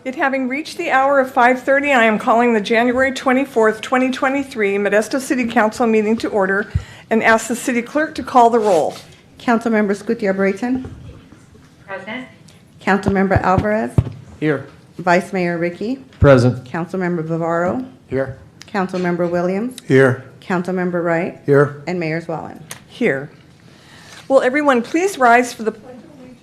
It having reached the hour of 5:30, I am calling the January 24th, 2023 Modesto City Council meeting to order and ask the city clerk to call the roll. Councilmember Gutierrez-Brayton. Present. Councilmember Alvarez. Here. Vice Mayor Ricky. Present. Councilmember Bavaro. Here. Councilmember Williams. Here. Councilmember Wright. Here. And Mayor Zwallen. Here. Will everyone please rise for the Pledge of Allegiance?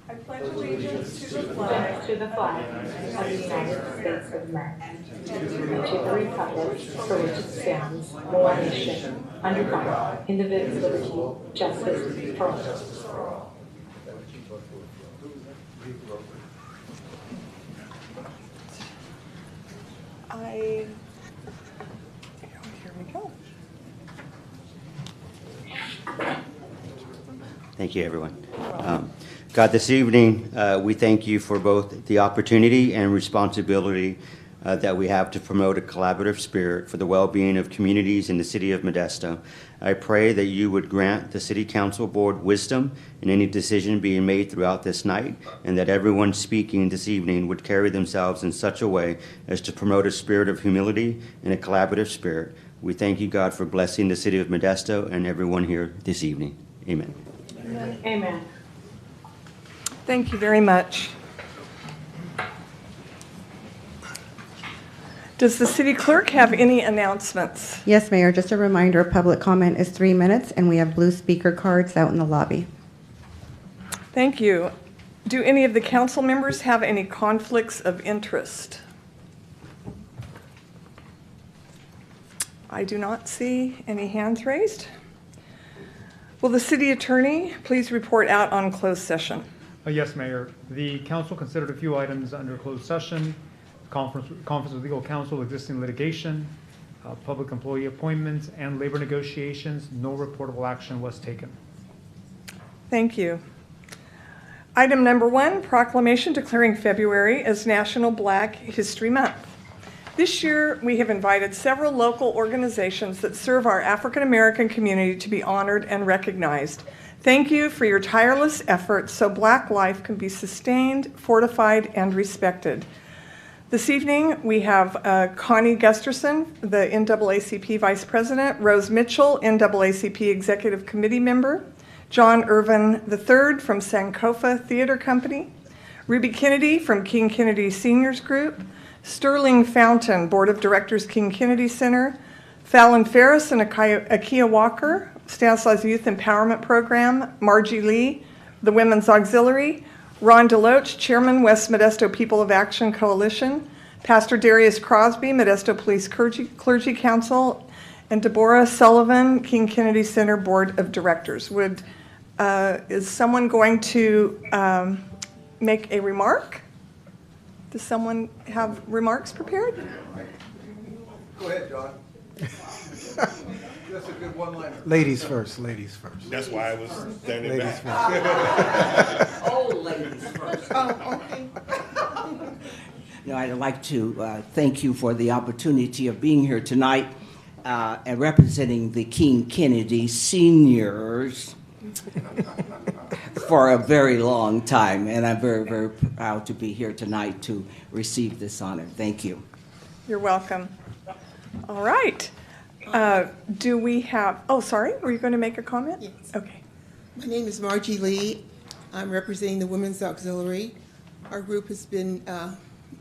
I pledge allegiance to the flag To the flag of the United States of America, and to the republic for which it stands, one nation, under God, indivisible, with justice for all. Here we go. Thank you, everyone. God, this evening, we thank you for both the opportunity and responsibility that we have to promote a collaborative spirit for the well-being of communities in the city of Modesto. I pray that you would grant the City Council Board wisdom in any decision being made throughout this night, and that everyone speaking this evening would carry themselves in such a way as to promote a spirit of humility and a collaborative spirit. We thank you, God, for blessing the city of Modesto and everyone here this evening. Amen. Amen. Thank you very much. Does the city clerk have any announcements? Yes, Mayor, just a reminder, public comment is 3 minutes, and we have blue speaker cards out in the lobby. Thank you. Do any of the council members have any conflicts of interest? I do not see any hands raised. Will the city attorney please report out on closed session? Yes, Mayor. The council considered a few items under closed session: conference with legal counsel, existing litigation, public employee appointments, and labor negotiations. No reportable action was taken. Thank you. Item number 1, proclamation declaring February as National Black History Month. This year, we have invited several local organizations that serve our African American community to be honored and recognized. Thank you for your tireless efforts so Black life can be sustained, fortified, and respected. This evening, we have Connie Gusterson, the NAACP Vice President, Rose Mitchell, NAACP Executive Committee Member, John Irvin III from Sankofa Theater Company, Ruby Kennedy from King Kennedy Seniors Group, Sterling Fountain, Board of Directors, King Kennedy Center, Fallon Ferris and Akia Walker, Stanislaus Youth Empowerment Program, Margie Lee, the Women's Auxiliary, Ron Deloach, Chairman, West Modesto People of Action Coalition, Pastor Darius Crosby, Modesto Police Clergy Council, and Deborah Sullivan, King Kennedy Center Board of Directors. Is someone going to make a remark? Does someone have remarks prepared? Go ahead, John. That's a good one-liner. Ladies first, ladies first. That's why I was standing Ladies back. first. Oh, ladies first. Oh, okay. No, I'd like to thank you for the opportunity of being here tonight and representing the King Kennedy Seniors for a very long time. And I'm very, very proud to be here tonight to receive this honor. Thank you. You're welcome. All right. Do we have, oh, sorry, were you going to make a comment? Yes. Okay. My name is Margie Lee. I'm representing the Women's Auxiliary. Our group has been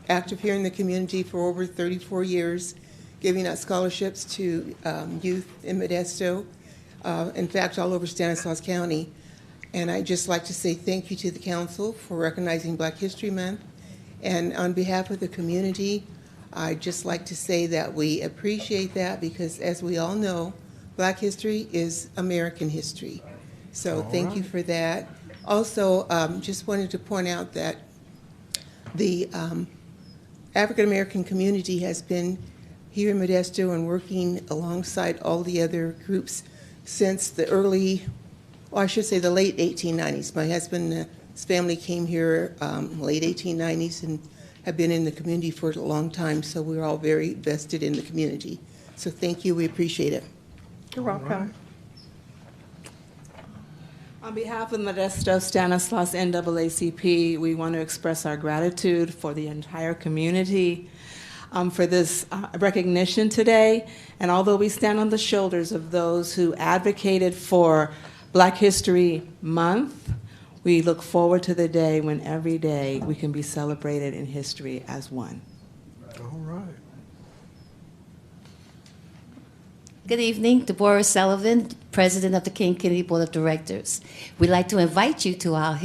active here in the community for over 34 years, giving out scholarships to youth in Modesto, in fact, all over Stanislaus County. And I'd just like to say thank you to the council for recognizing Black History Month. And on behalf of the community, I'd just like to say that we appreciate that because, as we all know, Black history is American history. So thank you for that. Also, just wanted to point out that the African American community has been here in Modesto and working alongside all the other groups since the the late 1890s. My husband's family came here late 1890s and have been in the community for a long time, so we're all very vested in the community. So thank you, we appreciate it. You're welcome. On behalf of Modesto Stanislaus NAACP, we want to express our gratitude for the entire community for this recognition today. And although we stand on the shoulders of those who advocated for Black History Month, we look forward to the day when every day we can be celebrated in history as one. All right. Good evening, Deborah Sullivan, President of the King Kennedy Board of Directors. We'd like to invite you to our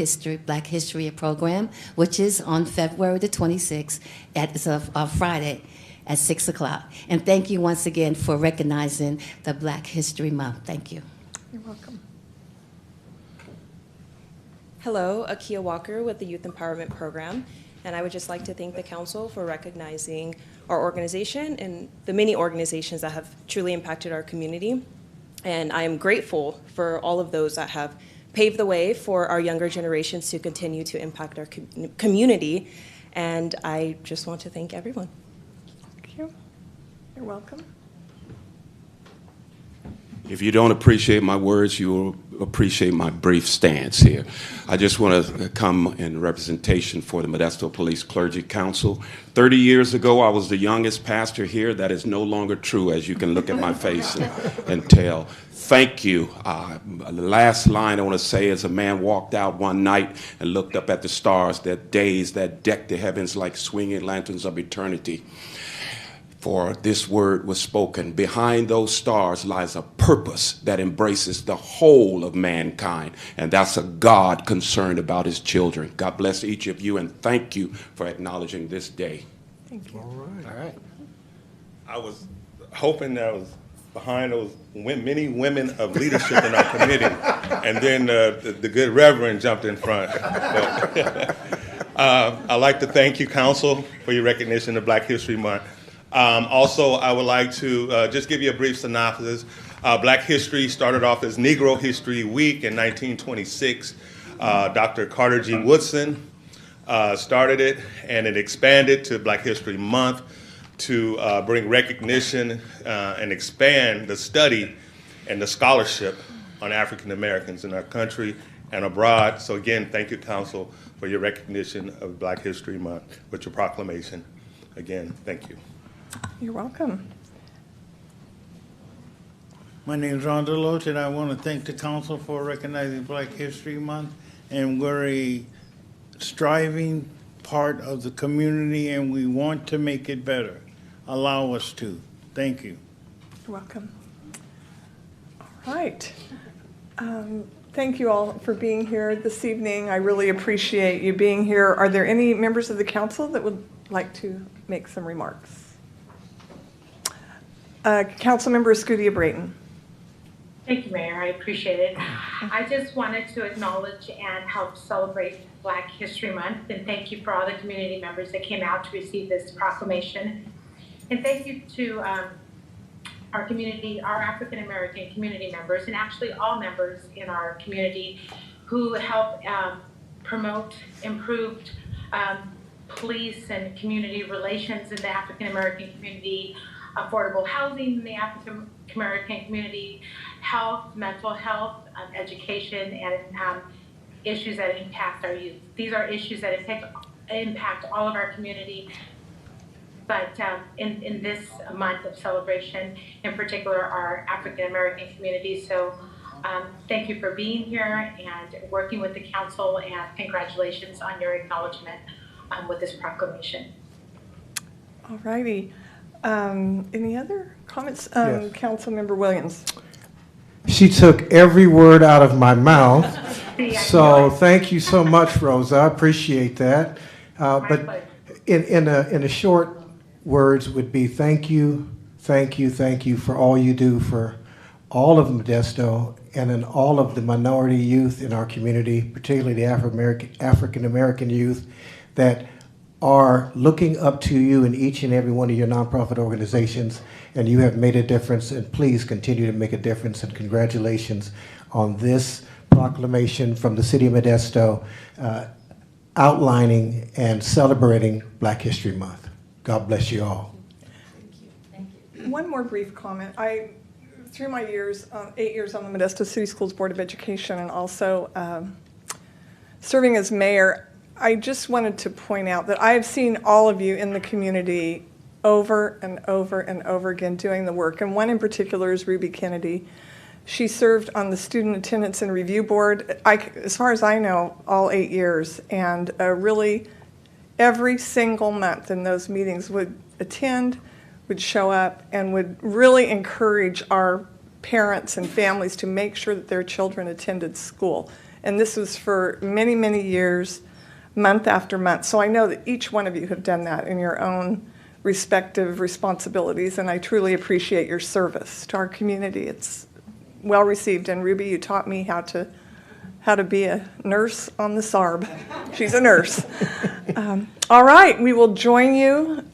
Black History program, which is on February the 26th, it's a Friday at 6 o'clock. And thank you once again for recognizing the Black History Month. Thank you. You're welcome. Hello, Akia Walker with the Youth Empowerment Program, and I would just like to thank the Council for recognizing our organization and the many organizations that have truly impacted our community. And I am grateful for all of those that have paved the way for our younger generations to continue to impact our community. And I just want to thank everyone. Thank you. You're welcome. If you don't appreciate my words, you will appreciate my brief stance here. I just want to come in representation for the Modesto Police Clergy Council. 30 years ago, I was the youngest pastor here. That is no longer true, as you can look at my face and tell. Thank you. The last line I want to say is a man walked out one night and looked up at the stars, that days that decked the heavens like swinging lanterns of eternity. For this word was spoken. Behind those stars lies a purpose that embraces the whole of mankind, and that's a God concerned about his children. God bless each of you, and thank you for acknowledging this day. Thank you. All right. All right. I was hoping that I was behind those many women of leadership in our committee, and then the good Reverend jumped in front. I'd like to thank you, Council, for your recognition of Black History Month. Also, I would like to just give you a brief synopsis. Black History started off as Negro History Week in 1926. Dr. Carter G. Woodson started it, and it expanded to Black History Month to bring recognition and expand the study and the scholarship on African Americans in our country and abroad. So again, thank you, Council, for your recognition of Black History Month with your proclamation. Again, thank you. You're welcome. My name is Ron Deloach, and I want to thank the council for recognizing Black History Month. And we're a striving part of the community, and we want to make it better. Allow us to. Thank you. You're welcome. All right. Thank you all for being here this evening. I really appreciate you being here. Are there any members of the council that would like to make some remarks? Councilmember Escudia Brayton. Thank you, Mayor. I appreciate it. I just wanted to acknowledge and help celebrate Black History Month, and thank you for all the community members that came out to receive this proclamation. And thank you to our community, our African American community members, and actually all members in our community who help promote improved police and community relations in the African American community, affordable housing in the African American community, health, mental health, education, and issues that impact our youth. These are issues that impact all of our community. But in this month of celebration, in particular, our African American community. So thank you for being here and working with the council, and congratulations on your acknowledgement with this proclamation. All righty. Any other comments? Yes. Councilmember Williams. She took every word out of my mouth. So thank you so much, Rosa. I appreciate that. But in a short words would be thank you for all you do for all of Modesto and in all of the minority youth in our community, particularly the African American youth that are looking up to you in each and every one of your nonprofit organizations, and you have made a difference, and please continue to make a difference, and congratulations on this proclamation from the City of Modesto outlining and celebrating Black History Month. God bless you all. One more brief comment. Through my years, 8 years on the Modesto City Schools Board of Education and also serving as mayor, I just wanted to point out that I have seen all of you in the community over and over and over again doing the work. And one in particular is Ruby Kennedy. She served on the Student Attendance and Review Board, as far as I know, all 8 years. And really, every single month in those meetings would attend, would show up, and would really encourage our parents and families to make sure that their children attended school. And this was for many, many years, month after month. So I know that each one of you have done that in your own respective responsibilities, and I truly appreciate your service to our community. It's well received, and Ruby, you taught me how to be a nurse on the SARB. She's a nurse. All right, we will join you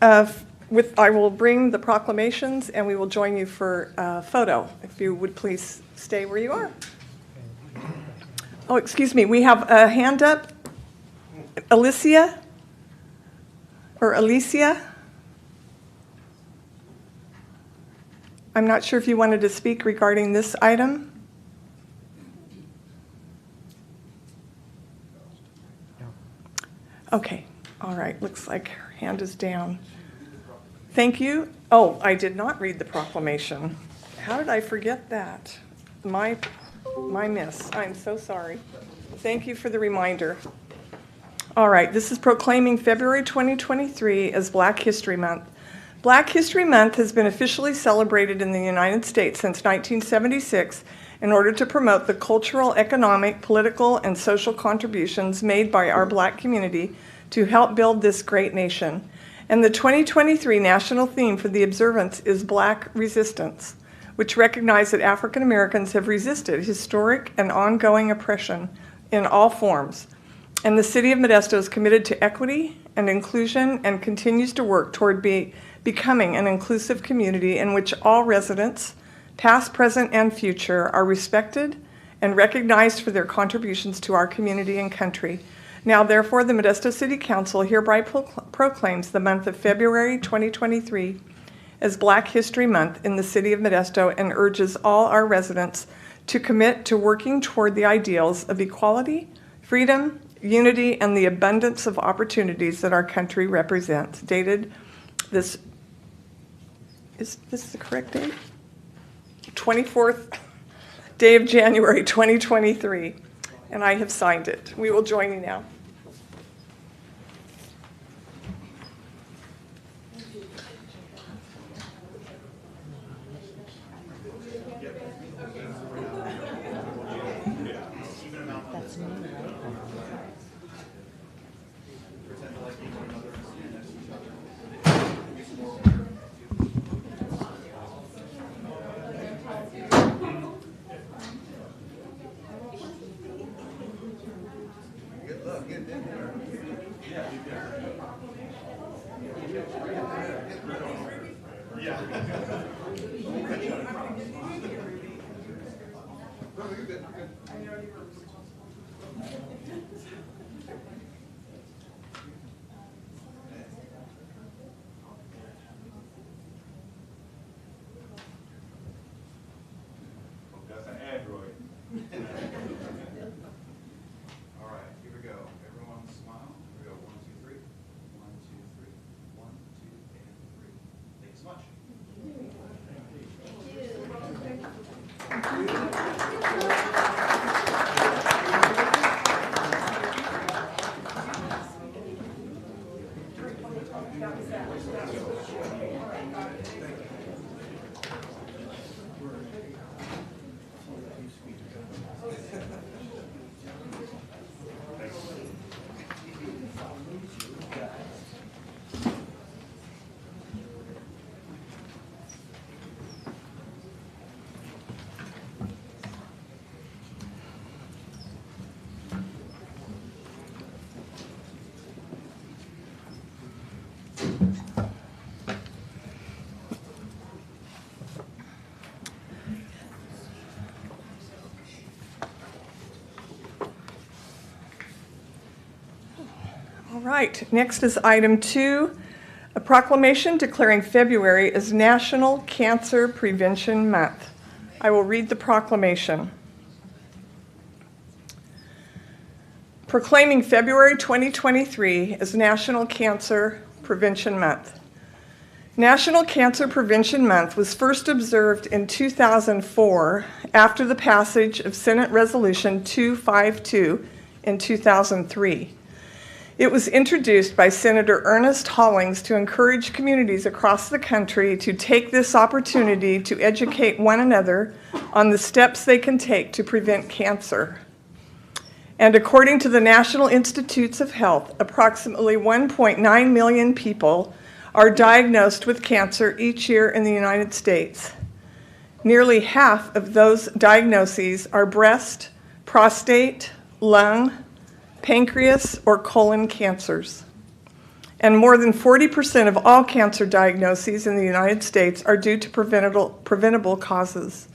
I will bring the proclamations, and we will join you for a photo. If you would please stay where you are. Oh, excuse me, we have a hand up. Alicia? I'm not sure if you wanted to speak regarding this item. Okay, all right, looks like her hand is down. Thank you. Oh, I did not read the proclamation. How did I forget that? My miss. I'm so sorry. Thank you for the reminder. All right, this is proclaiming February 2023 as Black History Month. Black History Month has been officially celebrated in the United States since 1976 in order to promote the cultural, economic, political, and social contributions made by our Black community to help build this great nation. And the 2023 national theme for the observance is Black Resistance, which recognizes that African Americans have resisted historic and ongoing oppression in all forms. And the City of Modesto is committed to equity and inclusion and continues to work toward becoming an inclusive community in which all residents, past, present, and future, are respected and recognized for their contributions to our community and country. Now, therefore, the Modesto City Council hereby proclaims the month of February 2023 as Black History Month in the City of Modesto and urges all our residents to commit to working toward the ideals of equality, freedom, unity, and the abundance of opportunities that our country represents. Dated this, is this the correct date? 24th day of January 2023, and I have signed it. We will join you now. That's an Android. All right, here we go. Everyone smile. Here we go. 1, 2, 3. 1, 2, 3. 1, 2, and 3. Thanks so much. right, next is item 2, a proclamation declaring February as National Cancer Prevention Month. I will read the proclamation. Proclaiming February 2023 as National Cancer Prevention Month. National Cancer Prevention Month was first observed in 2004 after the passage of Senate Resolution 252 in 2003. It was introduced by Senator Ernest Hollings to encourage communities across the country to take this opportunity to educate one another on the steps they can take to prevent cancer. And according to the National Institutes of Health, approximately 1.9 million people are diagnosed with cancer each year in the United States. Nearly half of those diagnoses are breast, prostate, lung, pancreas, or colon cancers. And more than 40% of all cancer diagnoses in the United States are due to preventable causes.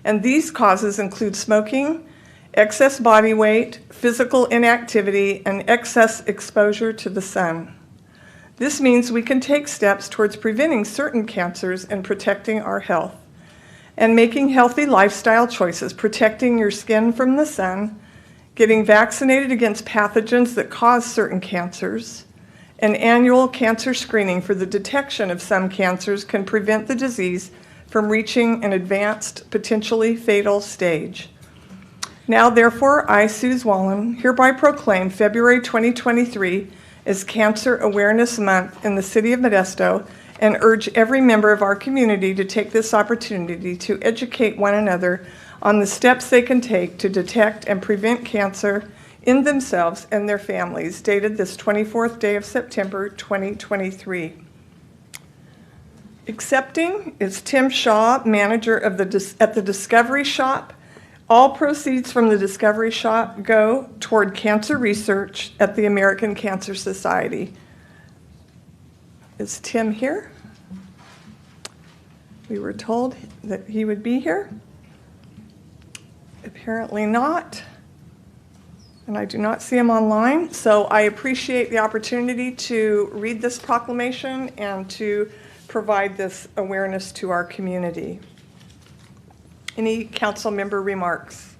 And these causes include smoking, excess body weight, physical inactivity, and excess exposure to the sun. This means we can take steps towards preventing certain cancers and protecting our health, and making healthy lifestyle choices, protecting your skin from the sun, getting vaccinated against pathogens that cause certain cancers. An annual cancer screening for the detection of some cancers can prevent the disease from reaching an advanced, potentially fatal stage. Now, therefore, I, Suze Wallen, hereby proclaim February 2023 as Cancer Awareness Month in the City of Modesto and urge every member of our community to take this opportunity to educate one another on the steps they can take to detect and prevent cancer in themselves and their families, dated this 24th day of September, 2023. Accepting is Tim Shaw, manager of at the Discovery Shop. All proceeds from the Discovery Shop go toward cancer research at the American Cancer Society. Is Tim here? We were told that he would be here. Apparently not. And I do not see him online. So I appreciate the opportunity to read this proclamation and to provide this awareness to our community. Any council member remarks?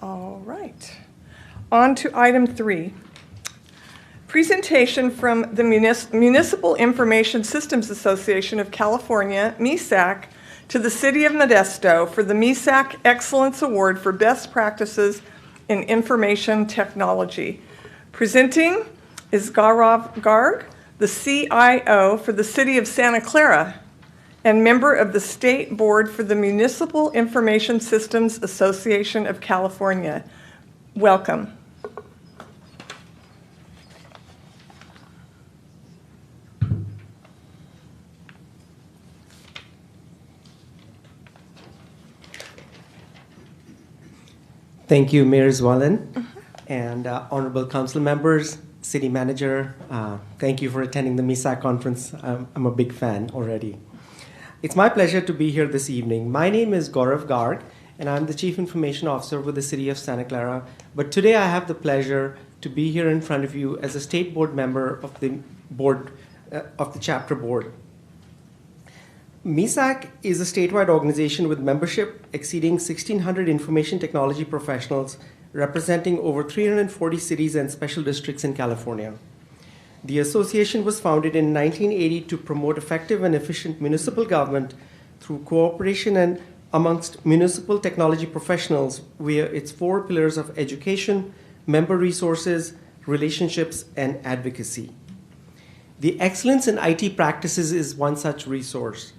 All right. On to item 3. Presentation from the Municipal Information Systems Association of California, MESAC, to the City of Modesto for the MESAC Excellence Award for Best Practices in Information Technology. Presenting is Gaurav Garg, the CIO for the City of Santa Clara, and member of the State Board for the Municipal Information Systems Association of California. Welcome. Thank you, Mayor Zwallen, and honorable council members, city manager. Thank you for attending the MESAC conference. I'm a big fan already. It's my pleasure to be here this evening. My name is Gaurav Garg, and I'm the Chief Information Officer with the City of Santa Clara. But today I have the pleasure to be here in front of you as a state board member of the board, of the chapter board. MESAC is a statewide organization with membership exceeding 1,600 information technology professionals representing over 340 cities and special districts in California. The association was founded in 1980 to promote effective and efficient municipal government through cooperation and amongst municipal technology professionals via its 4 pillars of education, member resources, relationships, and advocacy. The Excellence in IT Practices is one such resource.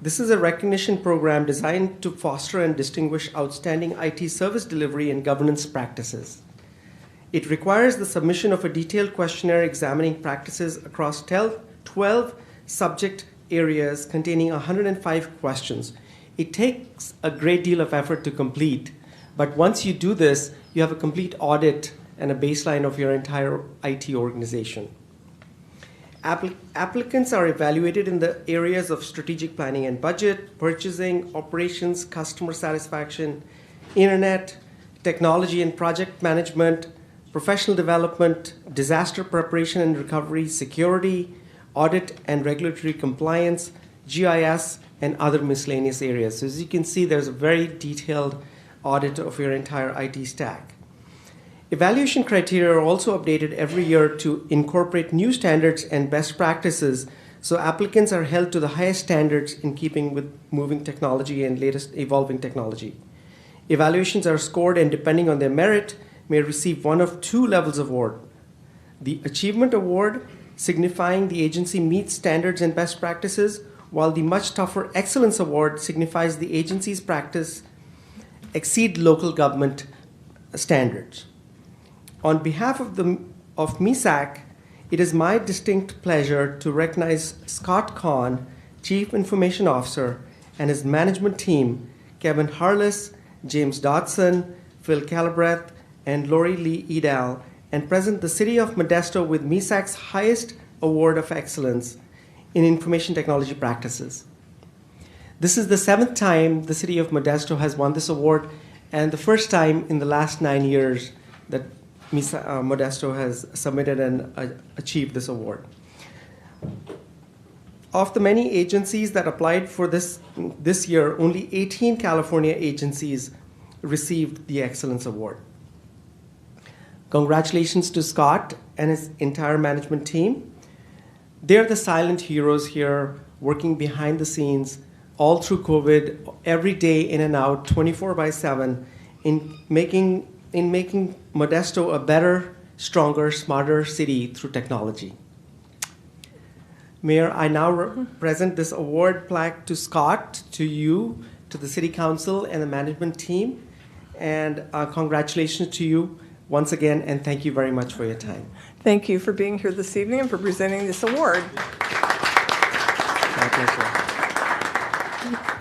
This is a recognition program designed to foster and distinguish outstanding IT service delivery and governance practices. It requires the submission of a detailed questionnaire examining practices across 12 subject areas containing 105 questions. It takes a great deal of effort to complete, but once you do this, you have a complete audit and a baseline of your entire IT organization. Applicants are evaluated in the areas of strategic planning and budget, purchasing, operations, customer satisfaction, internet, technology and project management, professional development, disaster preparation and recovery, security, audit and regulatory compliance, GIS, and other miscellaneous areas. So as you can see, there's a very detailed audit of your entire IT stack. Evaluation criteria are also updated every year to incorporate new standards and best practices, so applicants are held to the highest standards in keeping with moving technology and latest evolving technology. Evaluations are scored and, depending on their merit, may receive one of two levels of award. The Achievement Award, signifying the agency meets standards and best practices, while the much tougher Excellence Award signifies the agency's practice exceed local government standards. On behalf of MISAC, it is my distinct pleasure to recognize Scott Kahn, Chief Information Officer, and his management team, Kevin Harless, James Dodson, Phil Calabreth, and Lori Lee Edel, and present the City of Modesto with MISAC's highest award of excellence in information technology practices. This is the 7th time the City of Modesto has won this award, and the first time in the last 9 years that Modesto has submitted and achieved this award. Of the many agencies that applied for this year, only 18 California agencies received the Excellence Award. Congratulations to Scott and his entire management team. They're the silent heroes here, working behind the scenes all through COVID, every day in and out, 24/7, in making Modesto a better, stronger, smarter city through technology. Mayor, I now present this award plaque to Scott, to you, to the City Council and the management team, and congratulations to you once again, and thank you very much for your time. Thank you for being here this evening and for presenting this award. My pleasure.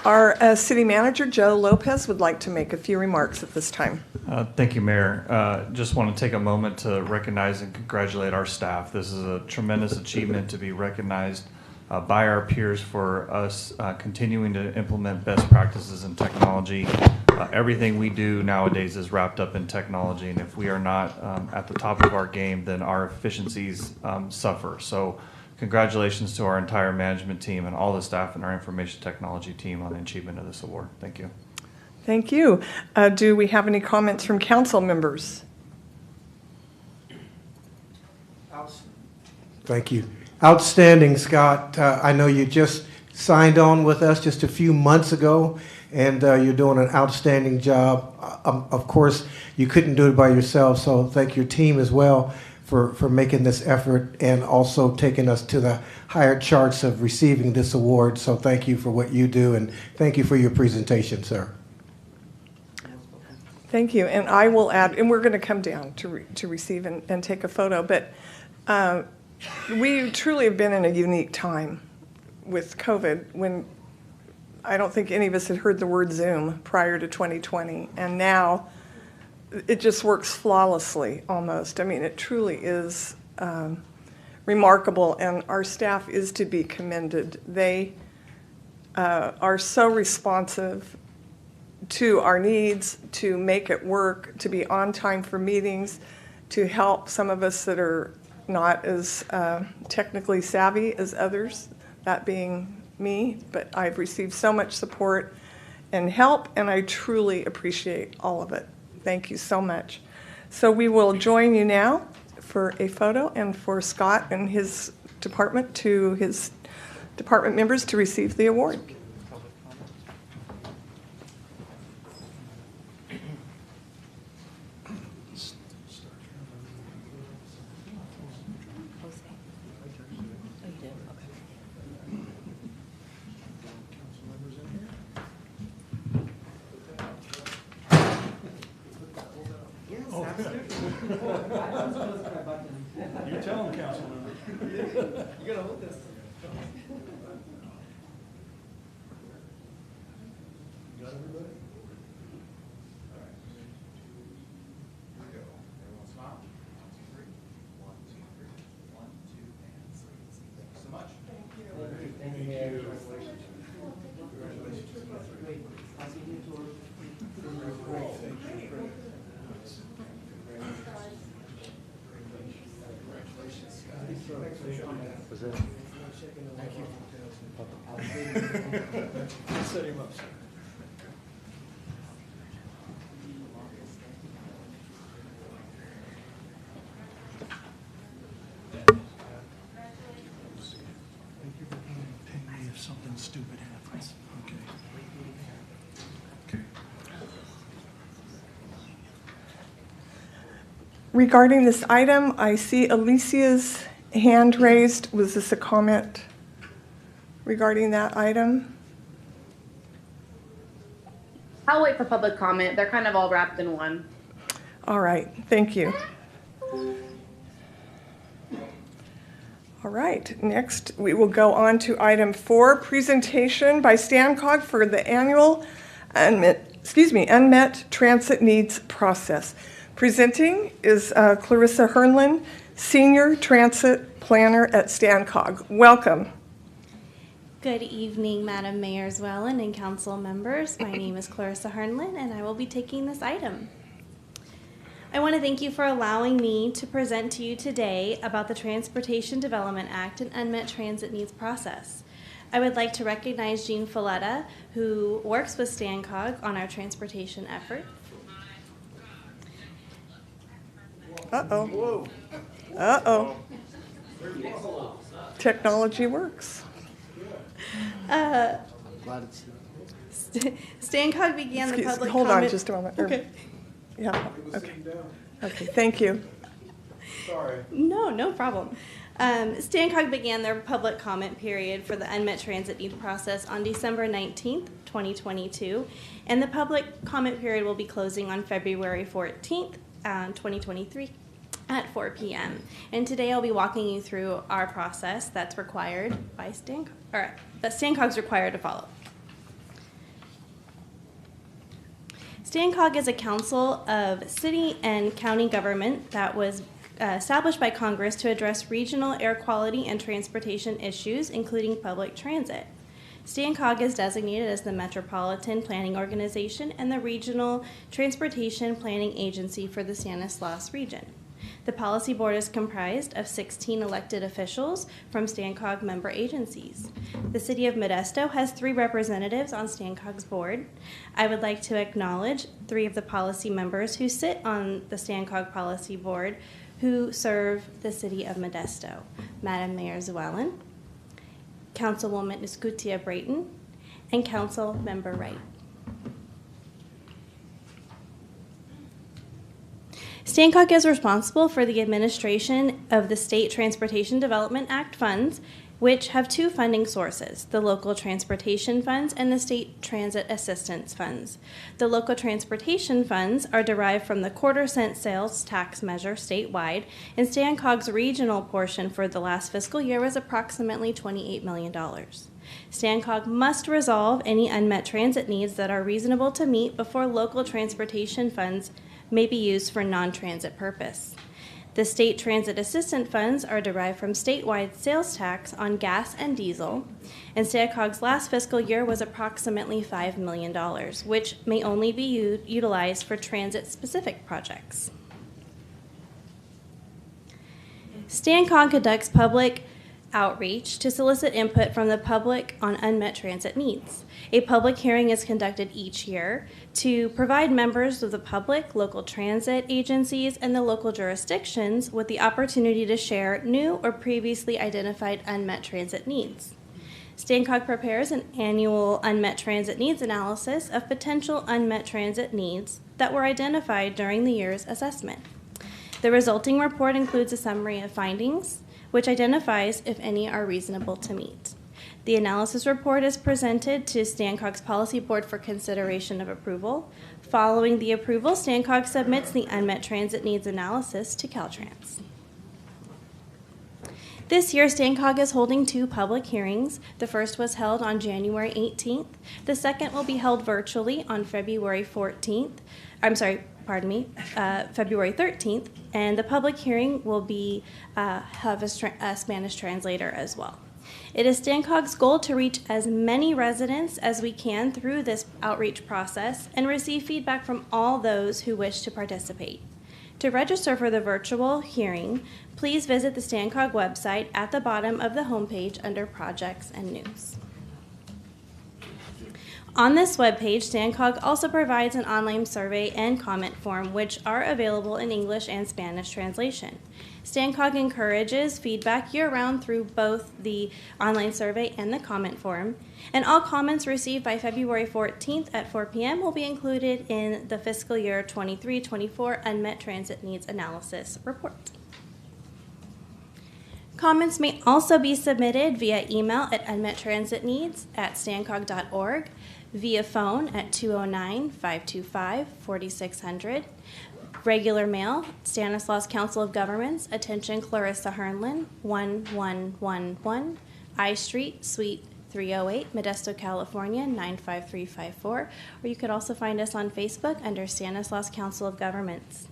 Our City Manager, Joe Lopez, would like to make a few remarks at this time. Thank you, Mayor. Just want to take a moment to recognize and congratulate our staff. This is a tremendous achievement to be recognized by our peers for us continuing to implement best practices in technology. Everything we do nowadays is wrapped up in technology, and if we are not at the top of our game, then our efficiencies suffer. So congratulations to our entire management team and all the staff in our information technology team on the achievement of this award. Thank you. Thank you. Do we have any comments from council members? Thank you. Outstanding, Scott. I know you just signed on with us just a few months ago, and you're doing an outstanding job. Of course, you couldn't do it by yourself, so thank your team as well for making this effort and also taking us to the higher charts of receiving this award. So thank you for what you do, and thank you for your presentation, sir. Thank you. And I will add, and we're going to come down to receive and take a photo, but we truly have been in a unique time with COVID when I don't think any of us had heard the word Zoom prior to 2020. And now it just works flawlessly almost. I mean, it truly is remarkable, and our staff is to be commended. They are so responsive to our needs, to make it work, to be on time for meetings, to help some of us that are not as technically savvy as others, that being me, but I've received so much support and help, and I truly appreciate all of it. Thank you so much. So we will join you now for a photo, and for Scott and his department members to receive the award. You tell them, Councilman. You gotta hold this. You got everybody? All right. Here we go. Everyone smile. 1, 2, 3. 1, 2, 3. 1, 2, and 3. Thank you so much. Thank you. Thank you. Congratulations. Congratulations. Great. I'll see you tour. Great. Thank you. Was that? Thank you. Set him up, sir. If something stupid happens, okay. Regarding this item, I see Alicia's hand raised. Was this a comment regarding that item? I'll wait for public comment. They're kind of all wrapped in one. All right, thank you. All right, next we will go on to item 4, presentation by StanCog for the annual unmet transit needs process. Presenting is Clarissa Hernlin, Senior Transit Planner at StanCog. Welcome. Good evening, Madam Mayor Zwellen and council members. My name is Clarissa Hernlin, and I will be taking this item. I want to thank you for allowing me to present to you today about the Transportation Development Act and unmet transit needs process. I would like to recognize Jean Folletta, who works with StanCog on our transportation effort. Uh-oh. Uh-oh. Technology works. StanCog began the public Hold comment. on just a moment. Okay. Yeah, okay. Okay, thank you. Sorry. No problem. StanCog began their public comment period for the unmet transit need process on December 19th, 2022, and the public comment period will be closing on February 14th, 2023 at 4 p.m. And today I'll be walking you through our process that's required by StanCog, or that StanCog's required to follow. StanCog is a council of city and county government that was established by Congress to address regional air quality and transportation issues, including public transit. StanCog is designated as the Metropolitan Planning Organization and the Regional Transportation Planning Agency for the Stanislaus region. The policy board is comprised of 16 elected officials from StanCog member agencies. The City of Modesto has 3 representatives on StanCog's board. I would like to acknowledge 3 of the policy members who sit on the StanCog policy board who serve the City of Modesto. Madam Mayor Zwellen, Councilwoman Escutia Brayton, and Council Member Wright. StanCog is responsible for the administration of the State Transportation Development Act funds, which have 2 funding sources, the Local Transportation Funds and the State Transit Assistance Funds. The Local Transportation Funds are derived from the quarter-cent sales tax measure statewide, and StanCog's regional portion for the last fiscal year was approximately $28 million. StanCog must resolve any unmet transit needs that are reasonable to meet before local transportation funds may be used for non-transit purpose. The state transit assistance funds are derived from statewide sales tax on gas and diesel, and StanCog's last fiscal year was approximately $5 million, which may only be utilized for transit-specific projects. StanCog conducts public outreach to solicit input from the public on unmet transit needs. A public hearing is conducted each year to provide members of the public, local transit agencies, and the local jurisdictions with the opportunity to share new or previously identified unmet transit needs. StanCog prepares an annual unmet transit needs analysis of potential unmet transit needs that were identified during the year's assessment. The resulting report includes a summary of findings, which identifies if any are reasonable to meet. The analysis report is presented to StanCog's policy board for consideration of approval. Following the approval, StanCog submits the unmet transit needs analysis to Caltrans. This year, StanCog is holding 2 public hearings. The first was held on January 18th. The second will be held virtually on February 13th, and the public hearing will be have a Spanish translator as well. It is StanCog's goal to reach as many residents as we can through this outreach process and receive feedback from all those who wish to participate. To register for the virtual hearing, please visit the StanCog website at the bottom of the homepage under Projects and News. On this webpage, StanCog also provides an online survey and comment form, which are available in English and Spanish translation. StanCog encourages feedback year-round through both the online survey and the comment form, and all comments received by February 14th at 4 p.m. will be included in the fiscal year 23-24 Unmet Transit Needs Analysis Report. Comments may also be submitted via email at unmettransitneeds@stancog.org, via phone at 209-525-4600, regular mail, Stanislaus Council of Governments, attention Clarissa Hernlin, 1111 I Street, Suite 308, Modesto, California, 95354, or you could also find us on Facebook under Stanislaus Council of Governments.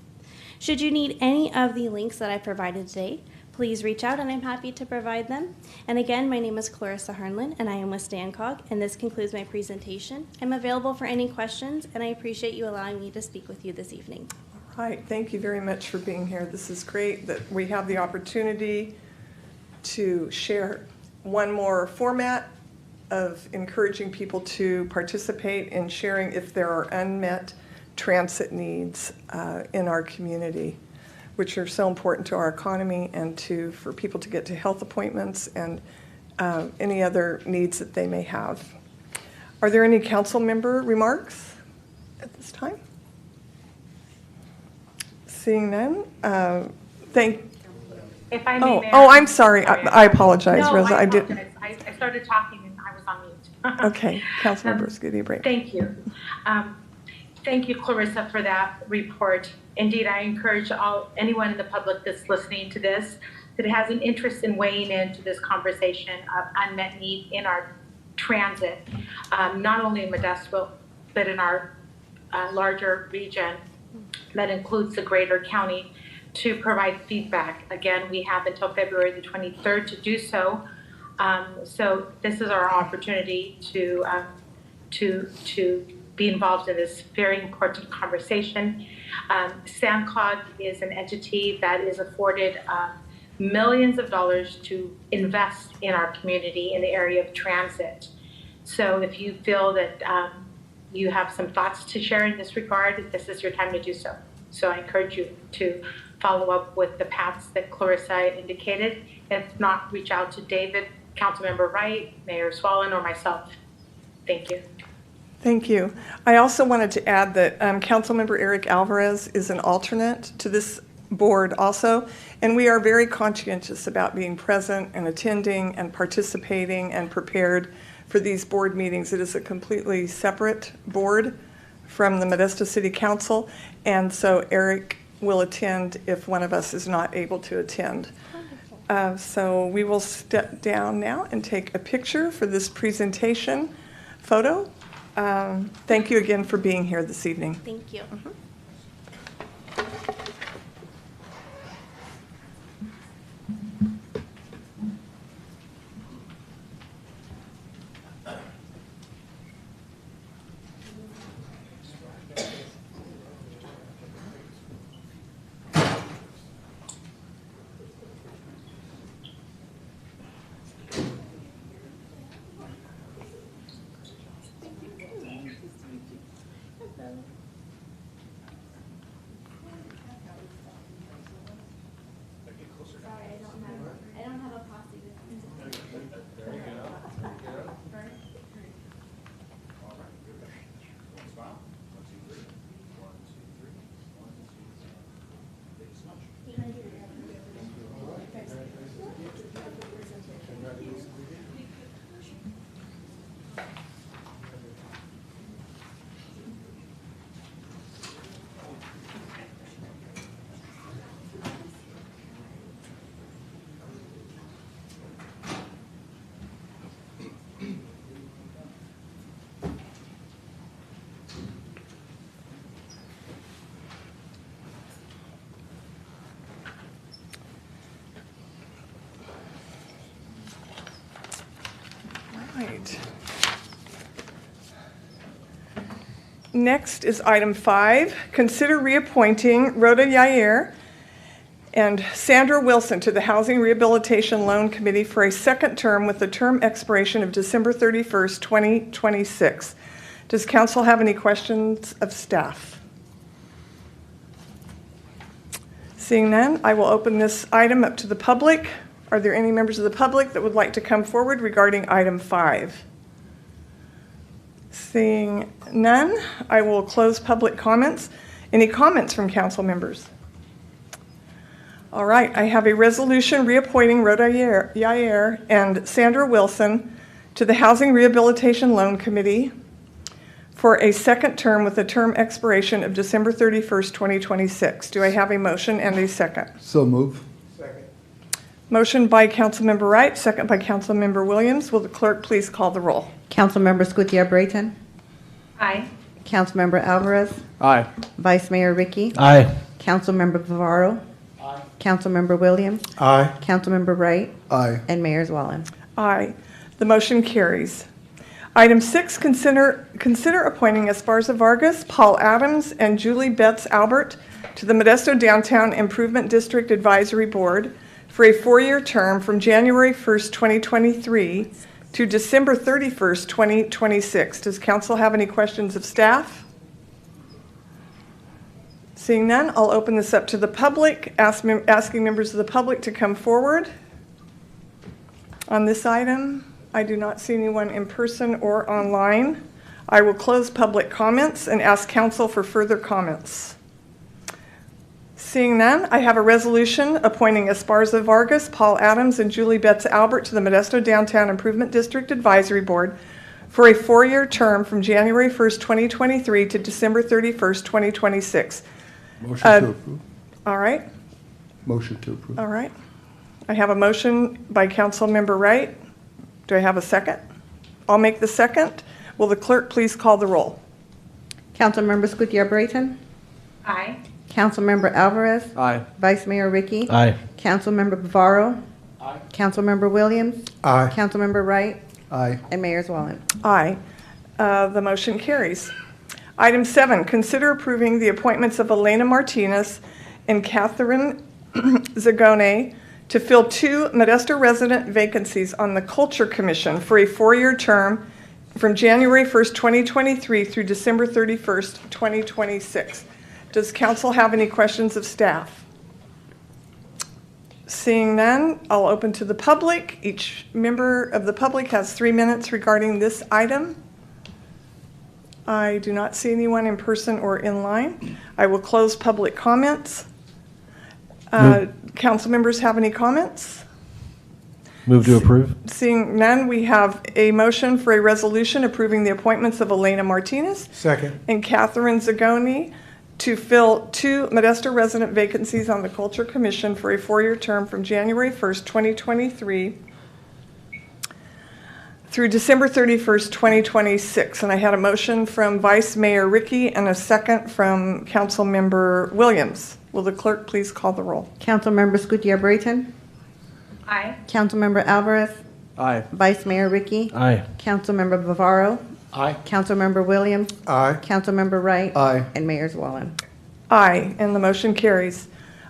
Should you need any of the links that I provided today, please reach out and I'm happy to provide them. And again, my name is Clarissa Hernlin and I am with StanCog, and this concludes my presentation. I'm available for any questions and I appreciate you allowing me to speak with you this evening. All right, thank you very much for being here. This is great that we have the opportunity to share one more format of encouraging people to participate in sharing if there are unmet transit needs in our community, which are so important to our economy and for people to get to health appointments and any other needs that they may have. Are there any council member remarks at this time? Seeing none, If I may, Mayor. I'm sorry. I apologize, No, Rosa. I didn't. apologize. I started talking and I was on mute. Okay, Councilmember, give you a break. Thank you. Thank you, Clarissa, for that report. Indeed, I encourage anyone in the public that's listening to this that has an interest in weighing into this conversation of unmet need in our transit, not only in Modesto, but in our larger region that includes the greater county, to provide feedback. Again, we have until February the 23rd to do so. So this is our opportunity to be involved in this very important conversation. StanCog is an entity that is afforded millions of dollars to invest in our community in the area of transit. So if you feel that you have some thoughts to share in this regard, this is your time to do so. So I encourage you to follow up with the paths that Clarissa indicated. If not, reach out to David, Councilmember Wright, Mayor Swallen, or myself. Thank you. Thank you. I also wanted to add that Councilmember Eric Alvarez is an alternate to this board also, and we are very conscientious about being present and attending and participating and prepared for these board meetings. It is a completely separate board from the Modesto City Council, and so Eric will attend if one of us is not able to attend. So we will step down now and take a picture for this presentation photo. Thank you again for being here this evening. Thank you. Right. Next is item 5. Consider reappointing Rhoda Yair and Sandra Wilson to the Housing Rehabilitation Loan Committee for a second term with a term expiration of December 31st, 2026. Does council have any questions of staff? Seeing none, I will open this item up to the public. Are there any members of the public that would like to come forward regarding item 5? Seeing none, I will close public comments. Any comments from council members? All right, I have a resolution reappointing Rhoda Yair and Sandra Wilson to the Housing Rehabilitation Loan Committee for a second term with a term expiration of December 31st, 2026. Do I have a motion and a second? So move. Motion by Councilmember Wright, second by Councilmember Williams. Will the clerk please call the roll? Councilmember Gutierrez-Brayton. Aye. Councilmember Alvarez. Aye. Vice Mayor Ricky. Aye. Councilmember Bavaro. Aye. Councilmember Williams. Aye. Councilmember Wright. Aye. And Mayor Zwallen. Aye. The motion carries. Item 6, consider appointing Esparza Vargas, Paul Adams, and Julie Betts Albert to the Modesto Downtown Improvement District Advisory Board for a 4-year term from January 1st, 2023 to December 31st, 2026. Does council have any questions of staff? Seeing none, I'll open this up to the public, asking members of the public to come forward. On this item, I do not see anyone in person or online. I will close public comments and ask council for further comments. Seeing none, I have a resolution appointing Esparza Vargas, Paul Adams, and Julie Betts Albert to the Modesto Downtown Improvement District Advisory Board for a 4-year term from January 1st, 2023 to December 31st, 2026. Motion to approve. All right. Motion to approve. All right. I have a motion by Councilmember Wright. Do I have a second? I'll make the second. Will the clerk please call the roll? Councilmember Gutierrez-Brayton. Aye. Councilmember Alvarez. Aye. Vice Mayor Ricky. Aye. Councilmember Bavaro. Aye. Councilmember Williams. Aye. Councilmember Wright. Aye. And Mayor Zwallen. Aye. The motion carries. Item 7, consider approving the appointments of Elena Martinez and Catherine Zagone to fill 2 Modesto resident vacancies on the Culture Commission for a 4-year term from January 1st, 2023 through December 31st, 2026. Does council have any questions of staff? Seeing none, I'll open to the public. Each member of the public has 3 minutes regarding this item. I do not see anyone in person or in line. I will close public comments. Council members have any comments? Move to approve. Seeing none, we have a motion for a resolution approving the appointments of Elena Martinez Second. and Catherine Zagone to fill 2 Modesto resident vacancies on the Culture Commission for a 4-year term from January 1st, 2023 through December 31st, 2026. And I had a motion from Vice Mayor Ricky and a second from Councilmember Williams. Will the clerk please call the roll? Councilmember Gutierrez-Brayton. Aye. Councilmember Alvarez. Aye. Vice Mayor Ricky. Aye. Councilmember Bavaro. Aye. Councilmember Williams. Aye. Councilmember Wright. Aye. And Mayor Zwallen. Aye, and the motion carries.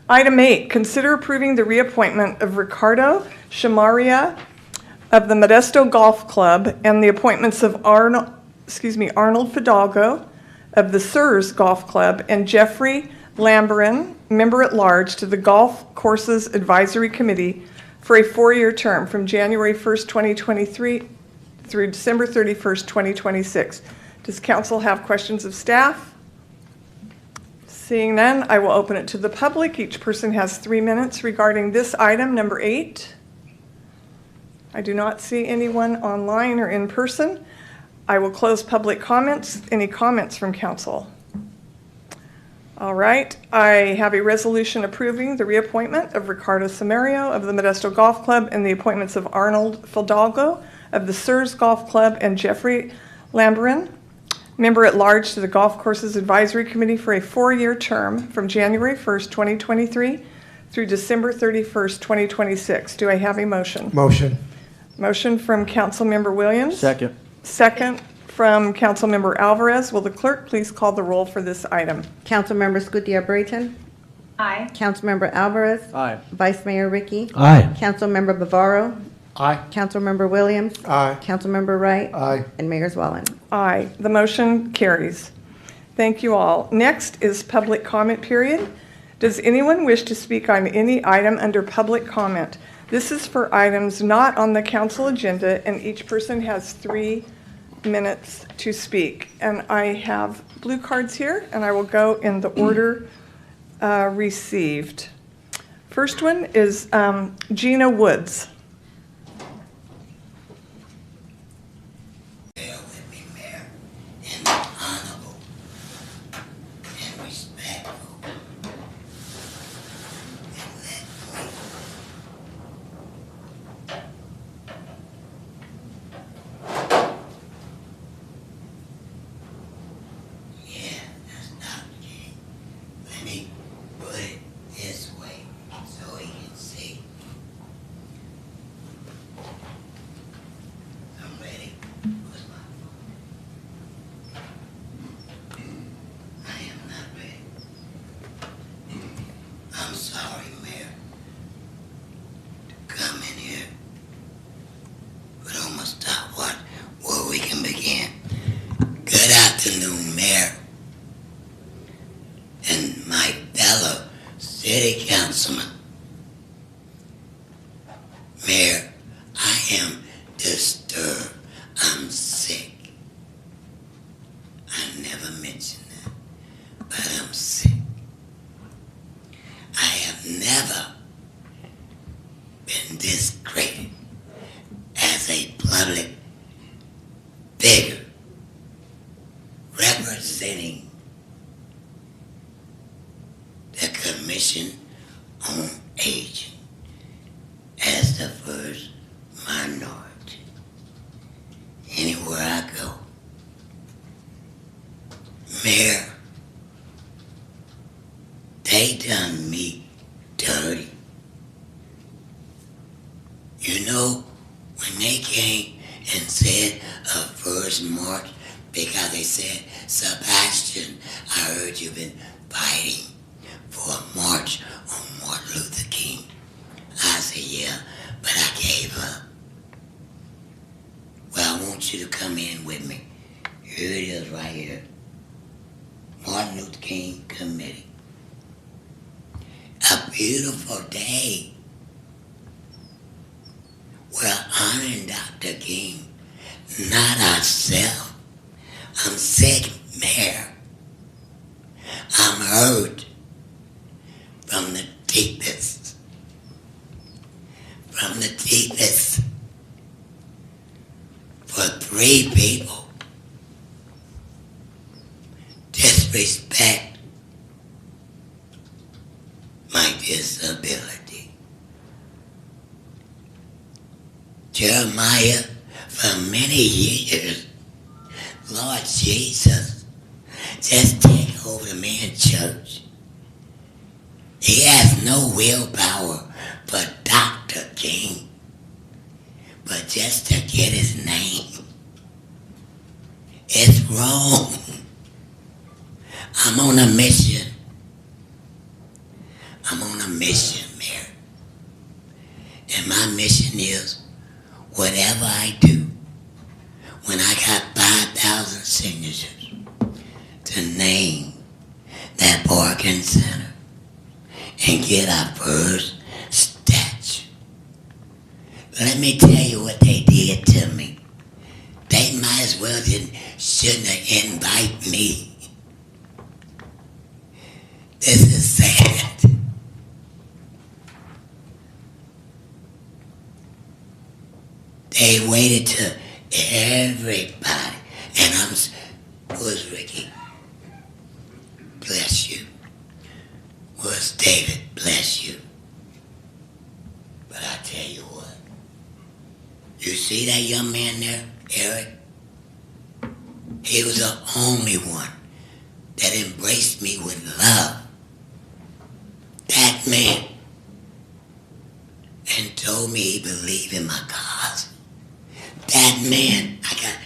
Item 8, consider approving the reappointment of Ricardo Shamaria of the Modesto Golf Club and the appointments of Arnold Fidalgo of the Sirs Golf Club and Jeffrey Lamberin, member-at-large, to the Golf Courses Advisory Committee for a 4-year term from January 1st, 2023 through December 31st, 2026. Does council have questions of staff? Seeing none, I will open it to the public. Each person has 3 minutes regarding this item, number 8. I do not see anyone online or in person. I will close public comments. Any comments from council? All right, I have a resolution approving the reappointment of Ricardo Samario of the Modesto Golf Club and the appointments of Arnold Fidalgo of the Sirs Golf Club and Jeffrey Lamberin, member-at-large to the Golf Courses Advisory Committee for a 4-year term from January 1st, 2023 through December 31st, 2026. Do I have a motion? Motion. Motion from Councilmember Williams. Second. Second from Councilmember Alvarez. Will the clerk please call the roll for this item? Councilmember Scutia Brayton. Aye. Councilmember Alvarez. Aye. Vice Mayor Ricky. Aye. Councilmember Bavaro. Aye. Councilmember Williams. Aye. Councilmember Wright. Aye. And Mayor Zwellen. Aye. The motion carries. Thank you all. Next is public comment period. Does anyone wish to speak on any item under public comment? This is for items not on the council agenda, and each person has 3 minutes to speak. And I have blue cards here, and I will go in the order received. First one is Gina Woods. City Councilman. Mayor, I am disturbed. I'm sick. I never mentioned that, but I'm sick. I have never been discredited as a public figure representing the Commission on Aging as the first minority. Anywhere I go, Mayor, they done me dirty. You know, when they came and said a first march, because they said, Sebastian, I heard you've been fighting for a march on Martin Luther King. I said, yeah, but I gave up. Well, I want you to come in with me. Here it is right here. Martin Luther King Committee. A beautiful day. We're honoring Dr. King, not ourselves. I'm sick, Mayor. I'm hurt from the deepest. From the deepest. For 3 people. Disrespect my disability. Jeremiah, for many years, Lord Jesus, just take over the man's church. He has no willpower for Dr. King, but just to get his name. It's wrong. I'm on a mission. I'm on a mission, Mayor. And my mission is, whatever I do, when I got 5,000 signatures to name that parking center and get our first statue. Let me tell you what they did to me. They might as well shouldn't have invited me. This is sad. They waited till everybody, and where's Ricky? Bless you. Where's David? Bless you. But I tell you what, you see that young man there, Eric? He was the only one that embraced me with love. That man. And told me he believed in my cause. That man, I got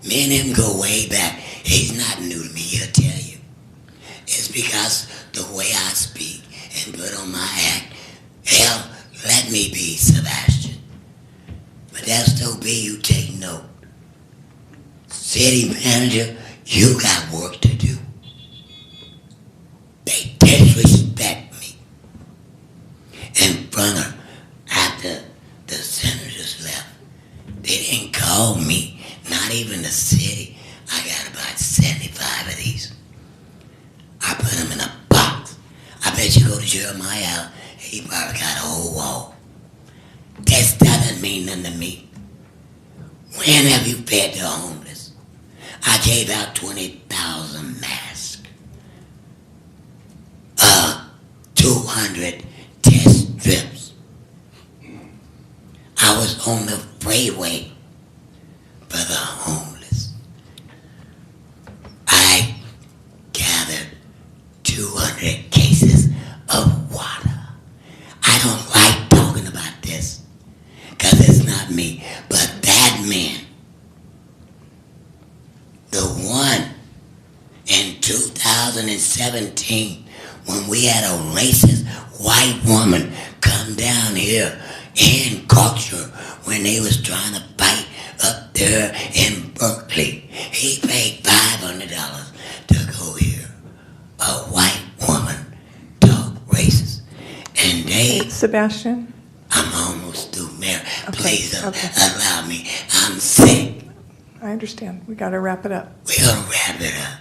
Me and him go way back. He's not new to me, he'll tell you. It's because the way I speak and put on my act, hell, let me be Sebastian. But that's so be you take note. City manager, you got work to do. They disrespect me in front of, after the senators left. They didn't call me, not even the city. I got about 75 of these. I put them in a box. I bet you go to Jeremiah house, he probably got a whole wall. That doesn't mean nothing to me. When have you fed the homeless? I gave out 20,000 masks. 200 test strips. I was on the freeway for the homeless. I gathered 200 cases of water. I don't like talking about this because it's not me, but that man, the one in 2017 when we had a racist white woman come down here in culture when they was trying to fight up there in Berkeley. He paid $500 to go here. A white woman talk racist. And they... Sebastian? I'm almost through, Mayor. Okay, Please okay. allow me. I'm sick. I understand. We got to wrap it up. We're going to wrap it up.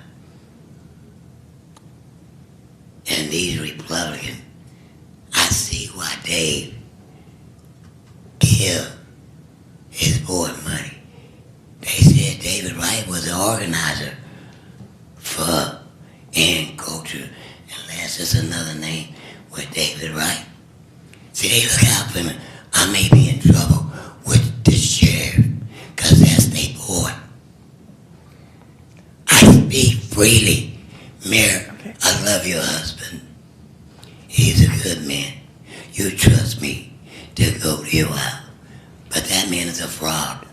And these Republicans, I see why they give his boy money. They said David Wright was the organizer for in culture, unless it's another name with David Wright. See, they look out for me. I may be in trouble with the sheriff, because that's their boy. I speak freely. Mayor, I love your husband. He's a good man. You trust me to go to your house. But that man is a fraud.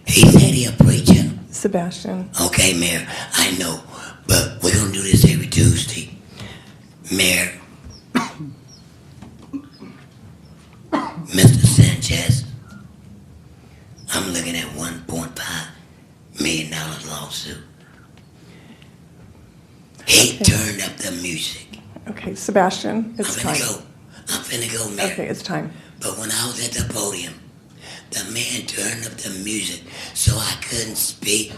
He said he'll preach him. Sebastian. Okay, Mayor, I know. But we're going to do this every Tuesday. Mayor, Mr. Sanchez, I'm looking at $1.5 million lawsuit. He turned up the music. Okay, Sebastian, it's time. I'm finna go, Mayor. Okay, it's time. But when I was at the podium, the man turned up the music so I couldn't speak.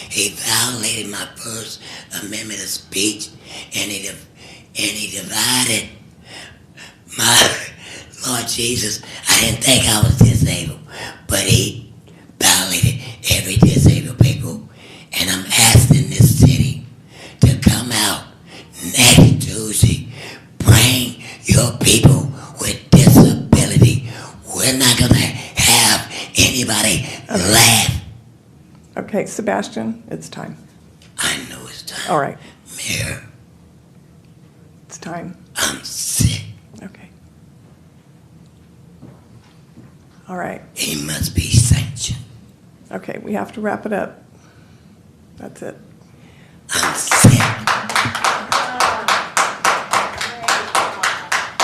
He violated my First Amendment of speech, and he divided my Lord Jesus. I didn't think I was disabled, but he violated every disabled people. And I'm asking this city to come out next Tuesday. Bring your people with disability. We're not going to have anybody laugh. Okay, Sebastian, it's time. I know it's time. All right. Mayor, it's time. I'm sick. Okay. All right. He must be sanctioned. Okay, we have to wrap it up. That's it. I'm sick.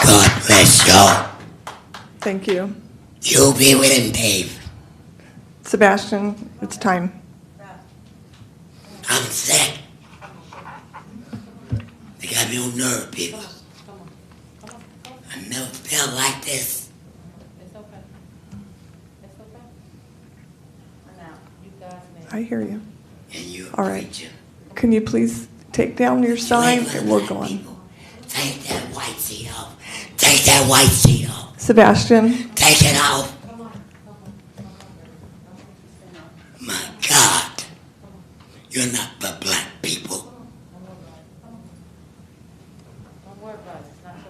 God bless y'all. Thank you. You'll be with him, Dave. Sebastian, it's time. I'm sick. They got me on nerve, people. I never felt like this. I hear you. And you All right. Can you please take down your sign and we're going? Take that white seat off. Take that white seat off. Sebastian. Take it off. My God. You're not for black people.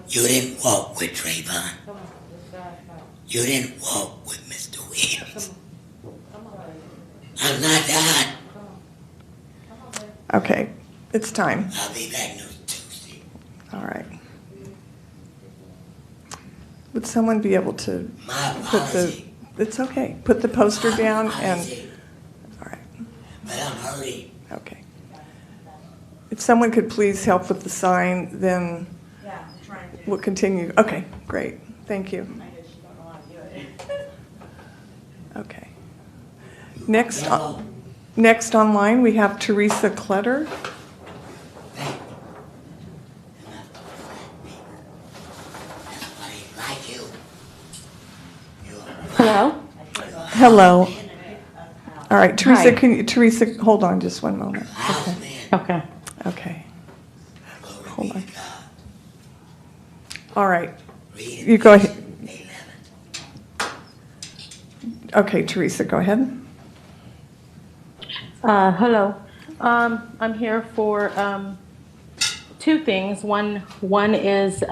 You didn't walk with Trayvon. You didn't walk with Mr. Williams. I'm not done. Okay, it's time. I'll be back next Tuesday. All right. Would someone be able to put the, it's okay, put the poster down and, all right. but I'm hurting. Okay. If someone could please help with the sign, then we'll continue. Okay, great. Thank you. Okay. Next online, we have Teresa Clutter. Hello? Hello. All right, Teresa, Hi. Teresa, hold on just one moment. Okay. Okay. Hold on. All right. You go ahead. Okay, Teresa, go ahead. Hello. I'm here for two things. One is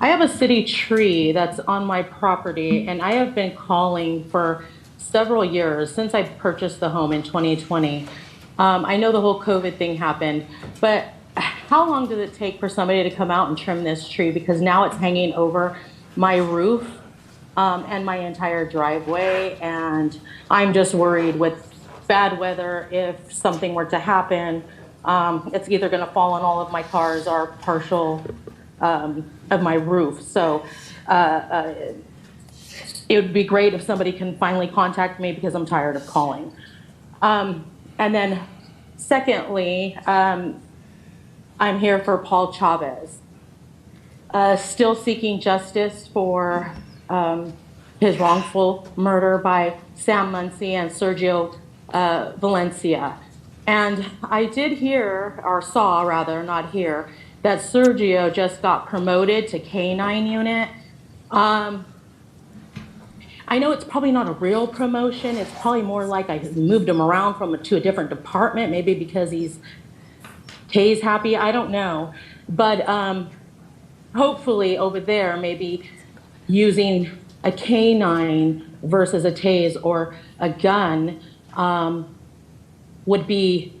I have a city tree that's on my property, and I have been calling for several years since I purchased the home in 2020. I know the whole COVID thing happened, but how long does it take for somebody to come out and trim this tree? Because now it's hanging over my roof and my entire driveway, and I'm just worried with bad weather, if something were to happen, it's either going to fall on all of my cars or partial of my roof. So it would be great if somebody can finally contact me because I'm tired of calling. And then secondly, I'm here for Paul Chavez, still seeking justice for his wrongful murder by Sam Muncie and Sergio Valencia. And I did hear, or saw rather, not hear, that Sergio just got promoted to K-9 unit. I know it's probably not a real promotion. It's probably more like I moved him around to a different department, maybe because he's happy, I don't know. But hopefully over there, maybe using a K-9 versus a tase or a gun would be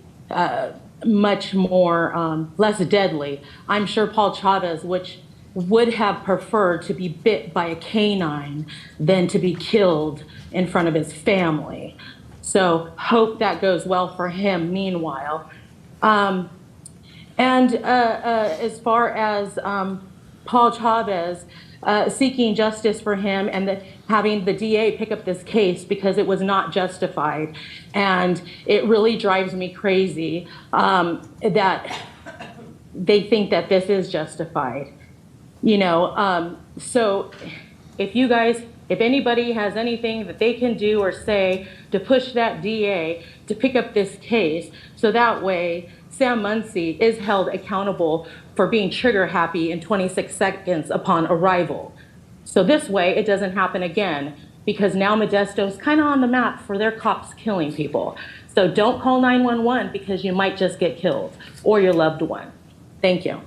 much more, less deadly. I'm sure Paul Chavez, which would have preferred to be bit by a canine than to be killed in front of his family. So hope that goes well for him meanwhile. And as far as Paul Chavez, seeking justice for him and having the DA pick up this case because it was not justified. And it really drives me crazy that they think that this is justified. You know, so if anybody has anything that they can do or say to push that DA to pick up this case, so that way Sam Muncie is held accountable for being trigger happy in 26 seconds upon arrival. So this way it doesn't happen again, because now Modesto's kind of on the map for their cops killing people. So don't call 911 because you might just get killed or your loved one. Thank you.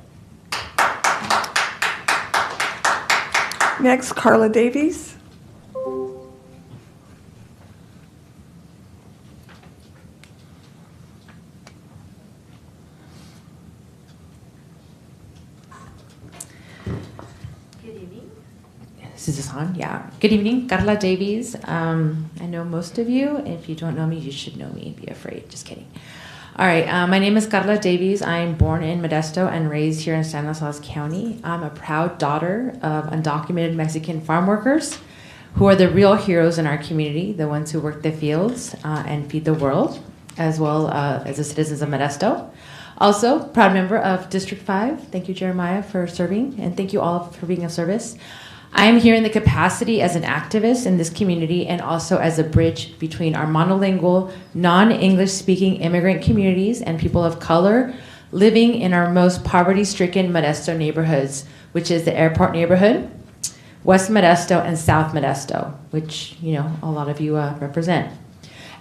Next, Carla Davies. Is this on? Yeah. Good evening, Carla Davies. I know most of you. If you don't know me, you should know me. Be afraid. Just kidding. All right. My name is Carla Davies. I'm born in Modesto and raised here in Stanislaus County. I'm a proud daughter of undocumented Mexican farm workers who are the real heroes in our community, the ones who work the fields and feed the world, as well as the citizens of Modesto. Also, proud member of District 5. Thank you, Jeremiah, for serving, and thank you all for being of service. I am here in the capacity as an activist in this community and also as a bridge between our monolingual, non-English speaking immigrant communities and people of color living in our most poverty-stricken Modesto neighborhoods, which is the Airport neighborhood, West Modesto, and South Modesto, which, you know, a lot of you represent.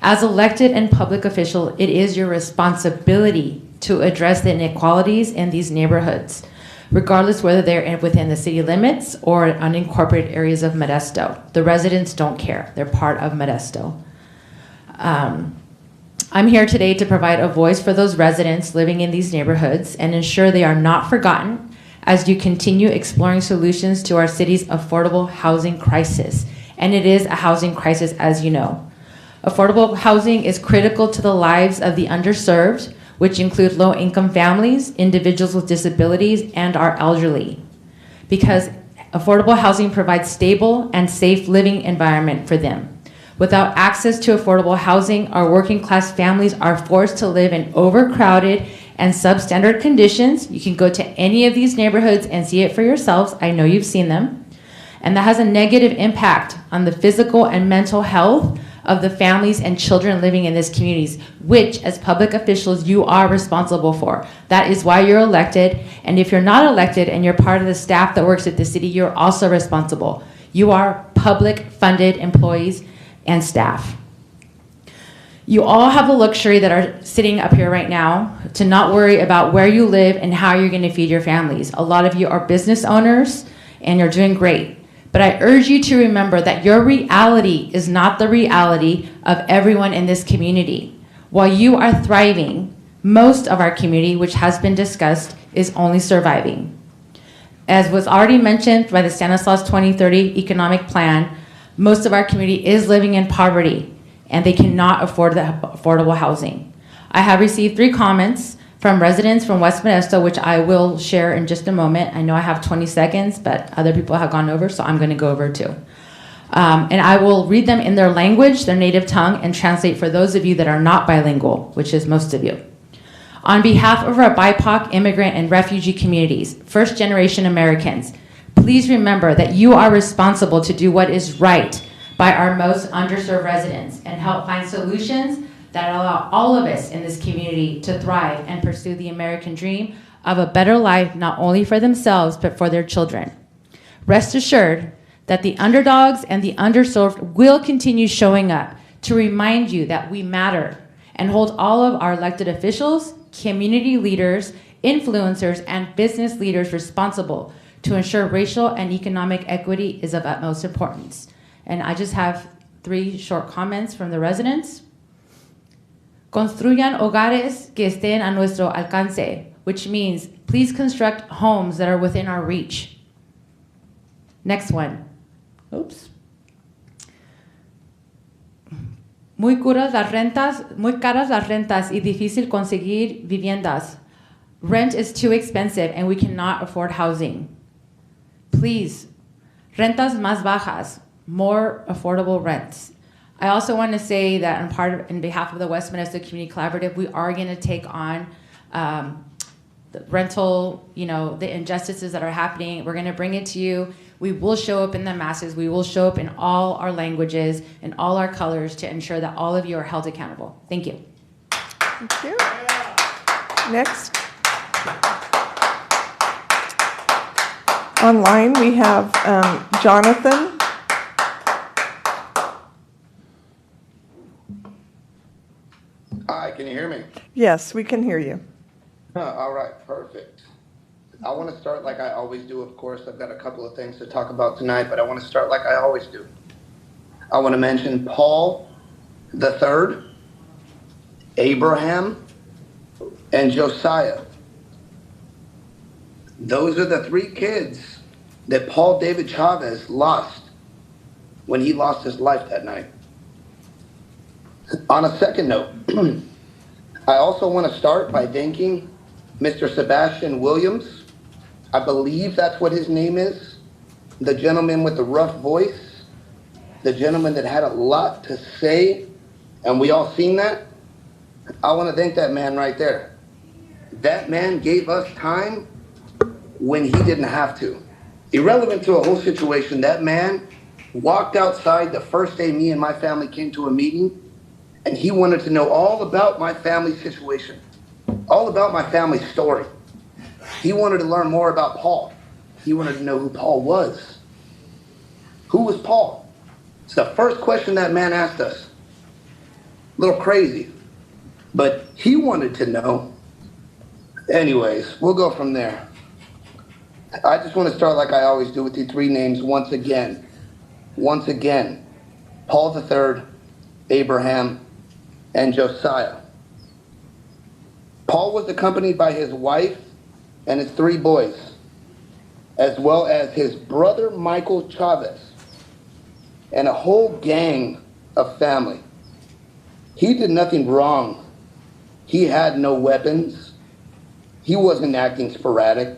As elected and public official, it is your responsibility to address the inequalities in these neighborhoods, regardless whether they're within the city limits or unincorporated areas of Modesto. The residents don't care. They're part of Modesto. I'm here today to provide a voice for those residents living in these neighborhoods and ensure they are not forgotten as you continue exploring solutions to our city's affordable housing crisis. And it is a housing crisis, as you know. Affordable housing is critical to the lives of the underserved, which include low-income families, individuals with disabilities, and our elderly. Because affordable housing provides stable and safe living environment for them. Without access to affordable housing, our working class families are forced to live in overcrowded and substandard conditions. You can go to any of these neighborhoods and see it for yourselves. I know you've seen them. And that has a negative impact on the physical and mental health of the families and children living in these communities, which as public officials, you are responsible for. That is why you're elected. And if you're not elected and you're part of the staff that works at the city, you're also responsible. You are public funded employees and staff. You all have the luxury that are sitting up here right now to not worry about where you live and how you're going to feed your families. A lot of you are business owners and you're doing great. But I urge you to remember that your reality is not the reality of everyone in this community. While you are thriving, most of our community, which has been discussed, is only surviving. As was already mentioned by the Stanislaus 2030 economic plan, most of our community is living in poverty and they cannot afford the affordable housing. I have received 3 comments from residents from West Modesto, which I will share in just a moment. I know I have 20 seconds, but other people have gone over, so I'm going to go over too. And I will read them in their language, their native tongue, and translate for those of you that are not bilingual, which is most of you. On behalf of our BIPOC, immigrant, and refugee communities, first-generation Americans, please remember that you are responsible to do what is right by our most underserved residents and help find solutions that allow all of us in this community to thrive and pursue the American dream of a better life, not only for themselves, but for their children. Rest assured that the underdogs and the underserved will continue showing up to remind you that we matter and hold all of our elected officials, community leaders, influencers, and business leaders responsible to ensure racial and economic equity is of utmost importance. And I just have 3 short comments from the residents. Construyan hogares que estén a nuestro alcance, which means please construct homes that are within our reach. Next one. Oops. Muy caras las rentas y difícil conseguir viviendas. Rent is too expensive and we cannot afford housing. Please, rentas más bajas, more affordable rents. I also want to say that in behalf of the West Modesto Community Collaborative, we are going to take on the rental, the injustices that are happening. We're going to bring it to you. We will show up in the masses. We will show up in all our languages and all our colors to ensure that all of you are held accountable. Thank you. Thank you. Next. Online, we have Jonathan. Hi, can you hear me? Yes, we can hear you. All right, perfect. I want to start like I always do, of course. I've got a couple of things to talk about tonight, but I want to start like I always do. I want to mention Paul the Third, Abraham, and Josiah. Those are the 3 kids that Paul David Chavez lost when he lost his life that night. On a second note, I also want to start by thanking Mr. Sebastian Williams. I believe that's what his name is. The gentleman with the rough voice. The gentleman that had a lot to say. And we all seen that. I want to thank that man right there. That man gave us time when he didn't have to. Irrelevant to a whole situation, that man walked outside the first day me and my family came to a meeting. And he wanted to know all about my family situation, all about my family story. He wanted to learn more about Paul. He wanted to know who Paul was. Who was Paul? It's the first question that man asked us. A little crazy, but he wanted to know. Anyways, we'll go from there. I just want to start like I always do with the 3 names once again. Once again, Paul the Third, Abraham, and Josiah. Paul was accompanied by his wife and his 3 boys, as well as his brother Michael Chavez, and a whole gang of family. He did nothing wrong. He had no weapons. He wasn't acting sporadic.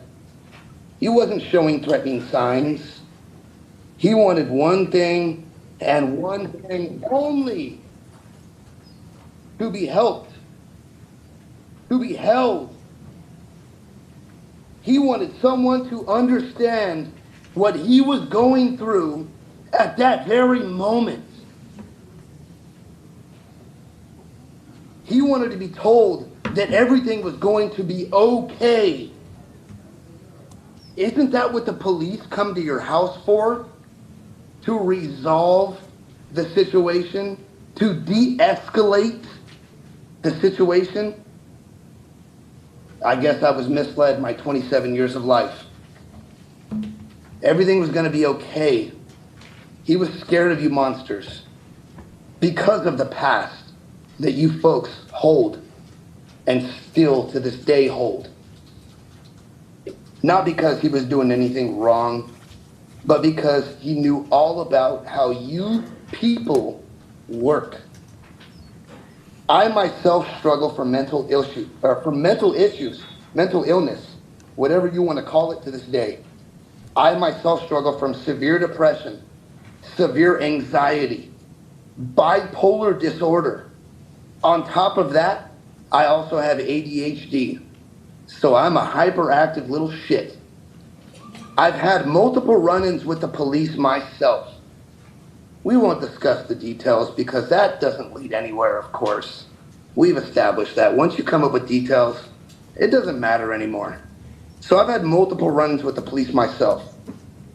He wasn't showing threatening signs. He wanted one thing and one thing only: to be helped, to be held. He wanted someone to understand what he was going through at that very moment. He wanted to be told that everything was going to be okay. Isn't that what the police come to your house for? To resolve the situation? To de-escalate the situation? I guess I was misled my 27 years of life. Everything was going to be okay. He was scared of you monsters because of the past that you folks hold and still to this day hold. Not because he was doing anything wrong, but because he knew all about how you people work. I myself struggle from mental issues, mental illness, whatever you want to call it to this day. I myself struggle from severe depression, severe anxiety, bipolar disorder. On top of that, I also have ADHD. So I'm a hyperactive little shit. I've had multiple run-ins with the police myself. We won't discuss the details because that doesn't lead anywhere, of course. We've established that. Once you come up with details, it doesn't matter anymore. So I've had multiple run-ins with the police myself.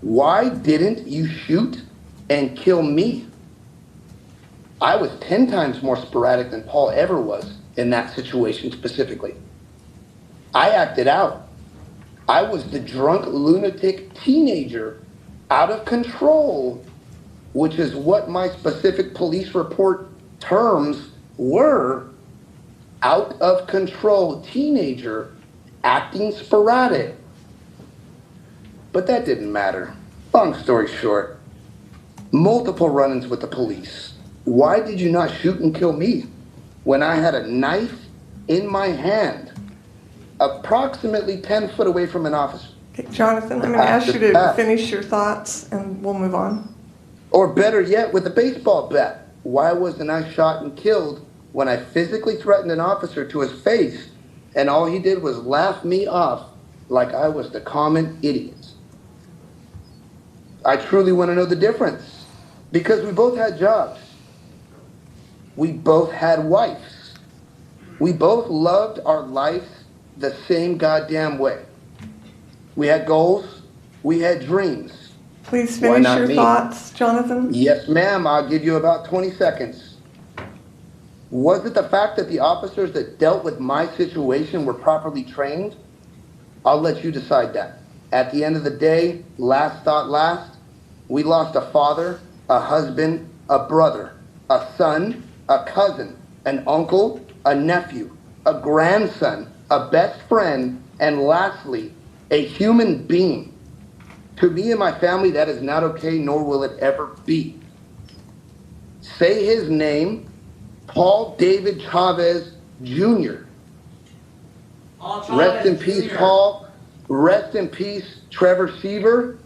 Why didn't you shoot and kill me? I was 10 times more sporadic than Paul ever was in that situation specifically. I acted out. I was the drunk lunatic teenager out of control, which is what my specific police report terms were: out of control teenager acting sporadic. But that didn't matter. Long story short, multiple run-ins with the police. Why did you not shoot and kill me when I had a knife in my hand, approximately 10 foot away from an officer? Okay, Jonathan, I'm going to ask you to finish your thoughts and we'll move on. Or better yet, with a baseball bat. Why wasn't I shot and killed when I physically threatened an officer to his face and all he did was laugh me off like I was the common idiot? I truly want to know the difference because we both had jobs. We both had wives. We both loved our lives the same goddamn way. We had goals. We had dreams. Please finish your thoughts, Jonathan. Yes, ma'am. I'll give you about 20 seconds. Was it the fact that the officers that dealt with my situation were properly trained? I'll let you decide that. At the end of the day, last thought last, we lost a father, a husband, a brother, a son, a cousin, an uncle, a nephew, a grandson, a best friend, and lastly, a human being. To me and my family, that is not okay, nor will it ever be. Say his name, Paul David Chavez Jr. Rest in peace, Paul. Rest in peace, Trevor Seaver.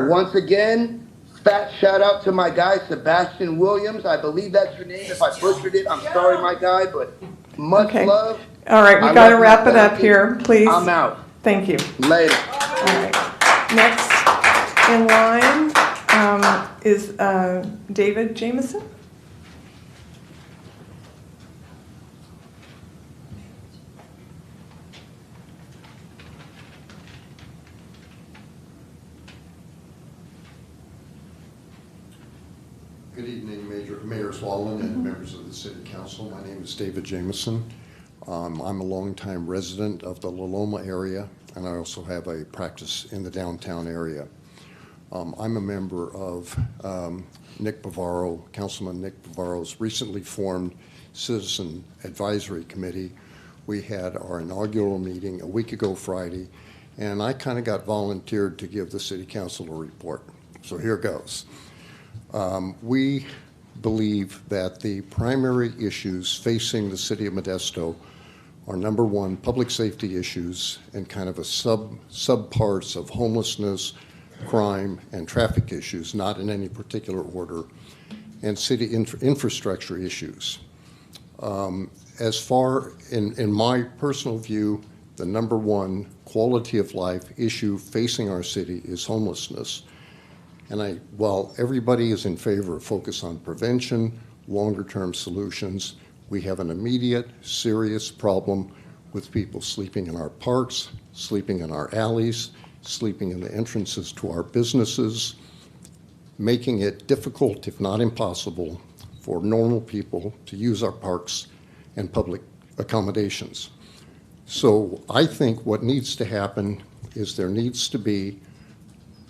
Once again, fat shout out to my guy, Sebastian Williams. I believe that's your name. If I butchered it, I'm sorry, my guy, but much love. All right, we got to wrap it up here, please. I'm out. Thank you. Later. All right. Next in line is David Jameson. Good evening, Mayor Swallen and members of the City Council. My name is David Jameson. I'm a longtime resident of the La Loma area, and I also have a practice in the downtown area. I'm a member of Councilman Nick Bavaro's recently formed Citizen Advisory Committee. We had our inaugural meeting a week ago Friday, and I kind of got volunteered to give the City Council a report. So here goes. We believe that the primary issues facing the city of Modesto are, number one, public safety issues and kind of a subparts of homelessness, crime, and traffic issues, not in any particular order, and city infrastructure issues. As far, in my personal view, the number one quality of life issue facing our city is homelessness. And while everybody is in favor of focus on prevention, longer-term solutions, we have an immediate, serious problem with people sleeping in our parks, sleeping in our alleys, sleeping in the entrances to our businesses, making it difficult, if not impossible, for normal people to use our parks and public accommodations. So I think what needs to happen is there needs to be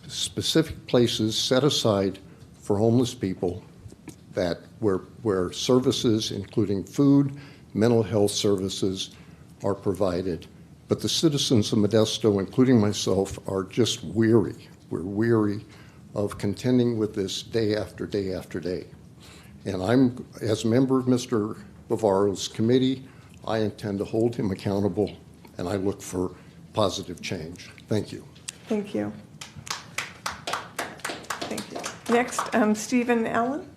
specific places set aside for homeless people that where services, including food, mental health services, are provided. But the citizens of Modesto, including myself, are just weary. We're weary of contending with this day after day after day. And I'm, as a member of Mr. Bavaro's committee, I intend to hold him accountable, and I look for positive change. Thank you. Thank you. Thank you. Next, Stephen Allen.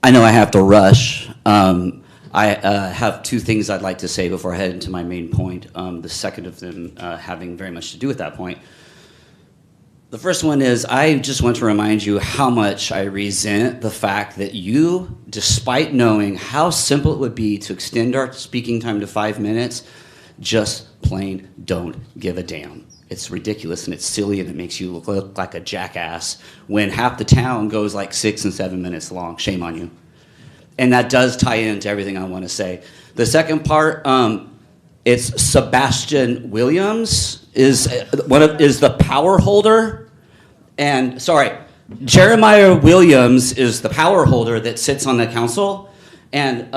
I know I have to rush. I have two things I'd like to say before I head into my main point, the second of them having very much to do with that point. The first one is I just want to remind you how much I resent the fact that you, despite knowing how simple it would be to extend our speaking time to 5 minutes, just plain don't give a damn. It's ridiculous and it's silly and it makes you look like a jackass when half the town goes like 6 and 7 minutes long. Shame on you. And that does tie into everything I want to say. The second part, it's Sebastian Williams is the power holder. And sorry, Jeremiah Williams is the power holder that sits on the council. And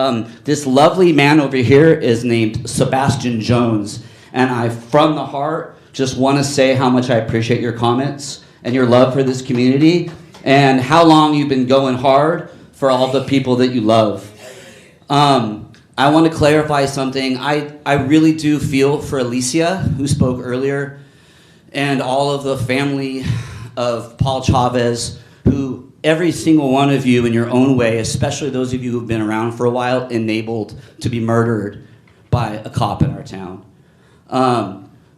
this lovely man over here is named Sebastian Jones. And I, from the heart, just want to say how much I appreciate your comments and your love for this community and how long you've been going hard for all the people that you love. I want to clarify something. I really do feel for Alicia, who spoke earlier, and all of the family of Paul Chavez, who every single one of you in your own way, especially those of you who've been around for a while, enabled to be murdered by a cop in our town.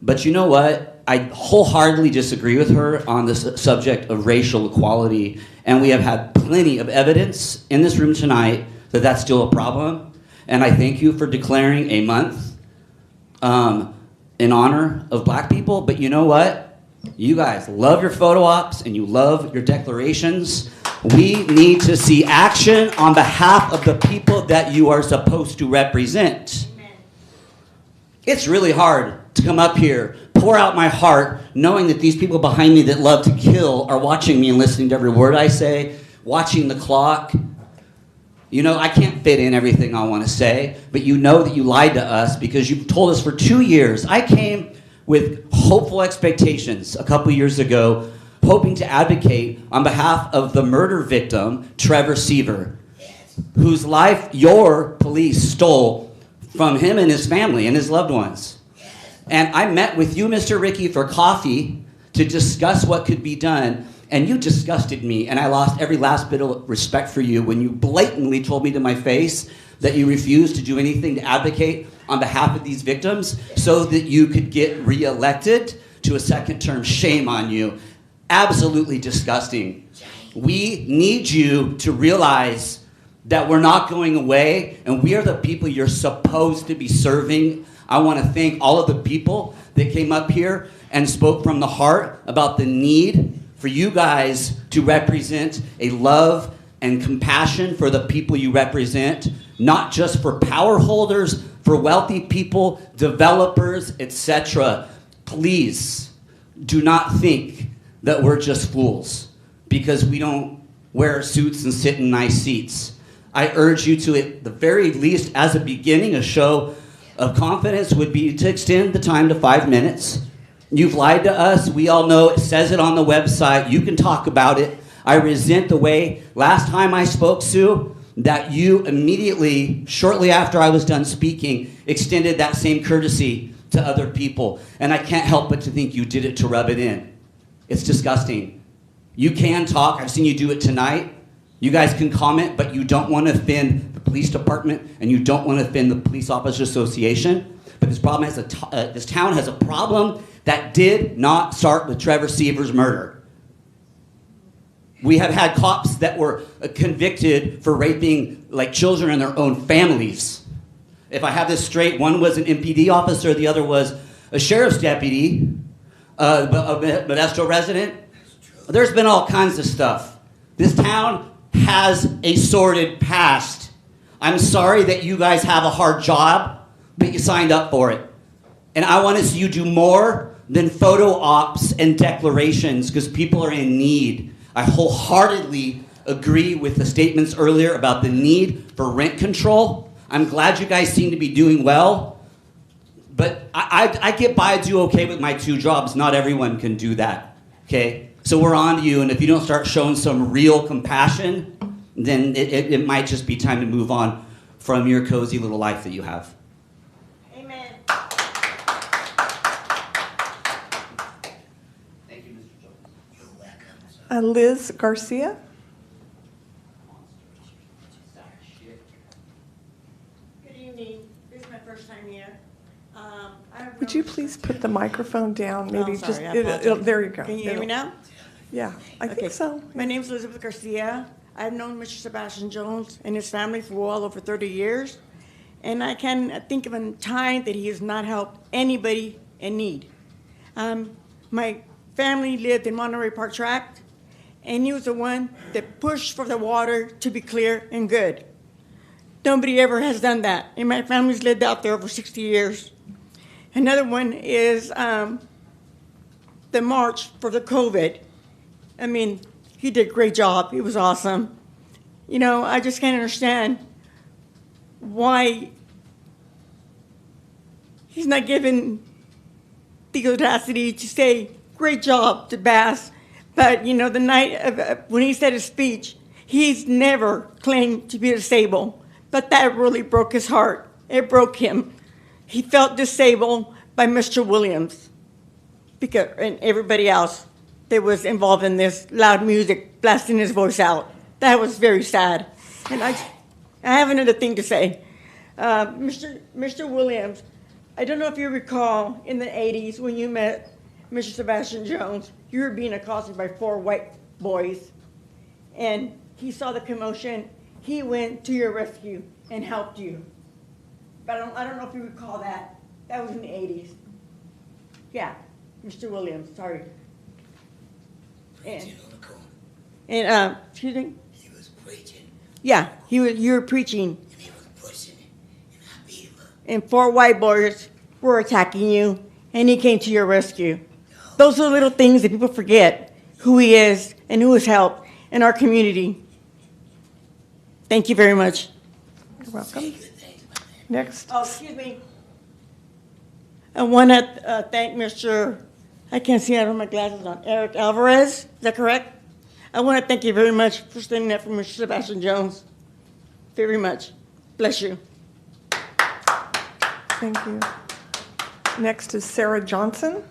But you know what? I wholeheartedly disagree with her on the subject of racial equality, and we have had plenty of evidence in this room tonight that that's still a problem. And I thank you for declaring a month in honor of black people. But you know what? You guys love your photo ops and you love your declarations. We need to see action on behalf of the people that you are supposed to represent. It's really hard to come up here, pour out my heart, knowing that these people behind me that love to kill are watching me and listening to every word I say, watching the clock. You know, I can't fit in everything I want to say, but you know that you lied to us because you've told us for 2 years. I came with hopeful expectations a couple years ago, hoping to advocate on behalf of the murder victim, Trevor Seaver, whose life your police stole from him and his family and his loved ones. And I met with you, Mr. Ricky, for coffee to discuss what could be done, and you disgusted me, and I lost every last bit of respect for you when you blatantly told me to my face that you refused to do anything to advocate on behalf of these victims so that you could get reelected to a second term. Shame on you. Absolutely disgusting. We need you to realize that we're not going away, and we are the people you're supposed to be serving. I want to thank all of the people that came up here and spoke from the heart about the need for you guys to represent a love and compassion for the people you represent, not just for power holders, for wealthy people, developers, etc. Please, do not think that we're just fools because we don't wear suits and sit in nice seats. I urge you to, at the very least, as a beginning, a show of confidence would be to extend the time to 5 minutes. You've lied to us. We all know it says it on the website. You can talk about it. I resent the way last time I spoke, Sue, that you immediately, shortly after I was done speaking, extended that same courtesy to other people. And I can't help but to think you did it to rub it in. It's disgusting. You can talk. I've seen you do it tonight. You guys can comment, but you don't want to offend the police department and you don't want to offend the Police Officers Association. But this problem has this town has a problem that did not start with Trevor Seaver's murder. We have had cops that were convicted for raping like children in their own families. If I have this straight, one was an MPD officer, the other was a sheriff's deputy, a Modesto resident. There's been all kinds of stuff. This town has a sordid past. I'm sorry that you guys have a hard job, but you signed up for it. And I want to see you do more than photo ops and declarations because people are in need. I wholeheartedly agree with the statements earlier about the need for rent control. I'm glad you guys seem to be doing well, but I get by, do okay with my 2 jobs. Not everyone can do that, okay? So we're on to you, and if you don't start showing some real compassion, then it might just be time to move on from your cozy little life that you have. Amen. Thank you, Mr. Jones. You're welcome. Liz Garcia. Good evening. This is my first time here. Would you please put the microphone down? Maybe Oh, sorry, I just apologize. there you go. Can you hear me now? Yeah, I think so. My name is Elizabeth Garcia. I've known Mr. Sebastian Jones and his family for well over 30 years, and I can't think of a time that he has not helped anybody in need. My family lived in Monterey Park Tract, and he was the one that pushed for the water to be clear and good. Nobody ever has done that, and my family's lived out there over 60 years. Another one is the march for the COVID. I mean, he did a great job. It was awesome. You know, I just can't understand why he's not given the audacity to say, great job to Bass. But, you know, the night of, when he said his speech, he's never claimed to be disabled. But that really broke his heart. It broke him. He felt disabled by Mr. Williams and everybody else that was involved in this loud music, blasting his voice out. That was very sad. And I have another thing to say. Mr. Williams, I don't know if you recall in the 80s when you met Mr. Sebastian Jones, you were being accosted by 4 white boys. And he saw the commotion. He went to your rescue and helped you. But I don't know if you recall that. That was in the 80s. Yeah, Mr. Williams, sorry. And excuse me? He was preaching. Yeah, you were preaching. And he was pushing it. And I beat him up. And 4 white boys were attacking you, and he came to your rescue. Those are little things that people forget, who he is and who has helped in our community. Thank you very much. You're welcome. Next. Oh, excuse me. I want to thank Mr. I can't see out of my glasses on. Eric Alvarez, is that correct? I want to thank you very much for standing up for Mr. Sebastian Jones. Very much. Bless you. Thank you. Next is Sarah Johnson.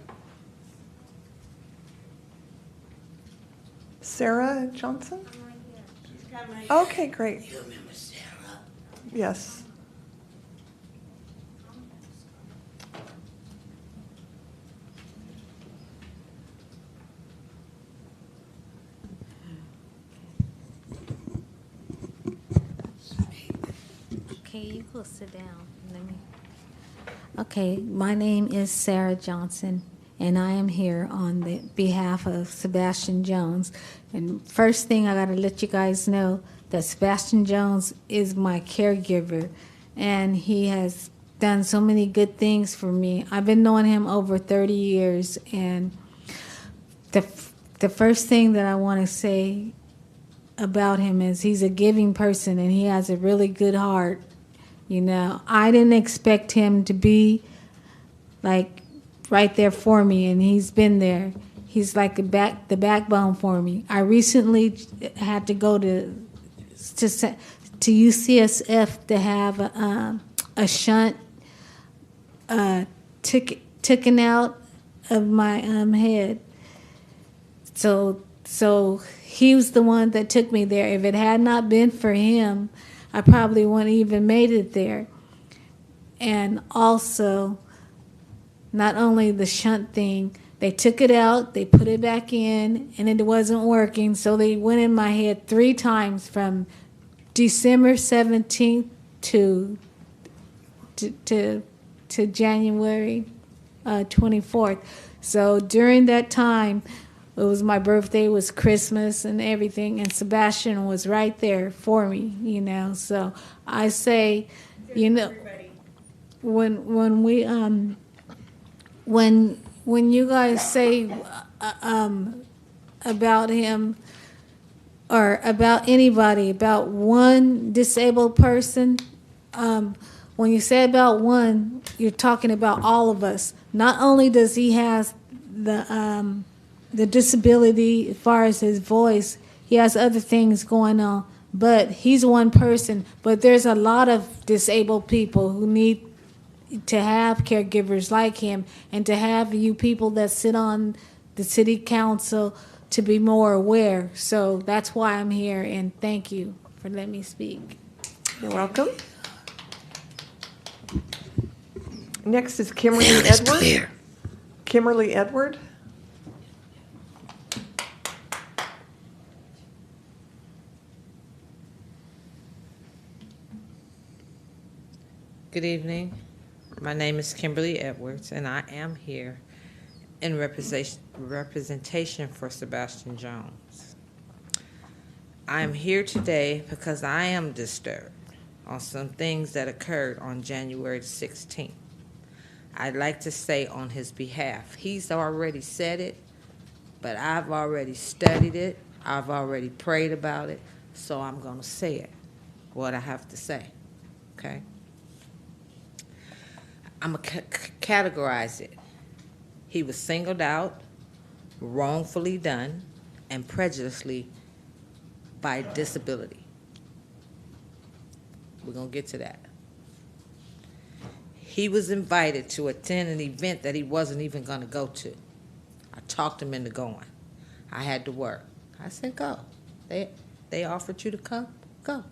Sarah Johnson? Okay, great. You remember Sarah? Yes. Okay, you go sit down. Okay, my name is Sarah Johnson, and I am here on the behalf of Sebastian Jones. And first thing, I got to let you guys know that Sebastian Jones is my caregiver, and he has done so many good things for me. I've been knowing him over 30 years, and the first thing that I want to say about him is he's a giving person and he has a really good heart. You know, I didn't expect him to be like right there for me, and he's been there. He's like the backbone for me. I recently had to go to UCSF to have a shunt taken out of my head. So he was the one that took me there. If it had not been for him, I probably wouldn't even made it there. And also, not only the shunt thing, they took it out, they put it back in, and it wasn't working. So they went in my head 3 times from December 17th to January 24th. So during that time, it was my birthday, was Christmas and everything, and Sebastian was right there for me, you know. So I say, you know, when you guys say about him or about anybody, about one disabled person, when you say about one, you're talking about all of us. Not only does he have the disability as far as his voice, he has other things going on, but he's one person. But there's a lot of disabled people who need to have caregivers like him, and to have you people that sit on the city council to be more aware. So that's why I'm here, and thank you for letting me speak. You're welcome. Next is Kimberly Edward. Clear. Kimberly Edward. Good evening. My name is Kimberly Edwards, and I am here in representation for Sebastian Jones. I am here today because I am disturbed on some things that occurred on January 16th. I'd like to say on his behalf, he's already said it, but I've already studied it, I've already prayed about it, so I'm going to say it, what I have to say, okay? I'm going to categorize it. He was singled out, wrongfully done, and prejudicially by disability. We're going to get to that. He was invited to attend an event that he wasn't even going to go to. I talked him into going. I had to work. I said, go. They offered you to come? Go.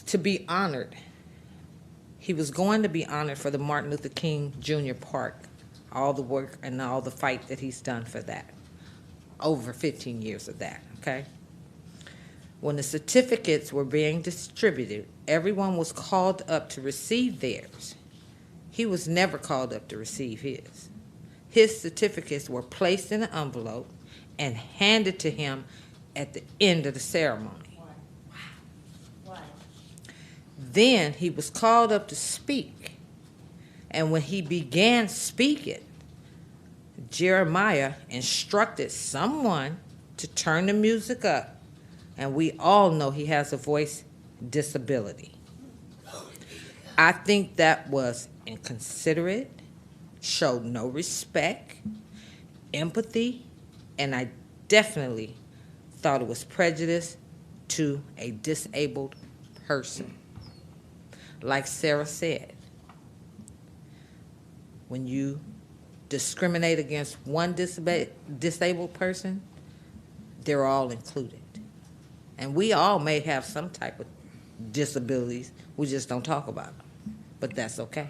To be honored. He was going to be honored for the Martin Luther King Jr. Park, all the work and all the fight that he's done for that. Over 15 years of that, okay? When the certificates were being distributed, everyone was called up to receive theirs. He was never called up to receive his. His certificates were placed in an envelope and handed to him at the end of the ceremony. Then he was called up to speak. And when he began speaking, Jeremiah instructed someone to turn the music up. And we all know he has a voice disability. I think that was inconsiderate, showed no respect, empathy, and I definitely thought it was prejudice to a disabled person. Like Sarah said, when you discriminate against one disabled person, they're all included. And we all may have some type of disabilities, we just don't talk about them, but that's okay.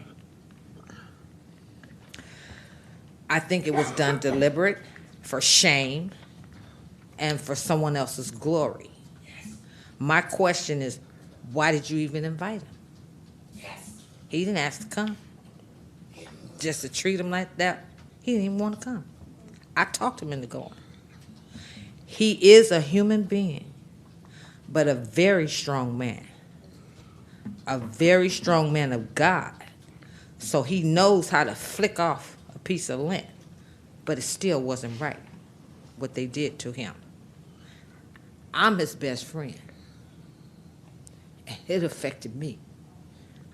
I think it was done deliberate, for shame, and for someone else's glory. My question is, why did you even invite him? He didn't ask to come. Just to treat him like that, he didn't even want to come. I talked him into going. He is a human being, but a very strong man. A very strong man of God. So he knows how to flick off a piece of lint. but it still wasn't right what they did to him. I'm his best friend, and it affected me.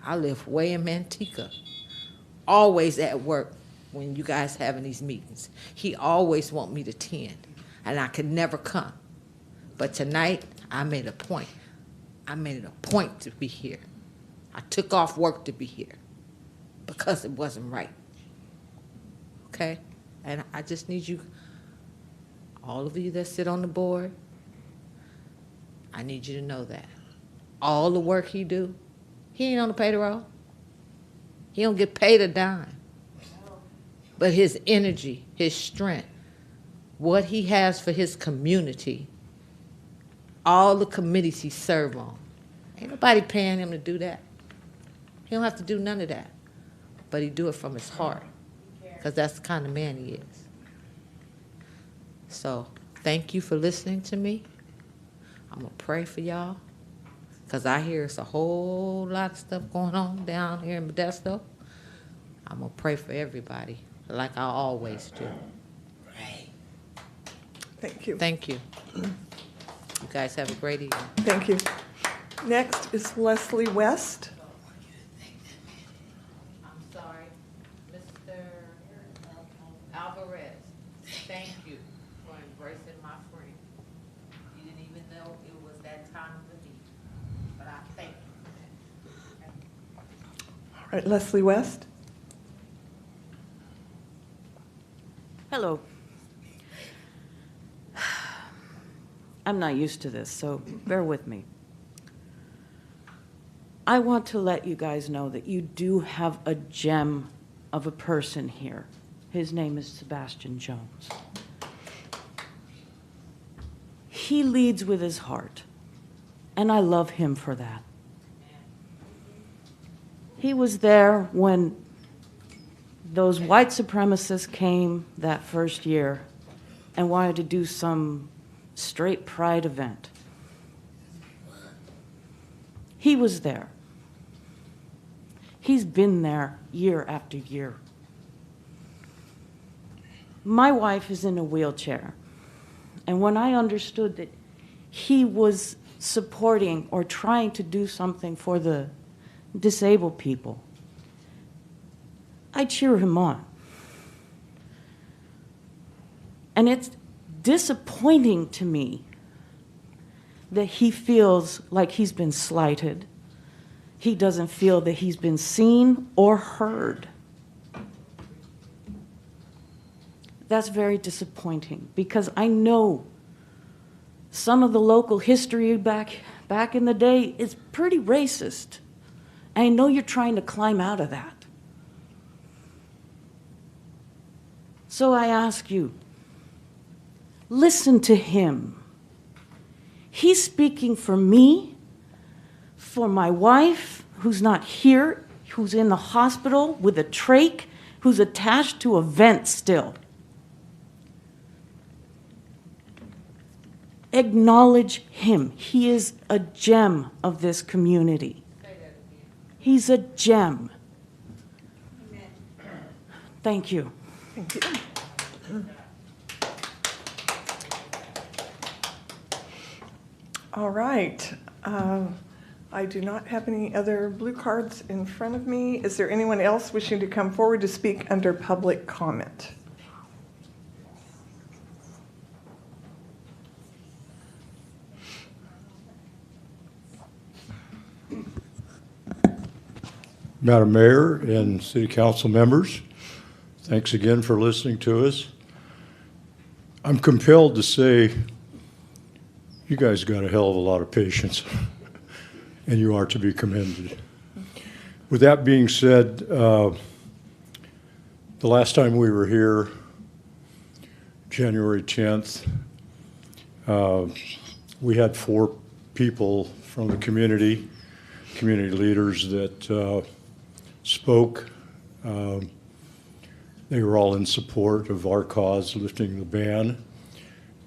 I live way in Manteca, always at work when you guys having these meetings. He always want me to attend, and I could never come. But tonight, I made a point. I made it a point to be here. I took off work to be here because it wasn't right. Okay? And I just need you, all of you that sit on the board, I need you to know that. All the work he do, he ain't on the payroll. He don't get paid a dime. But his energy, his strength, what he has for his community, all the committees he serve on, ain't nobody paying him to do that. He don't have to do none of that. But he do it from his heart, because that's the kind of man he is. So thank you for listening to me. I'm going to pray for y'all, because I hear it's a whole lot of stuff going on down here in Modesto. I'm going to pray for everybody, like I always do. Right. Thank you. Thank you. You guys have a great evening. Thank you. Next is Leslie West. I'm sorry, Mr. Alvarez, thank you for embracing my friend. You didn't even know it was that time of the need, but I thank you. All right, Leslie West. Hello. I'm not used to this, so bear with me. I want to let you guys know that you do have a gem of a person here. His name is Sebastian Jones. He leads with his heart, and I love him for that. He was there when those white supremacists came that first year and wanted to do some straight pride event. He was there. He's been there year after year. My wife is in a wheelchair, and when I understood that he was supporting or trying to do something for the disabled people, I cheer him on. And it's disappointing to me that he feels like he's been slighted. He doesn't feel that he's been seen or heard. That's very disappointing, because I know some of the local history back in the day is pretty racist. I know you're trying to climb out of that. So I ask you, listen to him. He's speaking for me, for my wife, who's not here, who's in the hospital with a trach, who's attached to a vent still. Acknowledge him. He is a gem of this community. He's a gem. Thank you. Thank you. All right. I do not have any other blue cards in front of me. Is there anyone else wishing to come forward to speak under public comment? Madam Mayor and City Council members, thanks again for listening to us. I'm compelled to say you guys got a hell of a lot of patience, and you are to be commended. With that being said, the last time we were here, January 10th, we had 4 people from the community leaders that spoke. They were all in support of our cause, lifting the ban,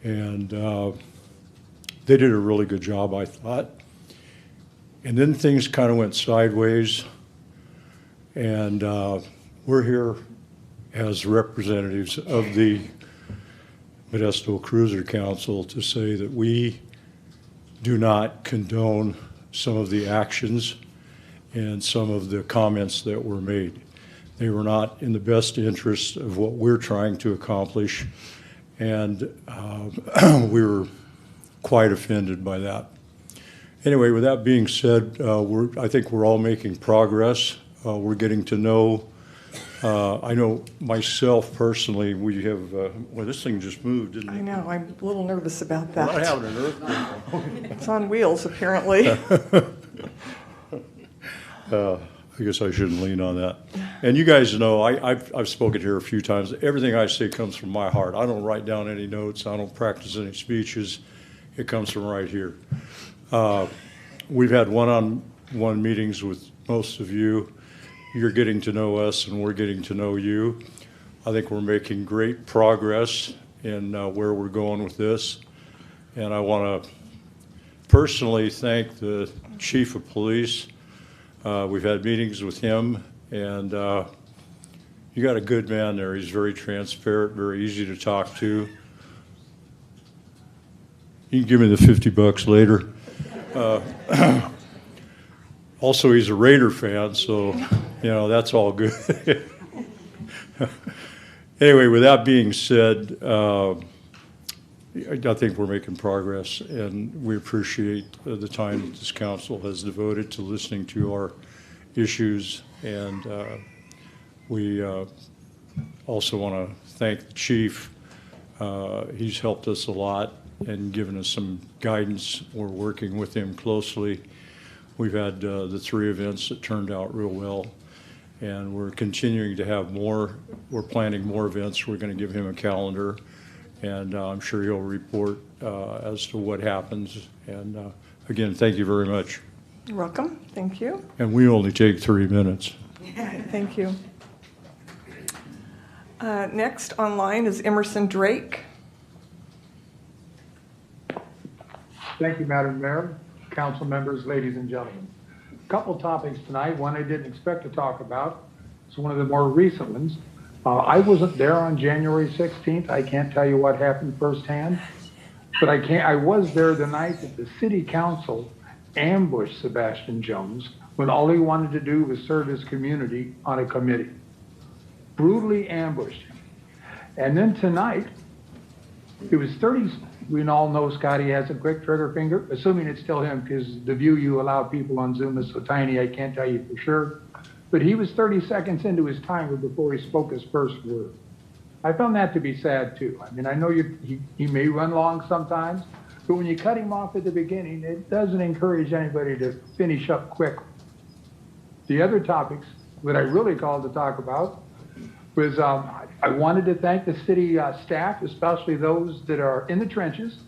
and they did a really good job, I thought. And then things kind of went sideways, and we're here as representatives of the Modesto Cruiser Council to say that we do not condone some of the actions and some of the comments that were made. They were not in the best interest of what we're trying to accomplish, and we were quite offended by that. Anyway, with that being said, I think we're all making progress. We're getting to know, I know myself personally, we have, well, this thing just moved, didn't it? I know, I'm a little nervous about We're that. not having an earthquake. It's on wheels, apparently. I guess I shouldn't lean on that. And you guys know, I've spoken here a few times. Everything I say comes from my heart. I don't write down any notes. I don't practice any speeches. It comes from right here. We've had one-on-one meetings with most of you. You're getting to know us, and we're getting to know you. I think we're making great progress in where we're going with this. And I want to personally thank the Chief of Police. We've had meetings with him, and you got a good man there. He's very transparent, very easy to talk to. You can give me the $50 later. Also, he's a Raider fan, so, you know, that's all good. Anyway, with that being said, I think we're making progress, and we appreciate the time that this council has devoted to listening to our issues, and we also want to thank the chief. He's helped us a lot and given us some guidance. We're working with him closely. We've had the 3 events that turned out real well, and we're continuing to have more. We're planning more events. We're going to give him a calendar, and I'm sure he'll report as to what happens. And again, thank you very much. You're welcome. Thank you. And we only take 3 minutes. Thank you. Next online is Emerson Drake. Thank you, Madam Mayor, council members, ladies and gentlemen. A couple topics tonight. One I didn't expect to talk about. It's one of the more recent ones. I wasn't there on January 16th. I can't tell you what happened firsthand, but I was there the night that the city council ambushed Sebastian Jones when all he wanted to do was serve his community on a committee. Brutally ambushed him. And then tonight, it was 30, we all know Scotty has a quick trigger finger, assuming it's still him, because the view you allow people on Zoom is so tiny, I can't tell you for sure. But he was 30 seconds into his timer before he spoke his first word. I found that to be sad too. I mean, I know he may run long sometimes, but when you cut him off at the beginning, it doesn't encourage anybody to finish up quick. The other topics that I really called to talk about was I wanted to thank the city staff, especially those that are in the trenches.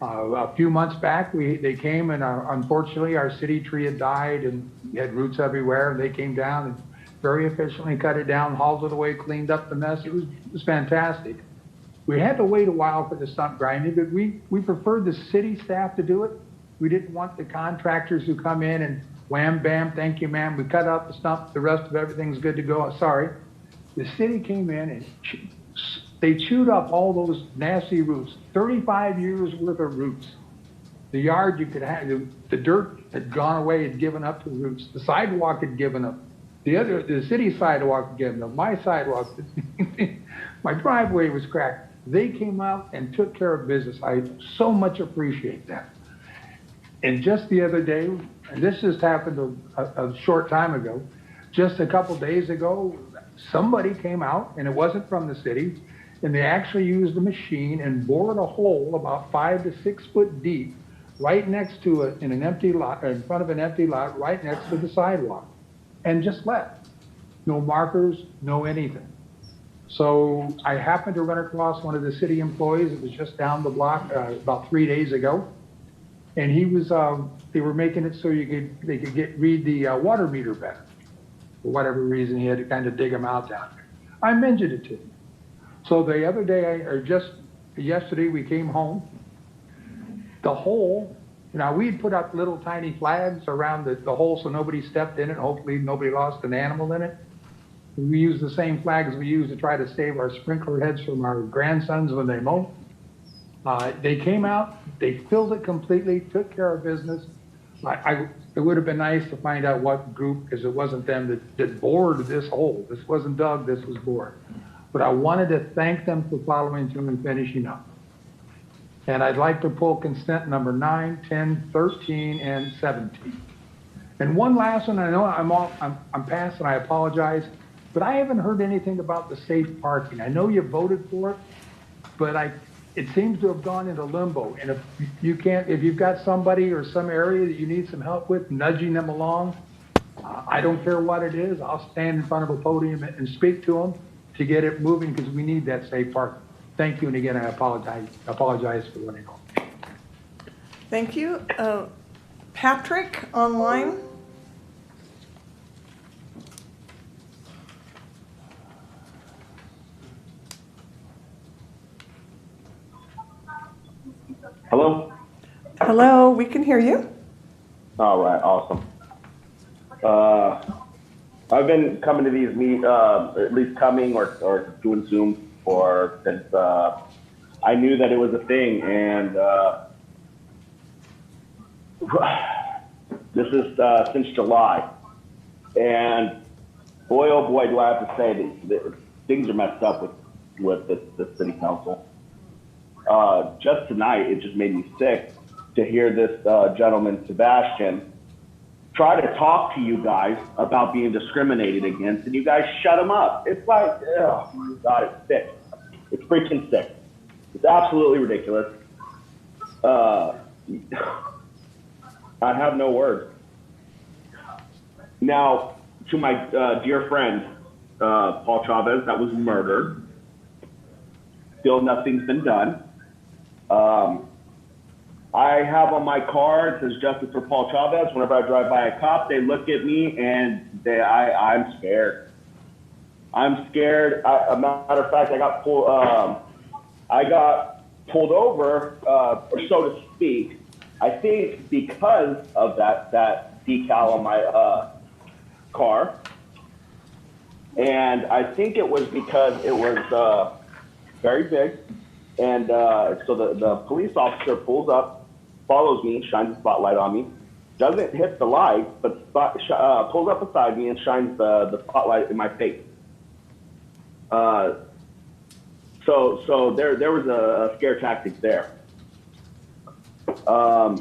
A few months back, they came and unfortunately our city tree had died and we had roots everywhere, and they came down and very efficiently cut it down, hauled it away, cleaned up the mess. It was fantastic. We had to wait a while for the stump grinding, but we preferred the city staff to do it. We didn't want the contractors who come in and wham, bam, thank you, ma'am. We cut out the stump, the rest of everything's good to go. Sorry. The city came in and they chewed up all those nasty roots, 35 years worth of roots. The yard you could have, the dirt had gone away, had given up the roots. The sidewalk had given up. The city sidewalk had given up. My sidewalk, my driveway was cracked. They came out and took care of business. I so much appreciate that. And just the other day, and this just happened a short time ago, just a couple days ago, somebody came out, and it wasn't from the city, and they actually used a machine and bored a hole about 5 to 6 foot deep right next to it in an empty lot, in front of an empty lot, right next to the sidewalk, and just left. No markers, no anything. So I happened to run across one of the city employees. It was just down the block about 3 days ago, and he was. They were making it so they could read the water meter better. For whatever reason, he had to kind of dig them out down there. I mentioned it to him. So the other day, or just yesterday, we came home. The hole, we'd put up little tiny flags around the hole so nobody stepped in it. Hopefully nobody lost an animal in it. We use the same flags we use to try to save our sprinkler heads from our grandsons when they mow. They came out, they filled it completely, took care of business. It would have been nice to find out what group, because it wasn't them that bored this hole. This wasn't dug, this was bored. But I wanted to thank them for following through and finishing up. And I'd like to pull consent number 9, 10, 13, and 17. And one last one, I know I'm past and I apologize, but I haven't heard anything about the safe parking. I know you voted for it, but it seems to have gone into limbo. And if you've got somebody or some area that you need some help with, nudging them along, I don't care what it is, I'll stand in front of a podium and speak to them to get it moving, because we need that safe parking. Thank you, and again, I apologize for running on. Thank you. Patrick, online. Hello? Hello, we can hear you. All right, awesome. I've been coming to these at least coming or doing Zoom since I knew that it was a thing, and this is since July. And boy, oh boy, do I have to say that things are messed up with the city council. Just tonight, it just made me sick to hear this gentleman, Sebastian, try to talk to you guys about being discriminated against, and you guys shut him up. It's like, oh my God, it's sick. It's freaking sick. It's absolutely ridiculous. I have no words. Now, to my dear friend, Paul Chavez, that was murdered. Still nothing's been done. I have on my car, it says justice for Paul Chavez. Whenever I drive by a cop, they look at me and I'm scared. I'm scared. A matter of fact, I got pulled over, or so to speak, I think because of that decal on my car. And I think it was because it was very big. And so the police officer pulls up, follows me, shines the spotlight on me, doesn't hit the light, but pulls up beside me and shines the spotlight in my face. So there was a scare tactic there. I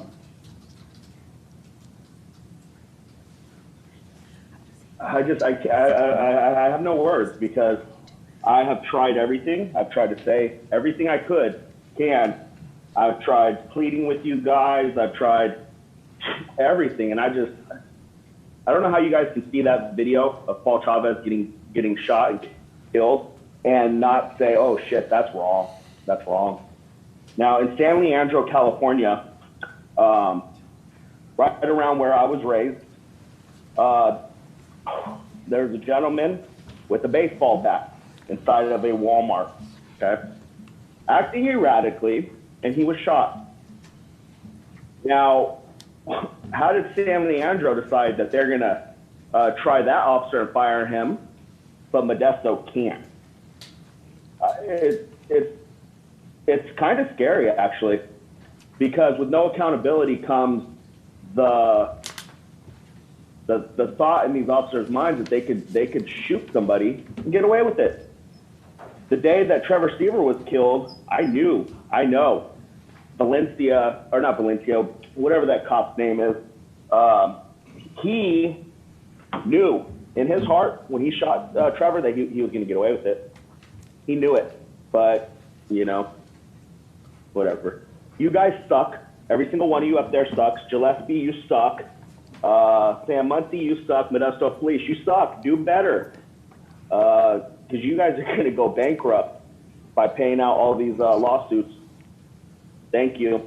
have no words, because I have tried everything. I've tried to say everything I can. I've tried pleading with you guys. I've tried everything, and I don't know how you guys can see that video of Paul Chavez getting shot and killed and not say, oh shit, that's wrong. That's wrong. Now in San Leandro, California, right around where I was raised, there's a gentleman with a baseball bat inside of a Walmart, okay, acting erratically, and he was shot. Now, how did San Leandro decide that they're gonna try that officer and fire him, but Modesto can't? It's kind of scary, actually, because with no accountability comes the thought in these officers' minds that they could shoot somebody and get away with it. The day that Trevor Seaver was killed, I know, Valencia, or not Valencia, whatever that cop's name is, he knew in his heart when he shot Trevor that he was going to get away with it. He knew it, but, whatever. You guys suck. Every single one of you up there sucks. Gillespie, you suck. Sam Muncie, you suck. Modesto Police, you suck. Do better. Because you guys are going to go bankrupt by paying out all these lawsuits. Thank you.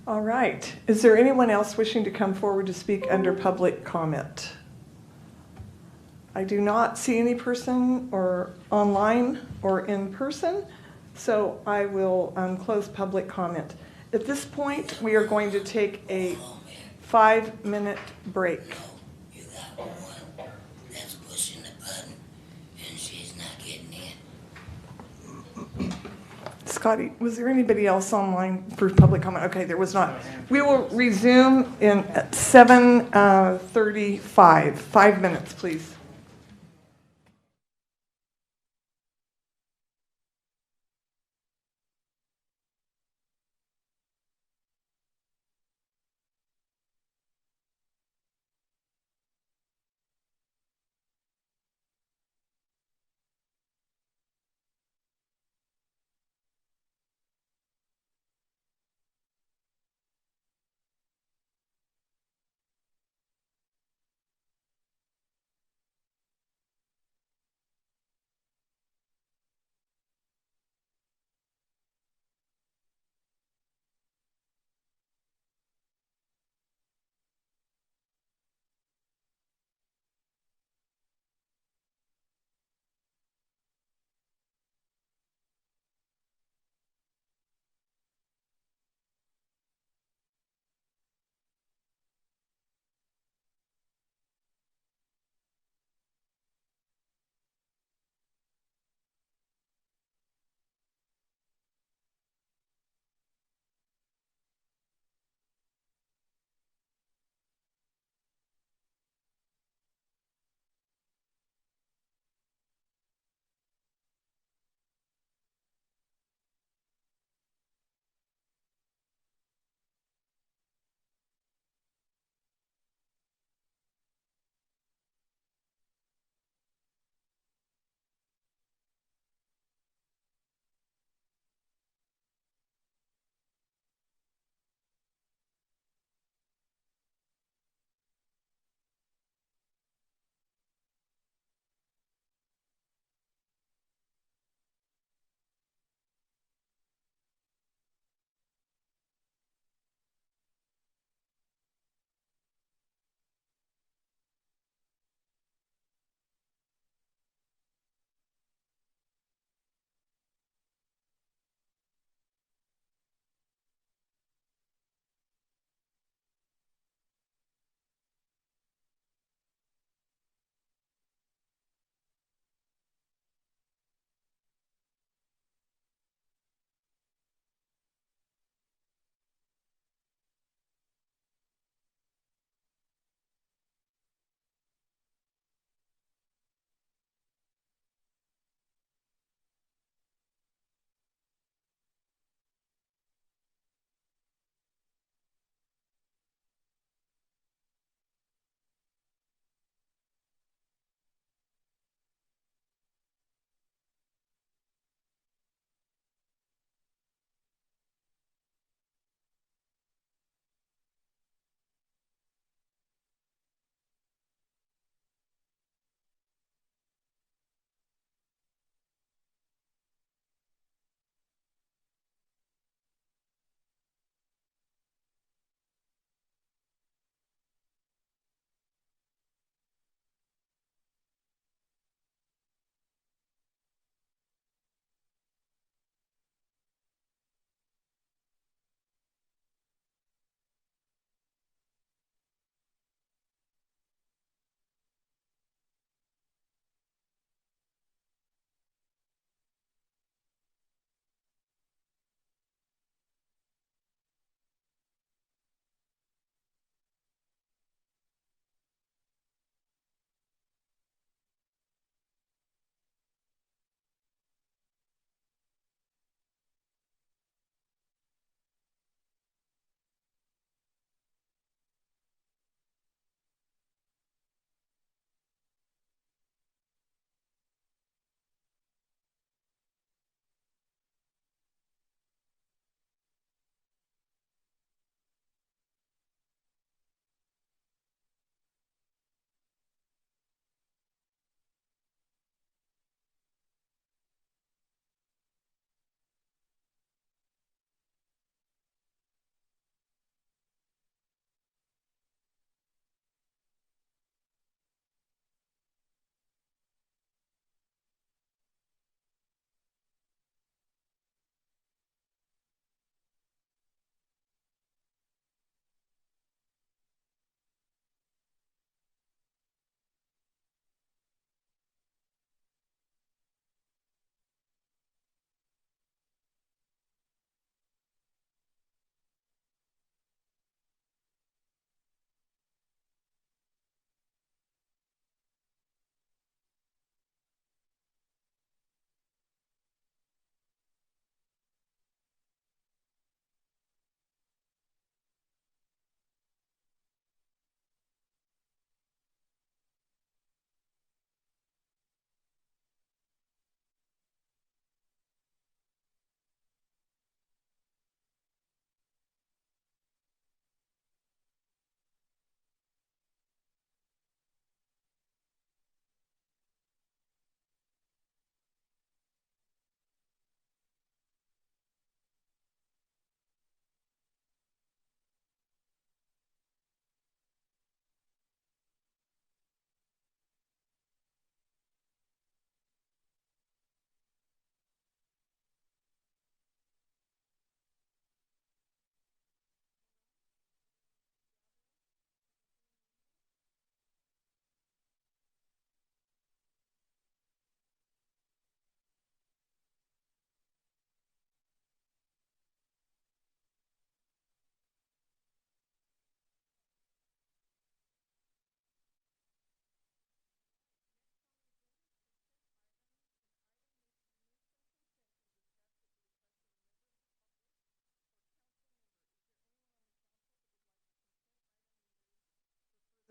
All right. Is there anyone else wishing to come forward to speak under public comment? I do not see any person or online or in person, so I will close public comment. At this point, we are going to take a 5-minute break. You got one that's pushing the button Scotty, was there anybody else online for public comment? Okay, there was not. We will resume in at 7:35. 5 minutes, please.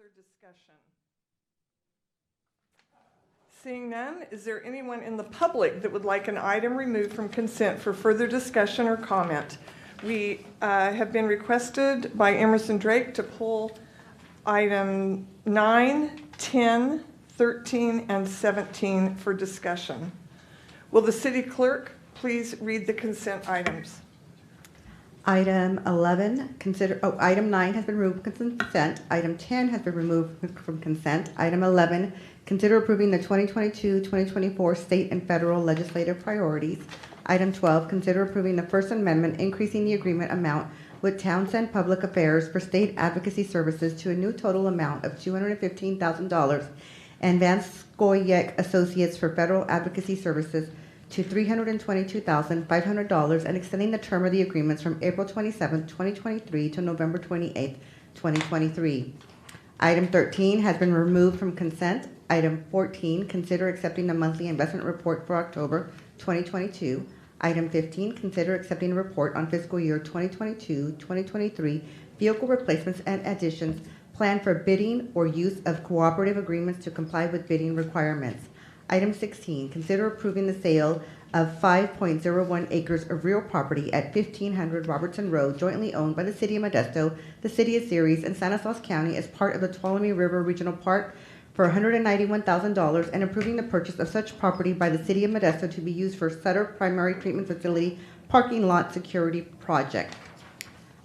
further discussion? Seeing none, is there anyone in the public that would like an item removed from consent for further discussion or comment? We have been requested by Emerson Drake to pull item 9, 10, 13, and 17 for discussion. Will the city clerk please read the consent items? Item 11, item 9 has been removed from consent. Item 10 has been removed from consent. Item 11, consider approving the 2022-2024 state and federal legislative priorities. Item 12, consider approving the First Amendment, increasing the agreement amount with Townsend Public Affairs for state advocacy services to a new total amount of $215,000, and Vance Goyek Associates for federal advocacy services to $322,500, and extending the term of the agreements from April 27, 2023 to November 28, 2023. Item 13 has been removed from consent. Item 14, consider accepting the monthly investment report for October 2022. Item 15, consider accepting a report on fiscal year 2022-2023 vehicle replacements and additions planned for bidding or use of cooperative agreements to comply with bidding requirements. Item 16, consider approving the sale of 5.01 acres of real property at 1500 Robertson Road, jointly owned by the City of Modesto, the City of Ceres, and Stanislaus County as part of the Tuolumne River Regional Park for $191,000, and approving the purchase of such property by the City of Modesto to be used for Sutter Primary Treatment Facility parking lot security project.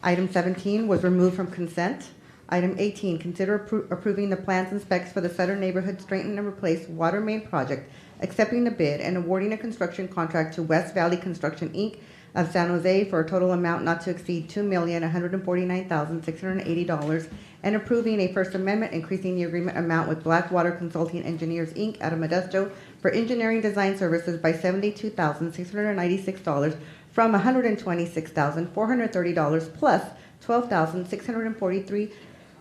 Item 17 was removed from consent. Item 18, consider approving the plans and specs for the Sutter Neighborhood Straighten and Replace Water Main Project, accepting the bid and awarding a construction contract to West Valley Construction, Inc. of San Jose for a total amount not to exceed $2,149,680, and approving a First Amendment, increasing the agreement amount with Blackwater Consulting Engineers, Inc. out of Modesto for engineering design services by $72,696 from $126,430 plus $12,643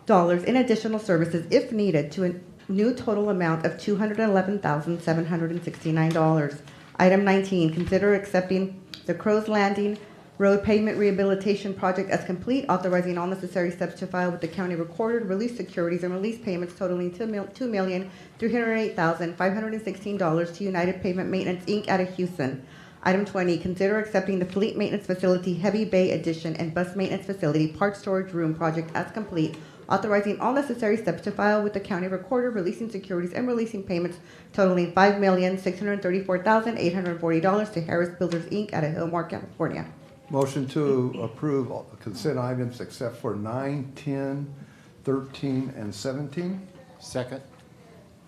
in additional services if needed, to a new total amount of $211,769. Item 19, consider accepting the Crow's Landing Road Pavement Rehabilitation Project as complete, authorizing all necessary steps to file with the county recorder, release securities, and release payments totaling $2,308,516 to United Pavement Maintenance, Inc. out of Houston. Item 20, consider accepting the Fleet Maintenance Facility Heavy Bay Addition and Bus Maintenance Facility Part Storage Room Project as complete, authorizing all necessary steps to file with the county recorder, releasing securities, and releasing payments totaling $5,634,840 to Harris Builders, Inc. out of Hillmore, California. Motion to approve all consent items except for 9, 10, 13, and 17. Second.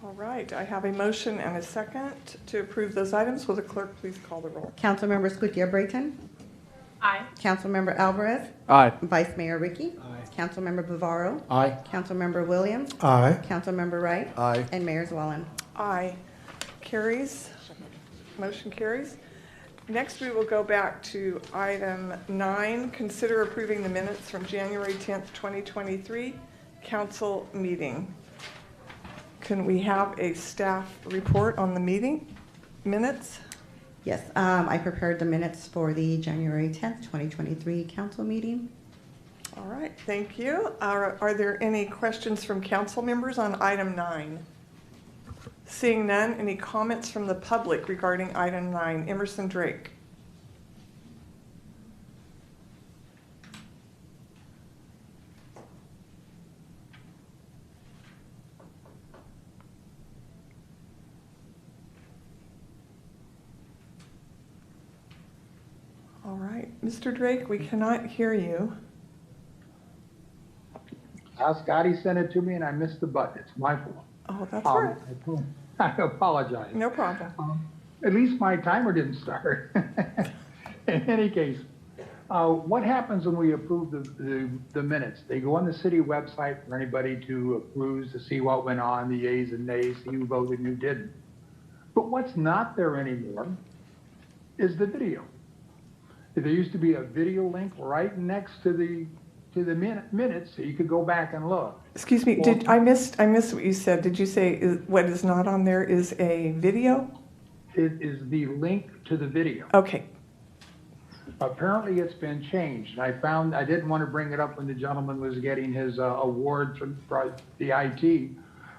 All right, I have a motion and a second to approve those items. Will the clerk please call the roll? Councilmember Gutierrez-Brayton. Aye. Councilmember Alvarez. Aye. Vice Mayor Ricky. Aye. Councilmember Bavaro. Aye. Councilmember Williams. Aye. Councilmember Wright. Aye. And Mayor Zwallen. Aye. Carries. Motion carries. Next, we will go back to item 9, consider approving the minutes from January 10th, 2023 council meeting. Can we have a staff report on the meeting minutes? Yes, I prepared the minutes for the January 10th, 2023 council meeting. All right, thank you. Are there any questions from council members on item 9? Seeing none, any comments from the public regarding item 9? Emerson Drake. All right, Mr. Drake, we cannot hear you. Scotty sent it to me and I missed the button. It's my fault. Oh, that's all right. I apologize. No problem. At least my timer didn't start. In any case, what happens when we approve the minutes? They go on the city website for anybody to approve, to see what went on, the yeas and nays, see who voted and who didn't. But what's not there anymore is the video. There used to be a video link right next to the minutes, so you could go back and look. Excuse me, I missed what you said. Did you say what is not on there is a video? It is the link to the video. Okay. Apparently, it's been changed. I didn't want to bring it up when the gentleman was getting his award for the IT,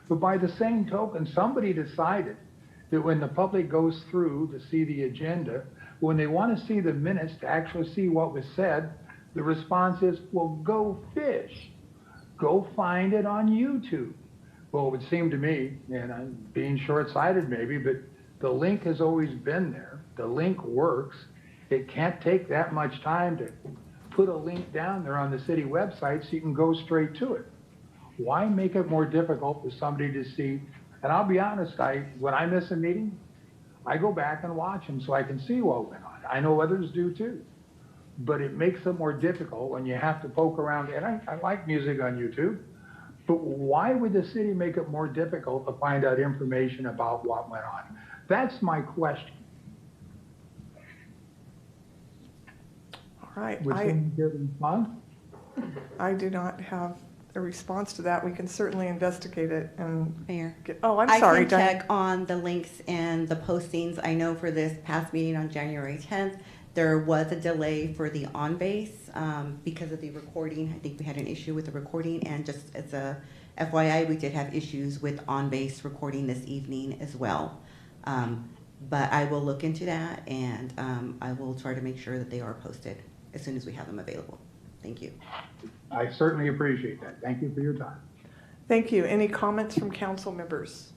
but by the same token, somebody decided that when the public goes through to see the agenda, when they want to see the minutes to actually see what was said, the response is, well, go fish. Go find it on YouTube. Well, it would seem to me, and I'm being short-sighted maybe, but the link has always been there. The link works. It can't take that much time to put a link down there on the city website so you can go straight to it. Why make it more difficult for somebody to see? And I'll be honest, when I miss a meeting, I go back and watch them so I can see what went on. I know others do too. But it makes it more difficult when you have to poke around. And I like music on YouTube, but why would the city make it more difficult to find out information about what went on? That's my question. All right. Would someone care to respond? I do not have a response to that. We can certainly investigate it and Mayor. I'm sorry, I can Diane. check on the links and the postings. I know for this past meeting on January 10th, there was a delay for the on-base because of the recording. I think we had an issue with the recording, and just as a FYI, we did have issues with on-base recording this evening as well. But I will look into that, and I will try to make sure that they are posted as soon as we have them available. Thank you. I certainly appreciate that. Thank you for your time. Thank you. Any comments from council members?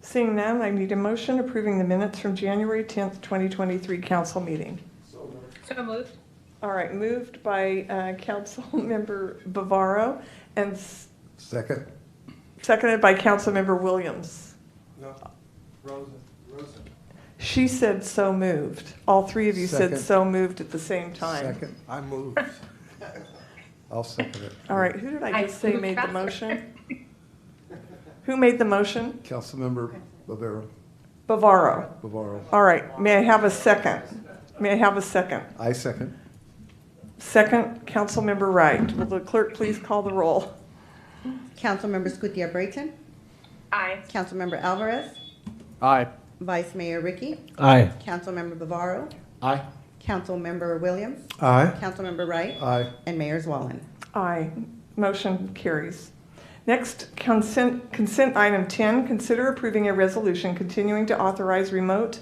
Seeing none, I need a motion approving the minutes from January 10th, 2023 council meeting. So moved. All right, moved by council member Bavaro and Second. seconded by council member Williams. No, Rosa. She said so moved. All three of you said Second. so moved at the same time. Second. I moved. I'll second it. All right, who did I just say made the motion? Who made the motion? Councilmember Bavaro. Bavaro. All right, may I have a second? May I have a second? I second. Second, Councilmember Wright. Will the clerk please call the roll? Councilmember Scutia Brayton. Aye. Councilmember Alvarez. Aye. Vice Mayor Ricky. Aye. Councilmember Bavaro. Aye. Councilmember Williams. Aye. Councilmember Wright. Aye. And Mayor Zwallen. Aye. Motion carries. Next, consent item 10, consider approving a resolution continuing to authorize remote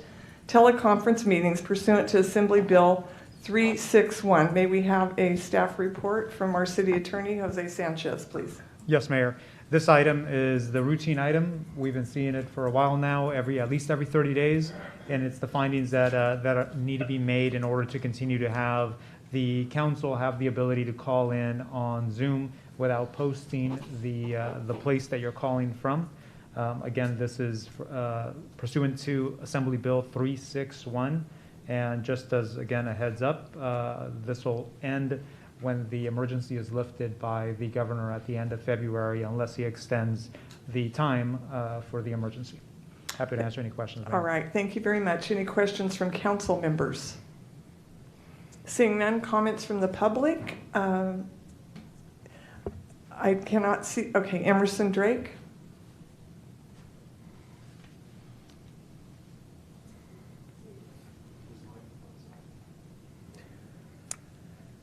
teleconference meetings pursuant to Assembly Bill 361. May we have a staff report from our city attorney, Jose Sanchez, please? Yes, Mayor. This item is the routine item. We've been seeing it for a while now, at least every 30 days, and it's the findings that need to be made in order to continue to have the council have the ability to call in on Zoom without posting the place that you're calling from. Again, this is pursuant to Assembly Bill 361, and just as, again, a heads up, this will end when the emergency is lifted by the governor at the end of February, unless he extends the time for the emergency. Happy to answer any questions. All right, thank you very much. Any questions from council members? Seeing none, comments from the public? I cannot see, okay, Emerson Drake?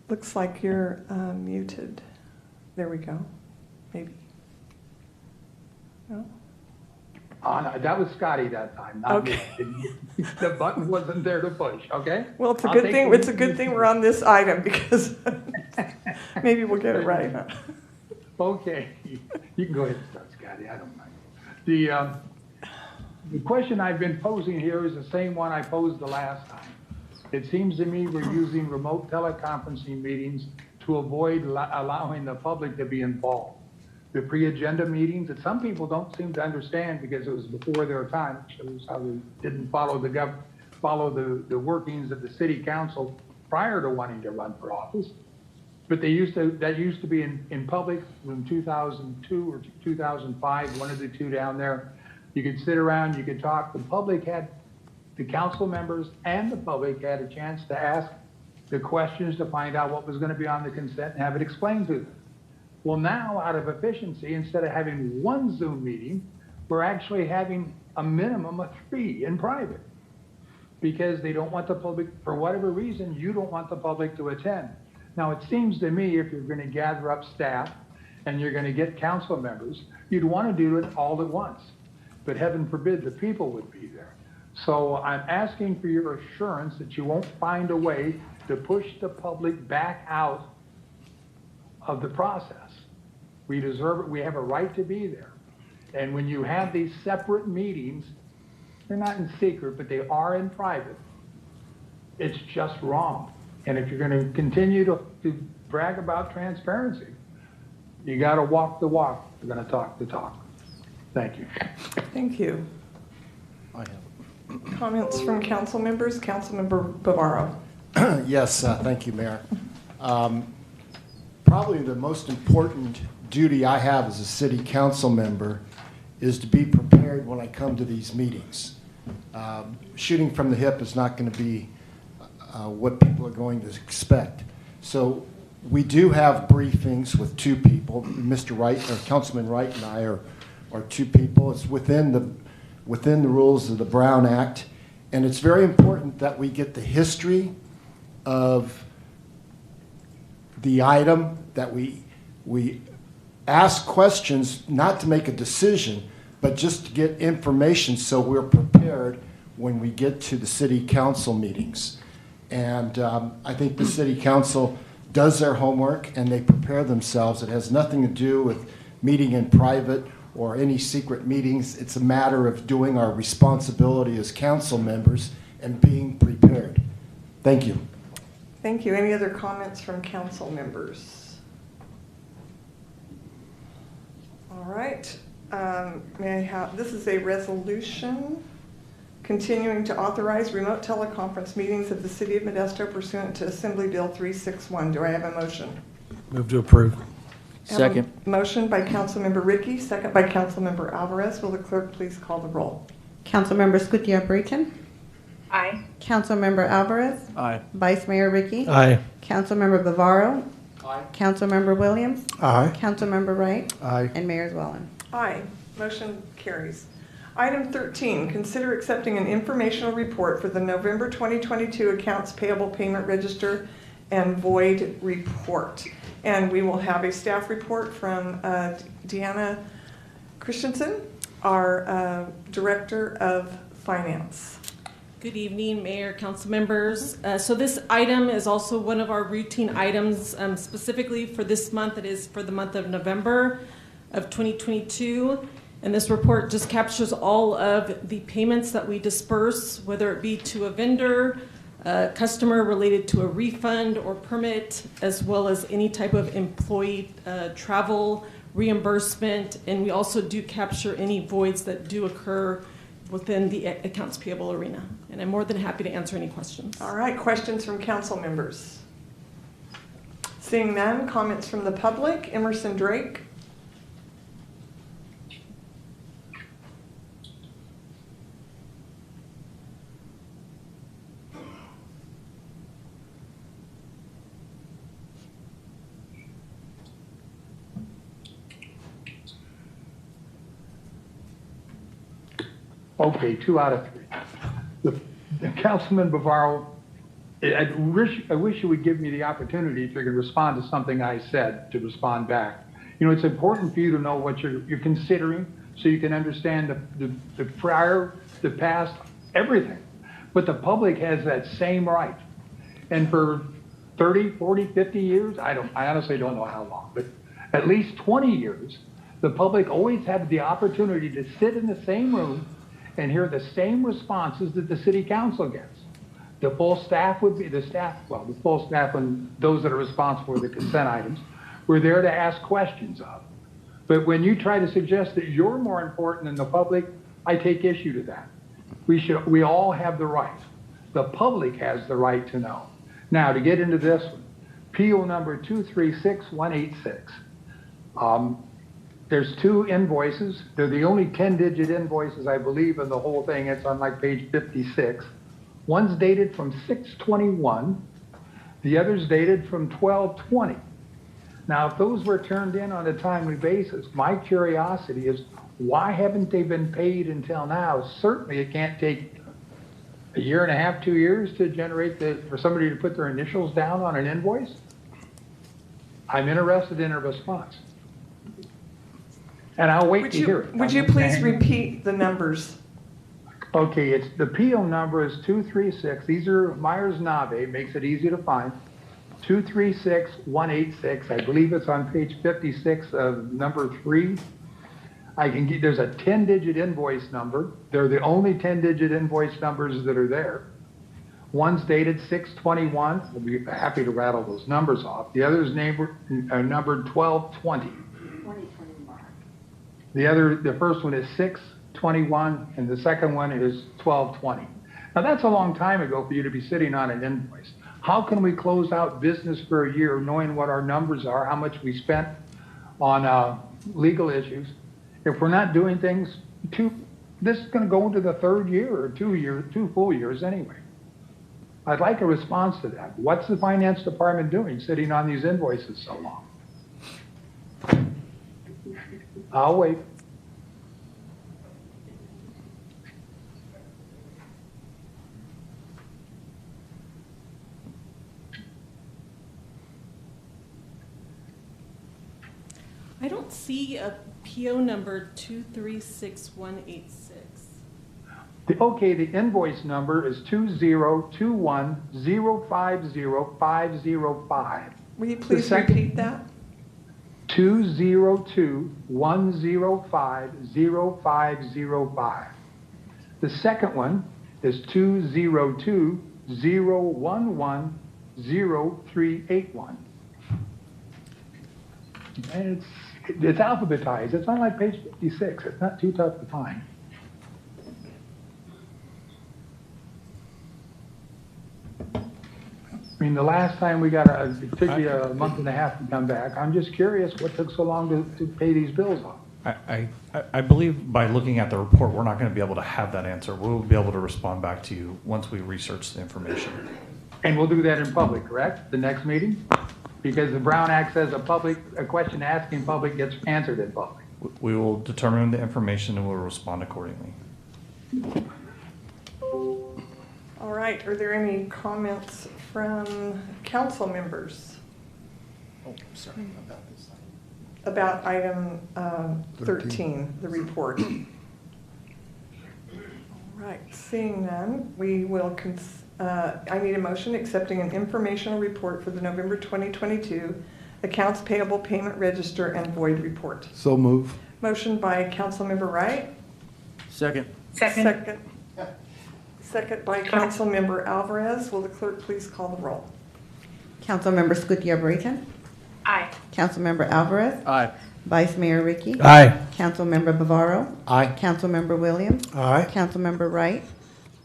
Looks like you're muted. There we go. Maybe. No? That was Scotty that time, not me. The button wasn't there to push, okay? Well, it's a I'll good take thing. the It's a good thing we're on this item because maybe we'll get it right. Huh? Okay, you can go ahead and start, Scotty, I don't mind. The question I've been posing here is the same one I posed the last time. It seems to me we're using remote teleconferencing meetings to avoid allowing the public to be involved. The pre-agenda meetings that some people don't seem to understand because it was before their time, shows how they didn't follow the workings of the city council prior to wanting to run for office. But that used to be in public in 2002 or 2005, one of the two down there. You could sit around, you could talk. The council members and the public had a chance to ask the questions to find out what was going to be on the consent and have it explained to them. Well, now, out of efficiency, instead of having one Zoom meeting, we're actually having a minimum of 3 in private. because they don't want the public, for whatever reason, you don't want the public to attend. Now, it seems to me if you're going to gather up staff and you're going to get council members, you'd want to do it all at once. But heaven forbid the people would be there. So I'm asking for your assurance that you won't find a way to push the public back out of the process. We deserve it. We have a right to be there. And when you have these separate meetings, they're not in secret, but they are in private. It's just wrong. And if you're going to continue to brag about transparency, you got to walk the walk. You're going to talk the talk. Thank you. Thank you. Comments from council members? Councilmember Bavaro. Yes, thank you, Mayor. Probably the most important duty I have as a city council member is to be prepared when I come to these meetings. Shooting from the hip is not going to be what people are going to expect. So we do have briefings with two people. Mr. Wright, or Councilman Wright, and I are two people. It's within the rules of the Brown Act, and it's very important that we get the history of the item, that we ask questions, not to make a decision, but just to get information so we're prepared when we get to the city council meetings. And I think the city council does their homework and they prepare themselves. It has nothing to do with meeting in private or any secret meetings. It's a matter of doing our responsibility as council members and being prepared. Thank you. Thank you. Any other comments from council members? All right. May I have, this is a resolution continuing to authorize remote teleconference meetings of the City of Modesto pursuant to Assembly Bill 361. Do I have a motion? Move to approve. Second. Motion by Councilmember Ricky, second by Councilmember Alvarez. Will the clerk please call the roll? Councilmember Gutierrez-Brayton. Aye. Councilmember Alvarez. Aye. Vice Mayor Ricky. Aye. Councilmember Bavaro. Aye. Councilmember Williams. Aye. Councilmember Wright. Aye. And Mayor Zwellen. Aye. Motion carries. Item 13, consider accepting an informational report for the November 2022 Accounts Payable Payment Register and Void Report. And we will have a staff report from Deanna Christensen, our Director of Finance. Good evening, Mayor, council members. So this item is also one of our routine items, specifically for this month. It is for the month of November of 2022. And this report just captures all of the payments that we disperse, whether it be to a vendor, a customer related to a refund or permit, as well as any type of employee travel reimbursement. And we also do capture any voids that do occur within the accounts payable arena. And I'm more than happy to answer any questions. All right, questions from council members? Seeing none, comments from the public. Emerson Drake. Okay, 2 out of 3. Councilman Bavaro, I wish you would give me the opportunity, if you're going to respond to something I said, to respond back. You know, it's important for you to know what you're considering so you can understand the prior, the past, everything. But the public has that same right. And for 30, 40, 50 years, I honestly don't know how long, but at least 20 years, the public always had the opportunity to sit in the same room and hear the same responses that the city council gets. The full staff would be, the full staff and those that are responsible for the consent items were there to ask questions of. But when you try to suggest that you're more important than the public, I take issue to that. We all have the right. The public has the right to know. Now, to get into this one, PO number 236186. There's 2 invoices. They're the only 10-digit invoices, I believe, in the whole thing. It's on like page 56. One's dated from 6/21. The other's dated from 12/20. Now, if those were turned in on a timely basis, my curiosity is, why haven't they been paid until now? Certainly, it can't take a year and a half, 2 years to generate for somebody to put their initials down on an invoice? I'm interested in a response. And I'll wait to hear it. Would you please repeat the numbers? Okay, the PO number is 236. These are Myers-Nave, makes it easy to find. 236186. I believe it's on page 56 of number 3. There's a 10-digit invoice number. They're the only 10-digit invoice numbers that are there. One's dated 6/21. I'll be happy to rattle those numbers off. The other is numbered 12/20. The first one is 6/21, and the second one is 12/20. Now that's a long time ago for you to be sitting on an invoice. How can we close out business for a year knowing what our numbers are, how much we spent on legal issues, if we're not doing things this is going to go into the third year or 2 full years anyway. I'd like a response to that. What's the finance department doing sitting on these invoices so long? I'll wait. I don't see a PO number 236186. Okay, the invoice number is 20210500505. Will you please repeat that? 20210500505. The second one is 202-011-0381. And it's alphabetized. It's on like page 56. It's not too tough to find. I mean, the last time we got it took you a month and a half to come back. I'm just curious what took so long to pay these bills off. I believe by looking at the report, we're not going to be able to have that answer. We'll be able to respond back to you once we research the information. And we'll do that in public, correct? The next meeting? Because the Brown Act says a question asked in public gets answered in public. We will determine the information and we'll respond accordingly. All right, are there any comments from council members? Oh, sorry about this. About item 13, the report. All right, seeing none, we will, I need a motion accepting an informational report for the November 2022 Accounts Payable Payment Register and Void Report. So move. Motion by Councilmember Wright. Second. Second by Councilmember Alvarez. Will the clerk please call the roll? Councilmember Gutierrez. Aye. Councilmember Alvarez. Aye. Vice Mayor Ricky. Aye. Councilmember Bavaro. Aye. Councilmember Williams. Aye. Councilmember Wright.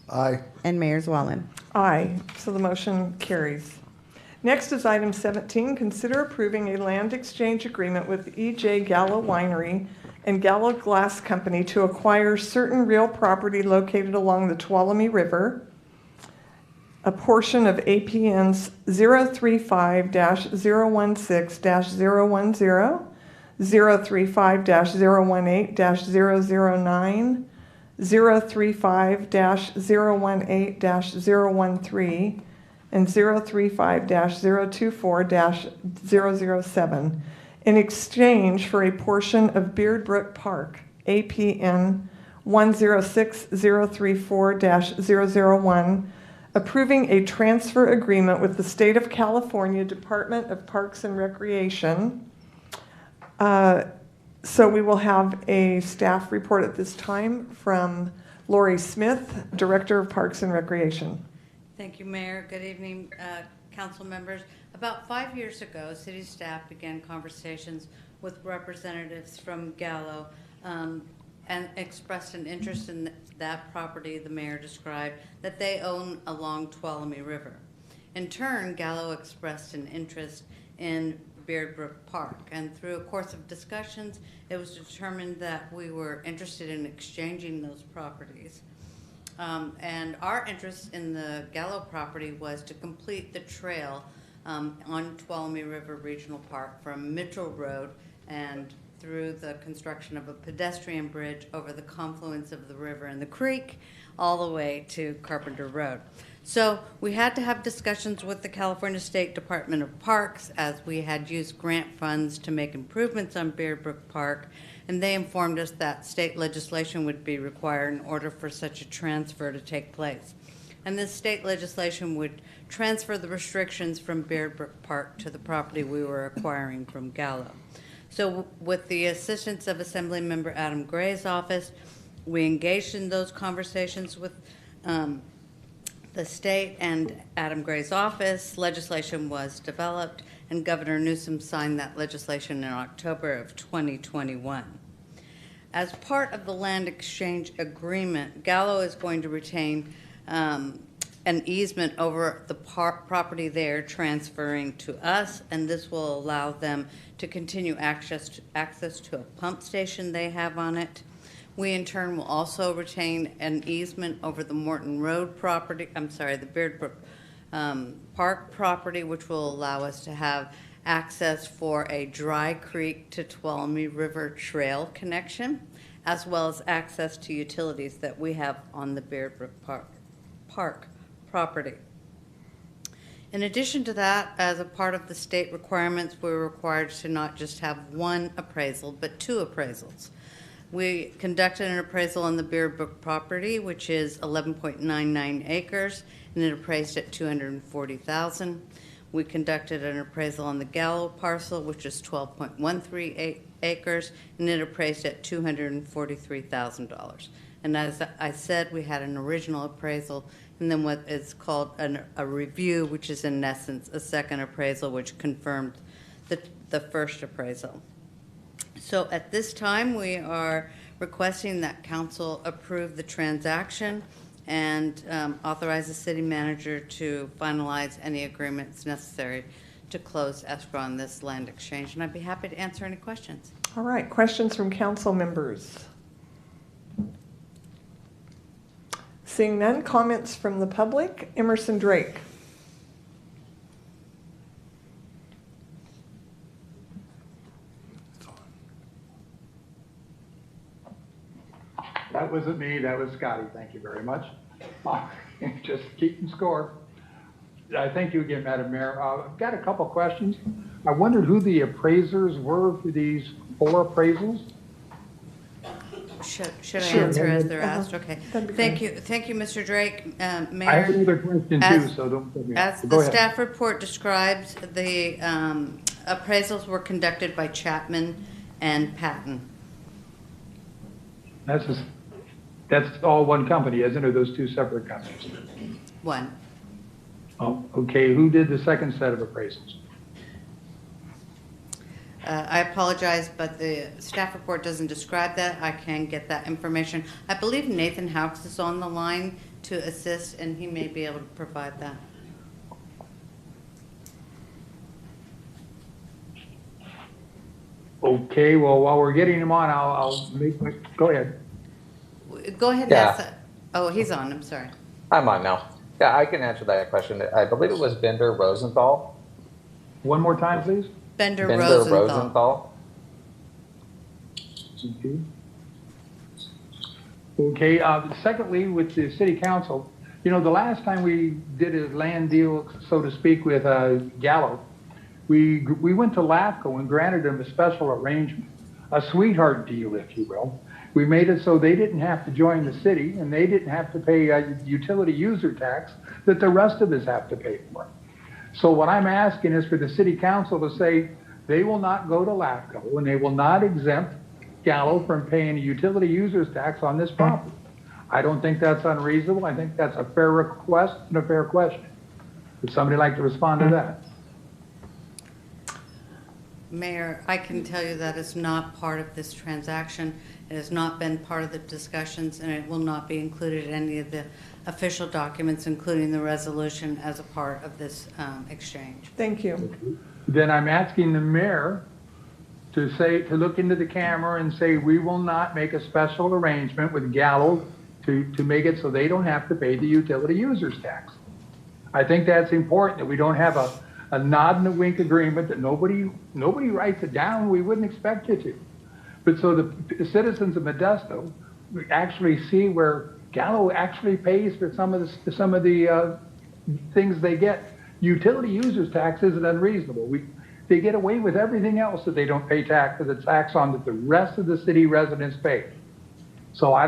Aye. And Mayor Zwallen. Aye, so the motion carries. Next is item 17, consider approving a land exchange agreement with E.J. Gallo Winery and Gallo Glass Company to acquire certain real property located along the Tuolumne River, a portion of APN's 035-016-010, 035-018-009, 035-018-013, and 035-024-007 in exchange for a portion of Beard Brook Park, APN 106034-001, approving a transfer agreement with the State of California Department of Parks and Recreation. So we will have a staff report at this time from Lori Smith, Director of Parks and Recreation. Thank you, Mayor. Good evening, council members. About 5 years ago, city staff began conversations with representatives from Gallo and expressed an interest in that property the mayor described that they own along Tuolumne River. In turn, Gallo expressed an interest in Beard Brook Park, and through a course of discussions, it was determined that we were interested in exchanging those properties. And our interest in the Gallo property was to complete the trail on Tuolumne River Regional Park from Mitchell Road and through the construction of a pedestrian bridge over the confluence of the river and the creek, all the way to Carpenter Road. So we had to have discussions with the California State Department of Parks, as we had used grant funds to make improvements on Beard Brook Park, and they informed us that state legislation would be required in order for such a transfer to take place. And this state legislation would transfer the restrictions from Beard Brook Park to the property we were acquiring from Gallo. So with the assistance of Assemblymember Adam Gray's office, we engaged in those conversations with the state and Adam Gray's office. Legislation was developed, and Governor Newsom signed that legislation in October of 2021. As part of the land exchange agreement, Gallo is going to retain an easement over the property they're transferring to us, and this will allow them to continue access to a pump station they have on it. We in turn will also retain an easement over the Morton Road property, the Beard Brook Park property, which will allow us to have access for a Dry Creek to Tuolumne River Trail connection, as well as access to utilities that we have on the Beard Brook Park property. In addition to that, as a part of the state requirements, we're required to not just have one appraisal, but two appraisals. We conducted an appraisal on the Beard Brook property, which is 11.99 acres, and it appraised at $240,000. We conducted an appraisal on the Gallo parcel, which is 12.13 acres, and it appraised at $243,000. And as I said, we had an original appraisal, and then what is called a review, which is in essence a second appraisal, which confirmed the first appraisal. So at this time, we are requesting that council approve the transaction and authorize the city manager to finalize any agreements necessary to close escrow on this land exchange. And I'd be happy to answer any questions. All right, questions from council members? Seeing none, comments from the public. Emerson Drake. That wasn't me, that was Scotty. Thank you very much. Just keeping score. Thank you again, Madam Mayor. I've got a couple questions. I wondered who the appraisers were for these 4 appraisals. Should I answer as they're asked? Okay. Thank you, Mr. Drake. Mayor, I have another question too, so don't put me off. As the staff report describes, the appraisals were conducted by Chapman and Patton. That's all one company, isn't it, or those 2 separate companies? One. Oh, okay. Who did the second set of appraisals? I apologize, but the staff report doesn't describe that. I can get that information. I believe Nathan Houks is on the line to assist, and he may be able to provide that. Okay, well, while we're getting him on, I'll make my, go ahead. Go ahead and ask that. Oh, he's on, I'm sorry. I'm on now. Yeah, I can answer that question. I believe it was Bender Rosenthal. One more time, please. Bender Rosenthal. Okay, secondly, with the city council, you know, the last time we did a land deal, so to speak, with Gallo, we went to LAFCO and granted them a special arrangement, a sweetheart deal, if you will. We made it so they didn't have to join the city and they didn't have to pay a utility user tax that the rest of us have to pay for. So what I'm asking is for the city council to say they will not go to LAFCO and they will not exempt Gallo from paying a utility user's tax on this property. I don't think that's unreasonable. I think that's a fair request and a fair question. Would somebody like to respond to that? Mayor, I can tell you that is not part of this transaction. It has not been part of the discussions, and it will not be included in any of the official documents, including the resolution, as a part of this exchange. Thank you. Then I'm asking the mayor to look into the camera and say we will not make a special arrangement with Gallo to make it so they don't have to pay the utility user's tax. I think that's important, that we don't have a nod and a wink agreement, that nobody writes it down. We wouldn't expect you to. But so the citizens of Modesto actually see where Gallo actually pays for some of the things they get. Utility users tax isn't unreasonable. They get away with everything else that they don't pay the tax on that the rest of the city residents pay. So I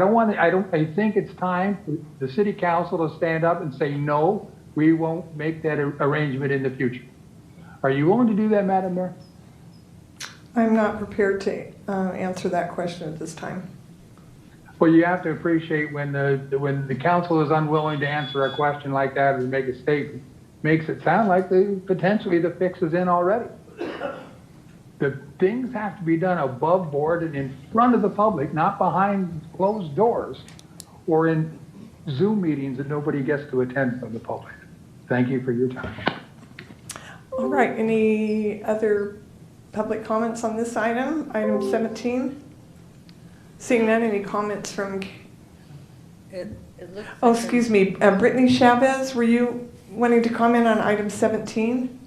think it's time for the city council to stand up and say, no, we won't make that arrangement in the future. Are you willing to do that, Madam Mayor? I'm not prepared to answer that question at this time. Well, you have to appreciate when the council is unwilling to answer a question like that or make a statement, makes it sound like potentially the fix is in already. The things have to be done above board and in front of the public, not behind closed doors or in Zoom meetings that nobody gets to attend from the public. Thank you for your time. All right, any other public comments on this item, item 17? Seeing none, any comments from, excuse me, Brittany Chavez, were you wanting to comment on item 17?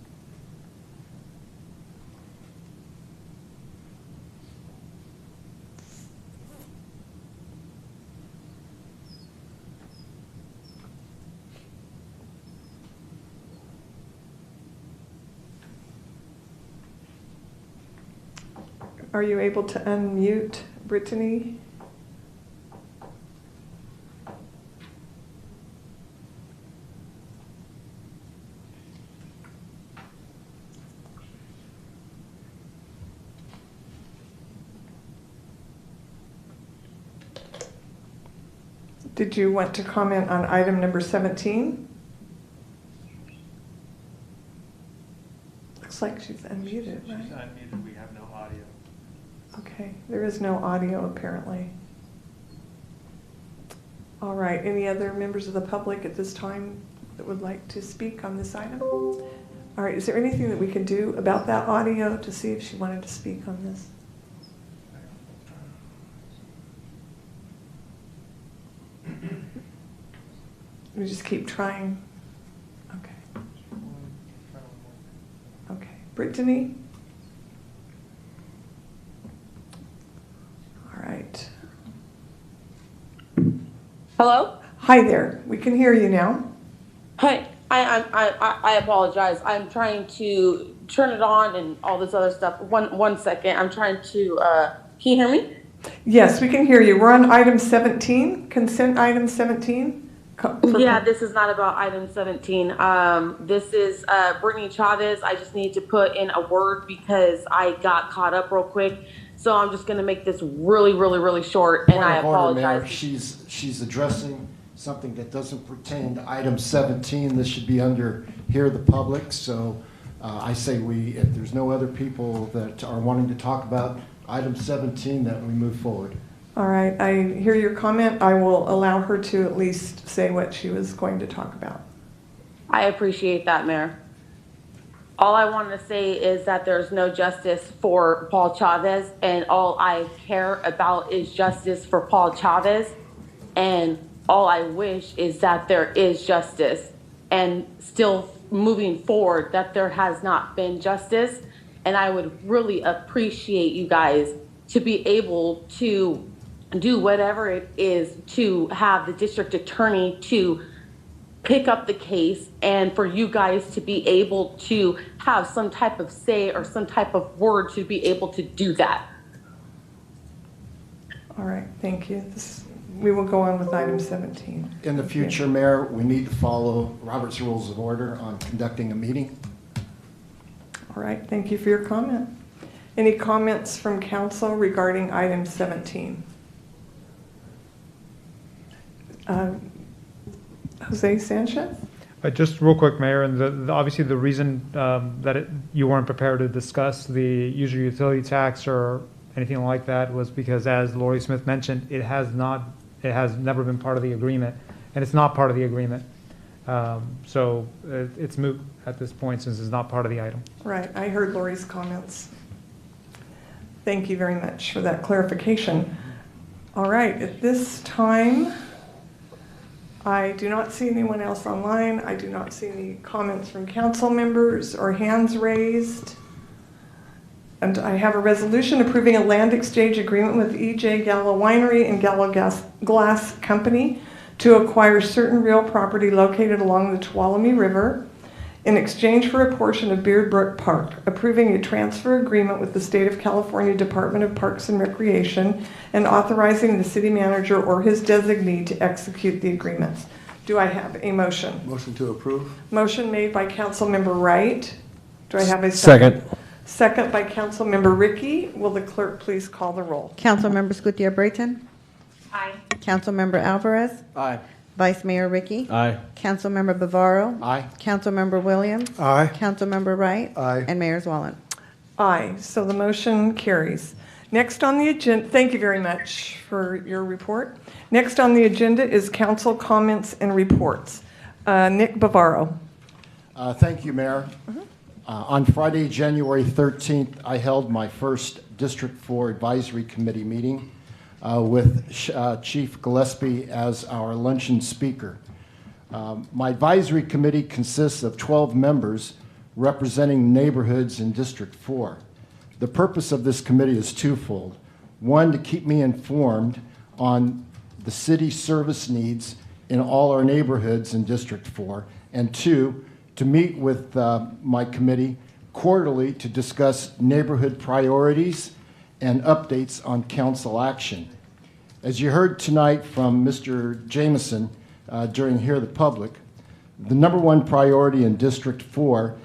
Are you able to unmute Brittany? Did you want to comment on item number 17? Looks like she's unmuted, right? She's unmuted, we have no audio. Okay, there is no audio apparently. All right, any other members of the public at this time that would like to speak on this item? All right, is there anything that we can do about that audio to see if she wanted to speak on this? We just keep trying. Okay. Okay, Brittany? All right. Hello? Hi there. We can hear you now. Hi. I apologize. I'm trying to turn it on and all this other stuff. One second. I'm trying to. Can you hear me? Yes, we can hear you. We're on item 17, consent item 17. Yeah, this is not about item 17. This is Brittany Chavez. I just need to put in a word because I got caught up real quick. So I'm just going to make this really, really, really short, and I apologize. Mayor, she's addressing something that doesn't pertain to item 17. This should be under hear the public. So I say if there's no other people that are wanting to talk about item 17, that we move forward. All right, I hear your comment. I will allow her to at least say what she was going to talk about. I appreciate that, Mayor. All I want to say is that there's no justice for Paul Chavez, and all I care about is justice for Paul Chavez, and all I wish is that there is justice, and still moving forward that there has not been justice, and I would really appreciate you guys to be able to do whatever it is to have the district attorney to pick up the case and for you guys to be able to have some type of say or some type of word to be able to do that. All right, thank you. We will go on with item 17. In the future, Mayor, we need to follow Robert's Rules of Order on conducting a meeting. All right, thank you for your comment. Any comments from council regarding item 17? Jose Sanchez? Just real quick, Mayor, and obviously the reason that you weren't prepared to discuss the user utility tax or anything like that was because, as Lori Smith mentioned, it has never been part of the agreement, and it's not part of the agreement. So it's moot at this point since it's not part of the item. Right, I heard Lori's comments. Thank you very much for that clarification. All right, at this time, I do not see anyone else online. I do not see any comments from council members or hands raised. And I have a resolution approving a land exchange agreement with E.J. Gallo Winery and Gallo Glass Company to acquire certain real property located along the Tuolumne River in exchange for a portion of Beard Brook Park, approving a transfer agreement with the State of California Department of Parks and Recreation, and authorizing the city manager or his designee to execute the agreements. Do I have a motion? Motion to approve. Motion made by Councilmember Wright. Do I have a second? Second by Councilmember Ricky. Will the clerk please call the roll? Councilmember Scutia Brayton. Aye. Councilmember Alvarez. Aye. Vice Mayor Ricky. Aye. Councilmember Bavaro. Aye. Councilmember Williams. Aye. Councilmember Wright. Aye. And Mayor Wallen. Aye, so the motion carries. Next on the agenda, thank you very much for your report. Next on the agenda is council comments and reports. Nick Bavaro. Thank you, Mayor. On Friday, January 13th, I held my first District 4 Advisory Committee meeting with Chief Gillespie as our luncheon speaker. My advisory committee consists of 12 members representing neighborhoods in District 4. The purpose of this committee is twofold. One, to keep me informed on the city service needs in all our neighborhoods in District 4, and two, to meet with my committee quarterly to discuss neighborhood priorities and updates on council action. As you heard tonight from Mr. Jameson during Hear the Public, the number one priority in District 4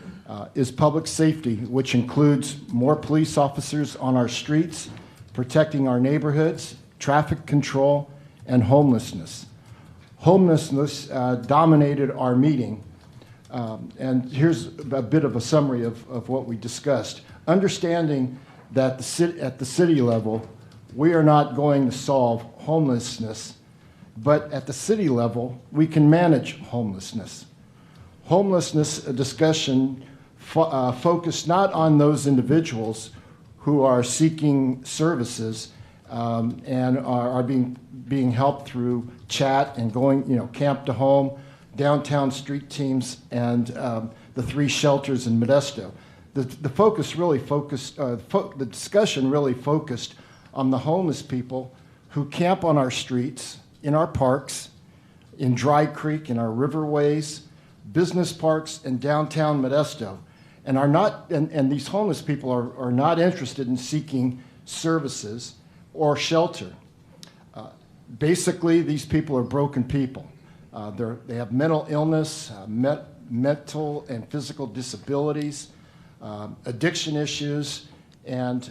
is public safety, which includes more police officers on our streets, protecting our neighborhoods, traffic control, and homelessness. Homelessness dominated our meeting. And here's a bit of a summary of what we discussed. Understanding that at the city level, we are not going to solve homelessness, but at the city level, we can manage homelessness. Homelessness discussion focused not on those individuals who are seeking services and are being helped through chat and going, camp to home, downtown street teams, and the 3 shelters in Modesto. The discussion really focused on the homeless people who camp on our streets, in our parks, in Dry Creek, in our riverways, business parks, and downtown Modesto, and are not. And these homeless people are not interested in seeking services or shelter. Basically, these people are broken people. They have mental illness, mental and physical disabilities, addiction issues, and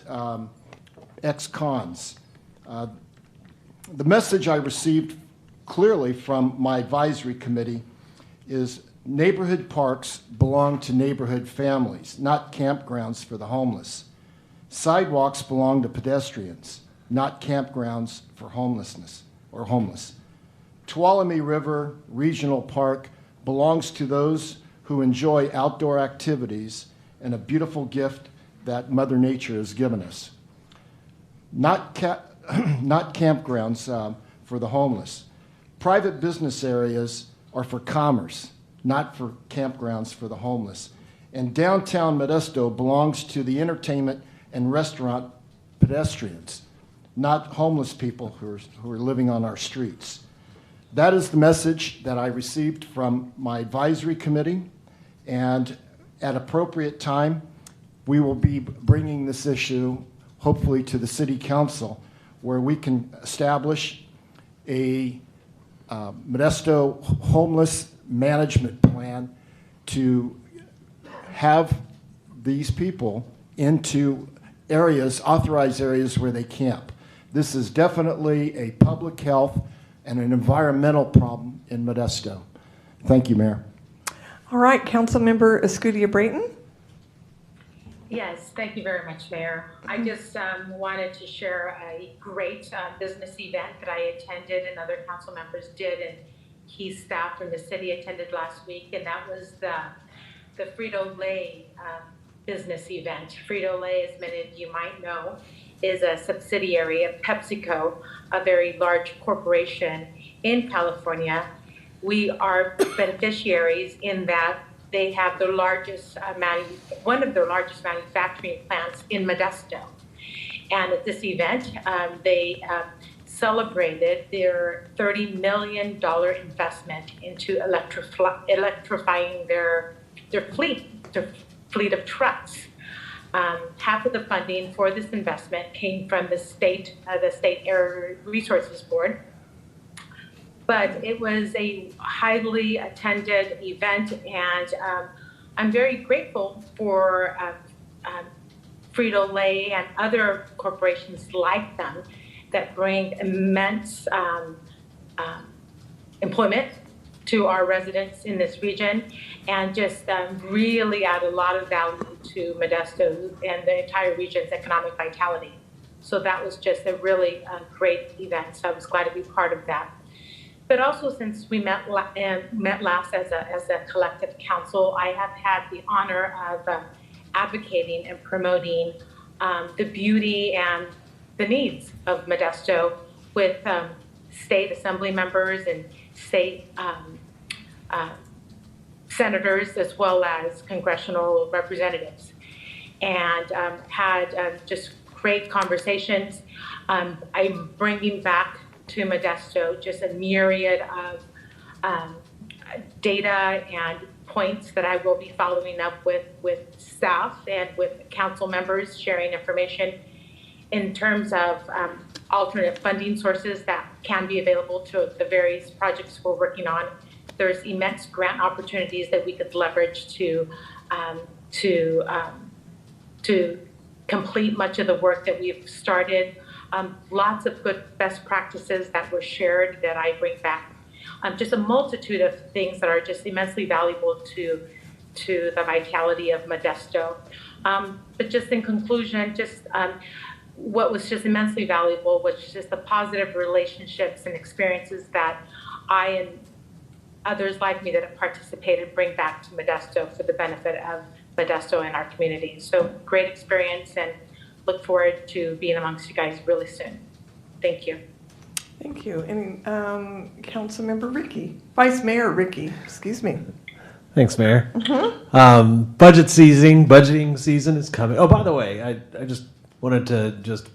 ex-cons. The message I received clearly from my advisory committee is neighborhood parks belong to neighborhood families, not campgrounds for the homeless. Sidewalks belong to pedestrians, not campgrounds for homelessness or homeless. Tuolumne River Regional Park belongs to those who enjoy outdoor activities and a beautiful gift that Mother Nature has given us. Not campgrounds for the homeless. Private business areas are for commerce, not for campgrounds for the homeless. And downtown Modesto belongs to the entertainment and restaurant pedestrians, not homeless people who are living on our streets. That is the message that I received from my advisory committee, and at appropriate time, we will be bringing this issue hopefully to the city council, where we can establish a Modesto homeless management plan to have these people into areas, authorized areas where they camp. This is definitely a public health and an environmental problem in Modesto. Thank you, Mayor. All right, Councilmember Escudia Brayton. Yes, thank you very much, Mayor. I just wanted to share a great business event that I attended and other council members did, and key staff from the city attended last week, and that was the Frito-Lay business event. Frito-Lay, as many of you might know, is a subsidiary of PepsiCo, a very large corporation in California. We are beneficiaries in that they have their largest, one of their largest manufacturing plants in Modesto. And at this event, they celebrated their $30 million investment into electrifying their fleet of trucks. Half of the funding for this investment came from the state Air Resources Board. But it was a highly attended event, and I'm very grateful for Frito-Lay and other corporations like them that bring immense employment to our residents in this region, and just really add a lot of value to Modesto and the entire region's economic vitality. So that was just a really great event. So I was glad to be part of that. But also, since we met last as a collective council, I have had the honor of advocating and promoting the beauty and the needs of Modesto with state assembly members and state senators, as well as congressional representatives, and had just great conversations. I'm bringing back to Modesto just a myriad of data and points that I will be following up with staff and with council members, sharing information in terms of alternate funding sources that can be available to the various projects we're working on. There's immense grant opportunities that we could leverage to complete much of the work that we've started. Lots of good best practices that were shared that I bring back. Just a multitude of things that are just immensely valuable to the vitality of Modesto. But just in conclusion, what was just immensely valuable was just the positive relationships and experiences that I and others like me that have participated bring back to Modesto for the benefit of Modesto and our community. So great experience, and look forward to being amongst you guys really soon. Thank you. Thank you. And Councilmember Ricky, Vice Mayor Ricky, excuse me. Thanks, Mayor. Budgeting season is coming. Oh, by the way, I just wanted to just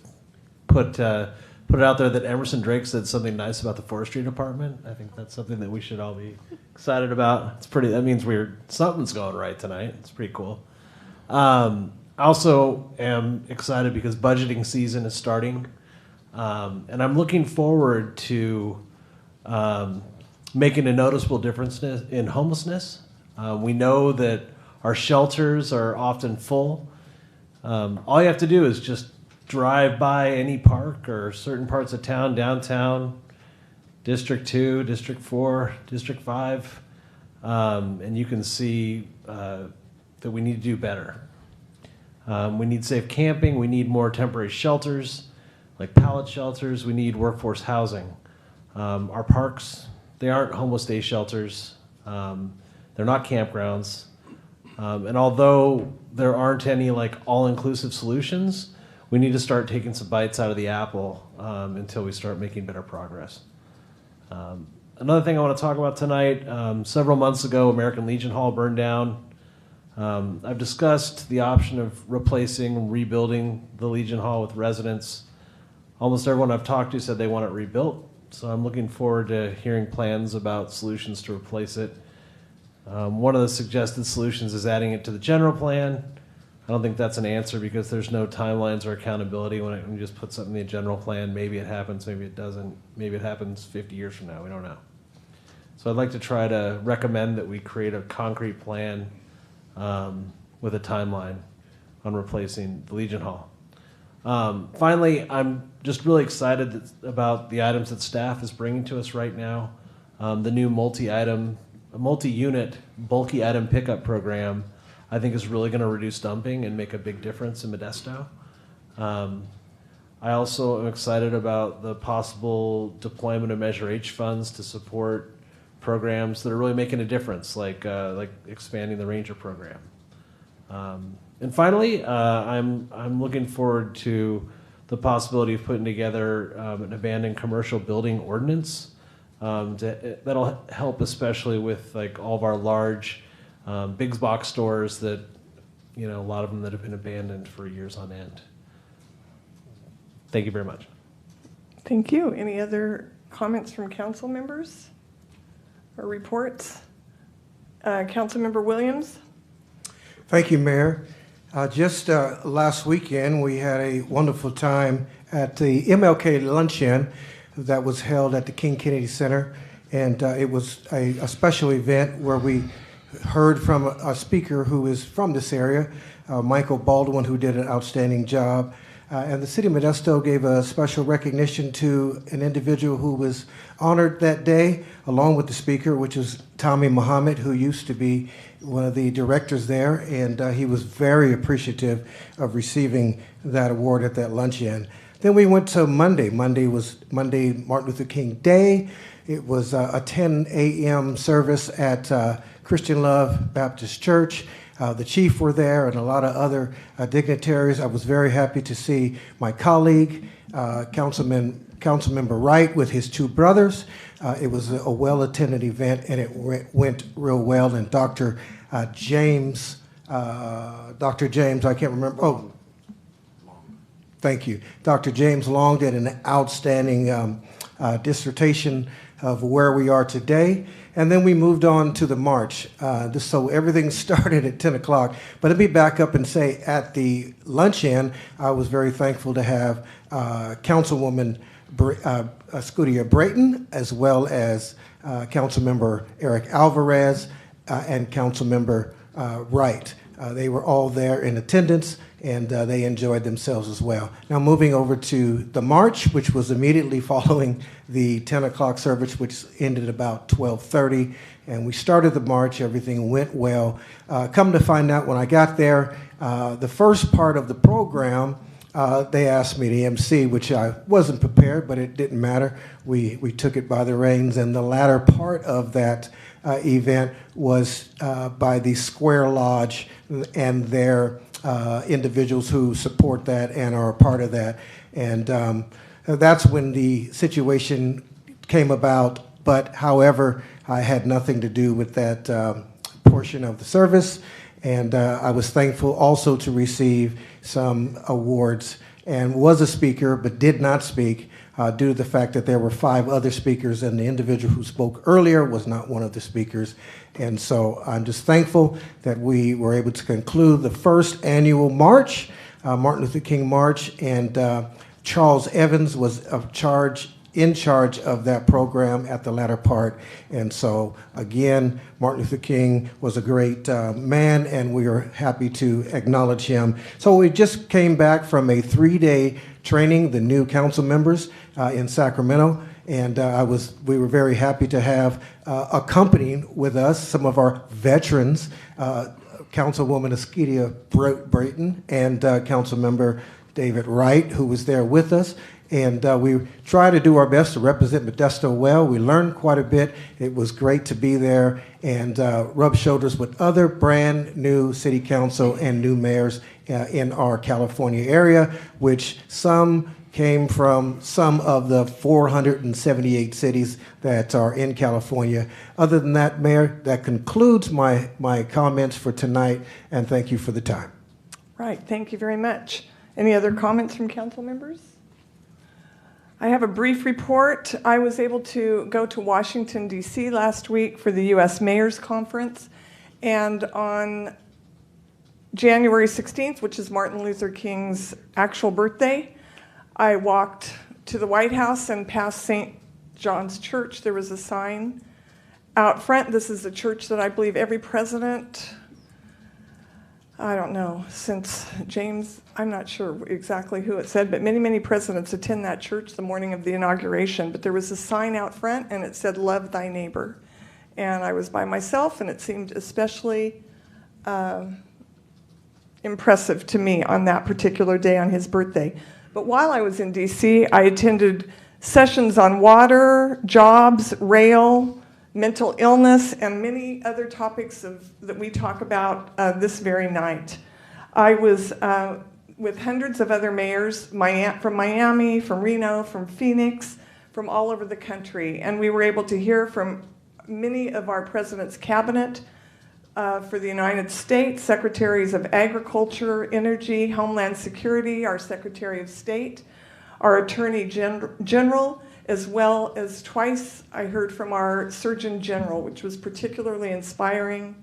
put it out there that Emerson Drake said something nice about the forestry department. I think that's something that we should all be excited about. That means something's going right tonight. It's pretty cool. I also am excited because budgeting season is starting, and I'm looking forward to making a noticeable difference in homelessness. We know that our shelters are often full. All you have to do is just drive by any park or certain parts of town, downtown, District 2, District 4, District 5, and you can see that we need to do better. We need safe camping. We need more temporary shelters, like pallet shelters. We need workforce housing. Our parks, they aren't homeless day shelters. They're not campgrounds. And although there aren't any all-inclusive solutions, we need to start taking some bites out of the apple until we start making better progress. Another thing I want to talk about tonight, several months ago, American Legion Hall burned down. I've discussed the option of replacing and rebuilding the Legion Hall with residents. Almost everyone I've talked to said they want it rebuilt, so I'm looking forward to hearing plans about solutions to replace it. One of the suggested solutions is adding it to the general plan. I don't think that's an answer because there's no timelines or accountability when you just put something in the general plan. Maybe it happens, maybe it doesn't. Maybe it happens 50 years from now. We don't know. So I'd like to try to recommend that we create a concrete plan with a timeline on replacing the Legion Hall. Finally, I'm just really excited about the items that staff is bringing to us right now. The new multi-unit bulky item pickup program, I think, is really going to reduce dumping and make a big difference in Modesto. I also am excited about the possible deployment of Measure H funds to support programs that are really making a difference, like expanding the Ranger program. And finally, I'm looking forward to the possibility of putting together an abandoned commercial building ordinance that'll help, especially with all of our large big box stores that, a lot of them that have been abandoned for years on end. Thank you very much. Thank you. Any other comments from council members or reports? Councilmember Williams? Thank you, Mayor. Just last weekend, we had a wonderful time at the MLK Luncheon that was held at the King Kennedy Center. And it was a special event where we heard from a speaker who is from this area, Michael Baldwin, who did an outstanding job. And the City of Modesto gave a special recognition to an individual who was honored that day, along with the speaker, which is Tommy Muhammad, who used to be one of the directors there. And he was very appreciative of receiving that award at that luncheon. Then we went to Monday. Monday was Martin Luther King Day. It was a 10 a.m. service at Christian Love Baptist Church. The chief were there and a lot of other dignitaries. I was very happy to see my colleague, Councilmember Wright, with his two brothers. It was a well-attended event, and it went real well. And Dr. James, I can't remember. Oh, thank you. Dr. James Long did an outstanding dissertation of where we are today. And then we moved on to the march. So everything started at 10 o'clock. But let me back up and say at the luncheon, I was very thankful to have Councilwoman Scudia Brayton, as well as Councilmember Eric Alvarez and Councilmember Wright. They were all there in attendance, and they enjoyed themselves as well. Now moving over to the march, which was immediately following the 10 o'clock service, which ended about 12:30, and we started the march. Everything went well. Come to find out, when I got there, the first part of the program, they asked me to MC, which I wasn't prepared, but it didn't matter. We took it by the reins, and the latter part of that event was by the Square Lodge and their individuals who support that and are a part of that. And that's when the situation came about. But however, I had nothing to do with that portion of the service. And I was thankful also to receive some awards, and was a speaker but did not speak due to the fact that there were 5 other speakers, and the individual who spoke earlier was not one of the speakers. And so I'm just thankful that we were able to conclude the first annual march, Martin Luther King March, and Charles Evans was in charge of that program at the latter part. And so again, Martin Luther King was a great man, and we are happy to acknowledge him. So we just came back from a 3-day training, the new council members in Sacramento, and we were very happy to have accompanying with us some of our veterans, Councilwoman Scudia Brayton and Councilmember David Wright, who was there with us. And we try to do our best to represent Modesto well. We learned quite a bit. It was great to be there and rub shoulders with other brand new city council and new mayors in our California area, which some came from some of the 478 cities that are in California. Other than that, Mayor, that concludes my comments for tonight, and thank you for the time. Right, thank you very much. Any other comments from council members? I have a brief report. I was able to go to Washington, D.C. last week for the U.S. Mayor's Conference, and on January 16th, which is Martin Luther King's actual birthday, I walked to the White House and past St. John's Church. There was a sign out front. This is a church that I believe every president, I don't know, since James, I'm not sure exactly who it said, but many, many presidents attend that church the morning of the inauguration. But there was a sign out front, and it said, "Love thy neighbor." And I was by myself, and it seemed especially impressive to me on that particular day on his birthday. But while I was in D.C., I attended sessions on water, jobs, rail, mental illness, and many other topics that we talk about this very night. I was with hundreds of other mayors from Miami, from Reno, from Phoenix, from all over the country, and we were able to hear from many of our president's cabinet, for the United States, Secretaries of Agriculture, Energy, Homeland Security, our Secretary of State, our Attorney General, as well as twice I heard from our Surgeon General, which was particularly inspiring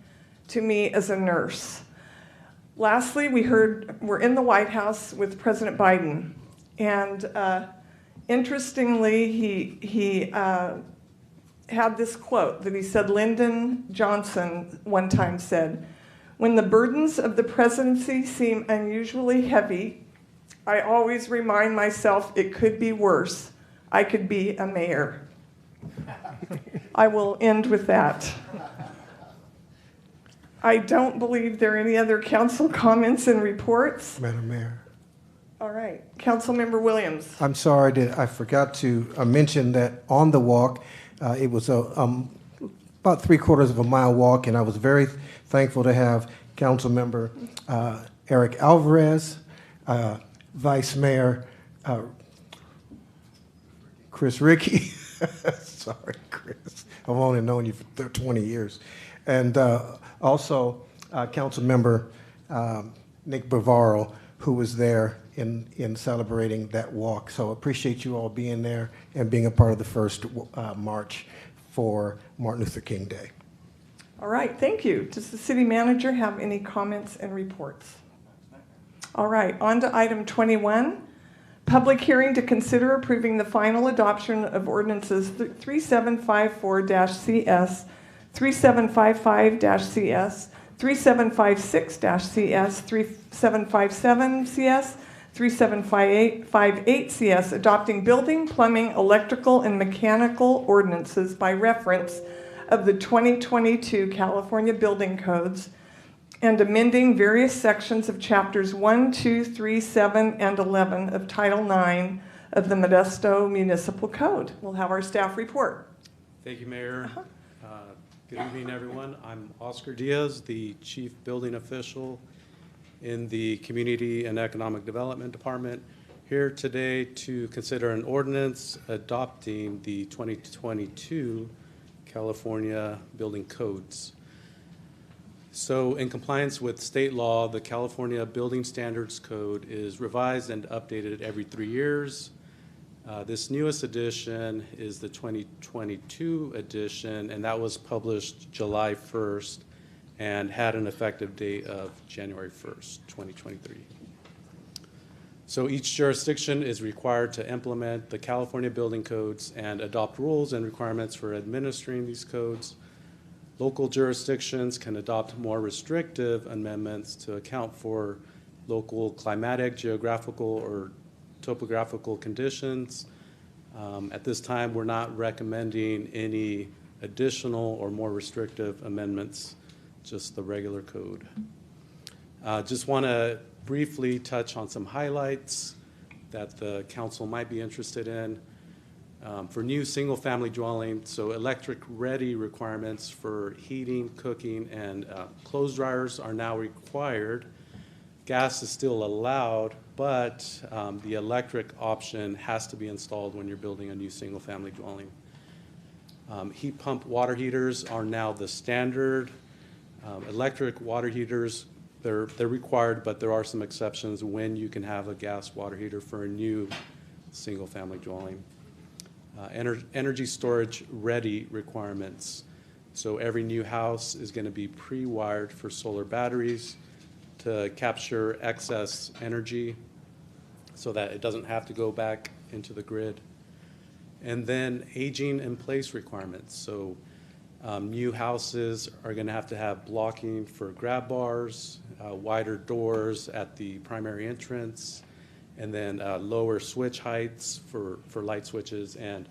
to me as a nurse. Lastly, we're in the White House with President Biden, and interestingly, he had this quote that he said, Lyndon Johnson one time said, "When the burdens of the presidency seem unusually heavy, I always remind myself it could be worse. I could be a mayor." I will end with that. I don't believe there are any other council comments and reports. Madam Mayor. All right, Councilmember Williams. I'm sorry, I forgot to mention that on the walk, it was about 3/4 of a mile walk, and I was very thankful to have Councilmember Eric Alvarez, Vice Mayor Chris Rickey. Sorry, Chris. I've only known you for 20 years. And also Councilmember Nick Bavaro, who was there in celebrating that walk. So appreciate you all being there and being a part of the first march for Martin Luther King Day. All right, thank you. Does the city manager have any comments and reports? All right, on to item 21. Public hearing to consider approving the final adoption of ordinances 3754-CS, 3755-CS, 3756-CS, 3757-CS, 3758-CS, adopting building, plumbing, electrical, and mechanical ordinances by reference of the 2022 California Building Codes, and amending various sections of chapters 1, 2, 3, 7, and 11 of Title IX of the Modesto Municipal Code. We'll have our staff report. Thank you, Mayor. Good evening, everyone. I'm Oscar Diaz, the Chief Building Official in the Community and Economic Development Department, here today to consider an ordinance adopting the 2022 California Building Codes. So in compliance with state law, the California Building Standards Code is revised and updated every 3 years. This newest edition is the 2022 edition, and that was published July 1st and had an effective date of January 1st, 2023. So each jurisdiction is required to implement the California Building Codes and adopt rules and requirements for administering these codes. Local jurisdictions can adopt more restrictive amendments to account for local climatic, geographical, or topographical conditions. At this time, we're not recommending any additional or more restrictive amendments, just the regular code. Just want to briefly touch on some highlights that the council might be interested in. For new single-family dwellings, so electric-ready requirements for heating, cooking, and clothes dryers are now required. Gas is still allowed, but the electric option has to be installed when you're building a new single-family dwelling. Heat pump water heaters are now the standard. Electric water heaters, they're required, but there are some exceptions when you can have a gas water heater for a new single-family dwelling. Energy storage ready requirements. So every new house is going to be pre-wired for solar batteries to capture excess energy so that it doesn't have to go back into the grid. And then aging in place requirements. So new houses are going to have blocking for grab bars, wider doors at the primary entrance, and then lower switch heights for light switches, and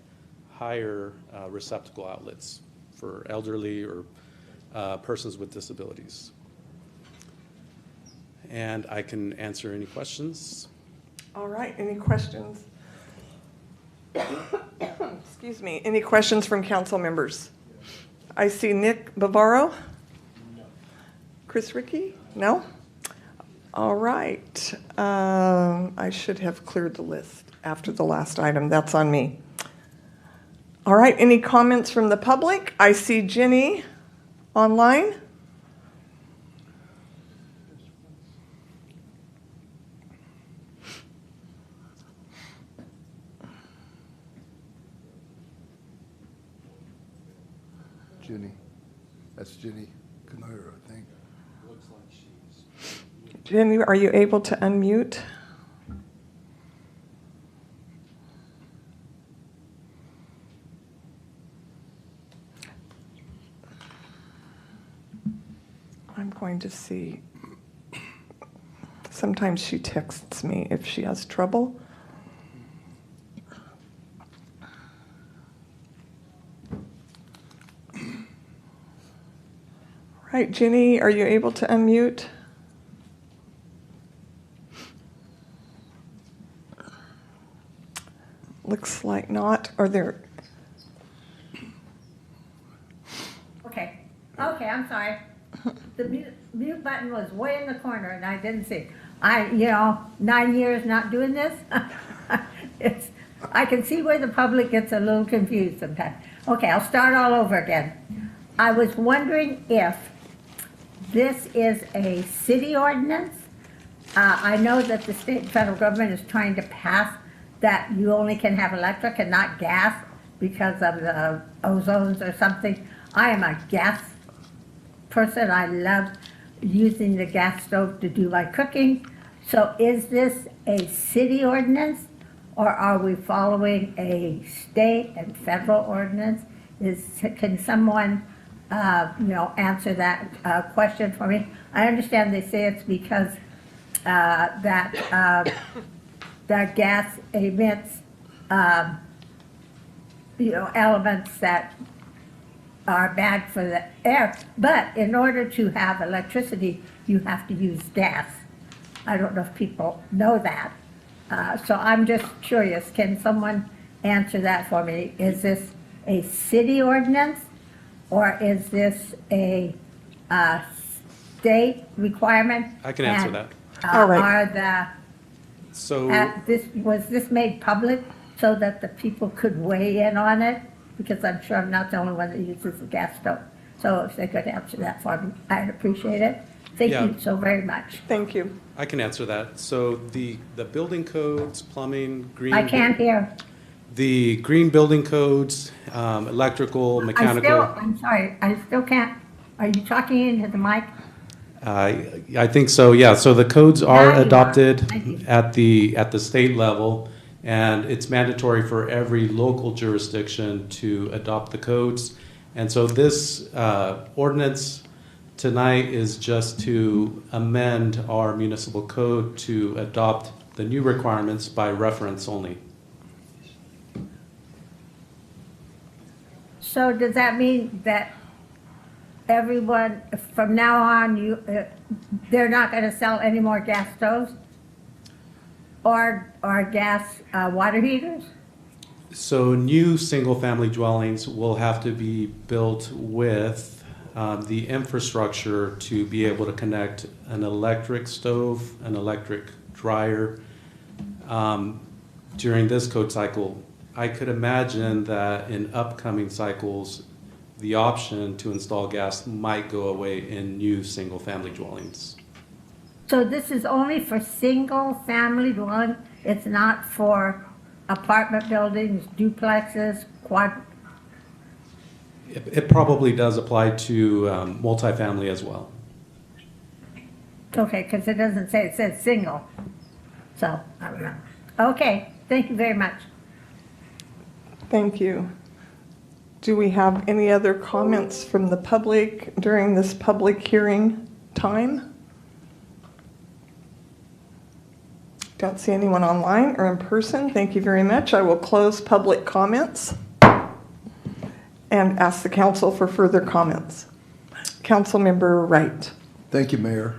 higher receptacle outlets for elderly or persons with disabilities. And I can answer any questions. All right, any questions? Excuse me, any questions from council members? I see Nick Bavaro. No. Chris Rickey? No? All right. I should have cleared the list after the last item. That's on me. All right, any comments from the public? I see Jenny online. Jenny. That's Jenny Canoyer, I think. Looks like she's. Jenny, are you able to unmute? I'm going to see. Sometimes she texts me if she has trouble. Right, Jenny, are you able to unmute? Looks like not. Are there? Okay, I'm sorry. The mute button was way in the corner and I didn't see. 9 years not doing this, I can see where the public gets a little confused sometimes. Okay, I'll start all over again. I was wondering if this is a city ordinance. I know that the state and federal government is trying to pass that you only can have electric and not gas because of the ozones or something. I am a gas person. I love using the gas stove to do my cooking. So is this a city ordinance or are we following a state and federal ordinance? Can someone answer that question for me? I understand they say it's because that gas emits elements that are bad for the air, but in order to have electricity, you have to use gas. I don't know if people know that. So I'm just curious, can someone answer that for me? Is this a city ordinance or is this a state requirement? I can answer that. All right. Was this made public so that the people could weigh in on it? Because I'm sure I'm not the only one that uses the gas stove. So if they could answer that for me, I'd appreciate it. Thank you so very much. Thank you. I can answer that. So the building codes, plumbing, green. I can't hear. The green building codes, electrical, mechanical. I'm sorry, I still can't. Are you talking into the mic? I think so, yeah. So the codes are Now you are. adopted Thank you. at the state level, and it's mandatory for every local jurisdiction to adopt the codes. And so this ordinance tonight is just to amend our municipal code to adopt the new requirements by reference only. So does that mean that everyone, from now on, they're not going to sell any more gas stoves? Or gas water heaters? So new single-family dwellings will have to be built with the infrastructure to be able to connect an electric stove, an electric dryer. During this code cycle, I could imagine that in upcoming cycles, the option to install gas might go away in new single-family dwellings. So this is only for single-family dwelling? It's not for apartment buildings, duplexes, quad? It probably does apply to multifamily as well. Okay, because it doesn't say, it says single. So, I don't know. Okay, thank you very much. Thank you. Do we have any other comments from the public during this public hearing time? Don't see anyone online or in person. Thank you very much. I will close public comments and ask the council for further comments. Councilmember Wright. Thank you, Mayor.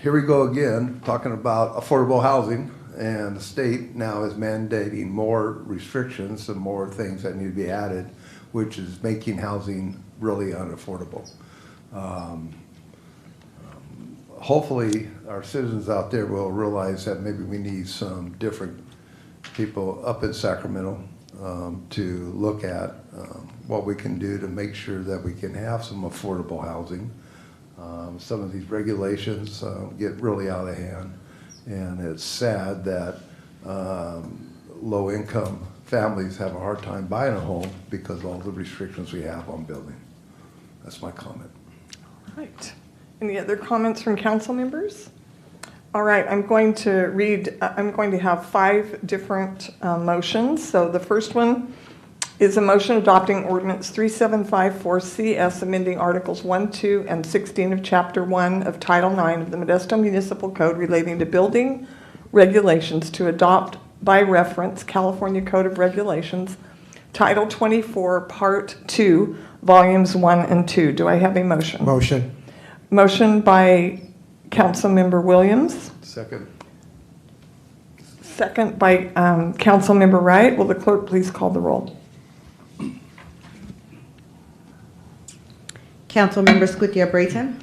Here we go again, talking about affordable housing, and the state now is mandating more restrictions and more things that need to be added, which is making housing really unaffordable. Hopefully, our citizens out there will realize that maybe we need some different people up in Sacramento to look at what we can do to make sure that we can have some affordable housing. Some of these regulations get really out of hand, and it's sad that low-income families have a hard time buying a home because of all the restrictions we have on building. That's my comment. Right. Any other comments from council members? All right, I'm going to have 5 different motions. So the first one is a motion adopting ordinance 3754CS, amending Articles 1, 2, and 16 of Chapter 1 of Title 9 of the Modesto Municipal Code relating to building regulations to adopt by reference California Code of Regulations, Title 24, Part 2, Volumes 1 and 2. Do I have a motion? Motion. Motion by Councilmember Williams. Second. Second by Councilmember Wright. Will the clerk please call the roll? Councilmember Scutia Brayton.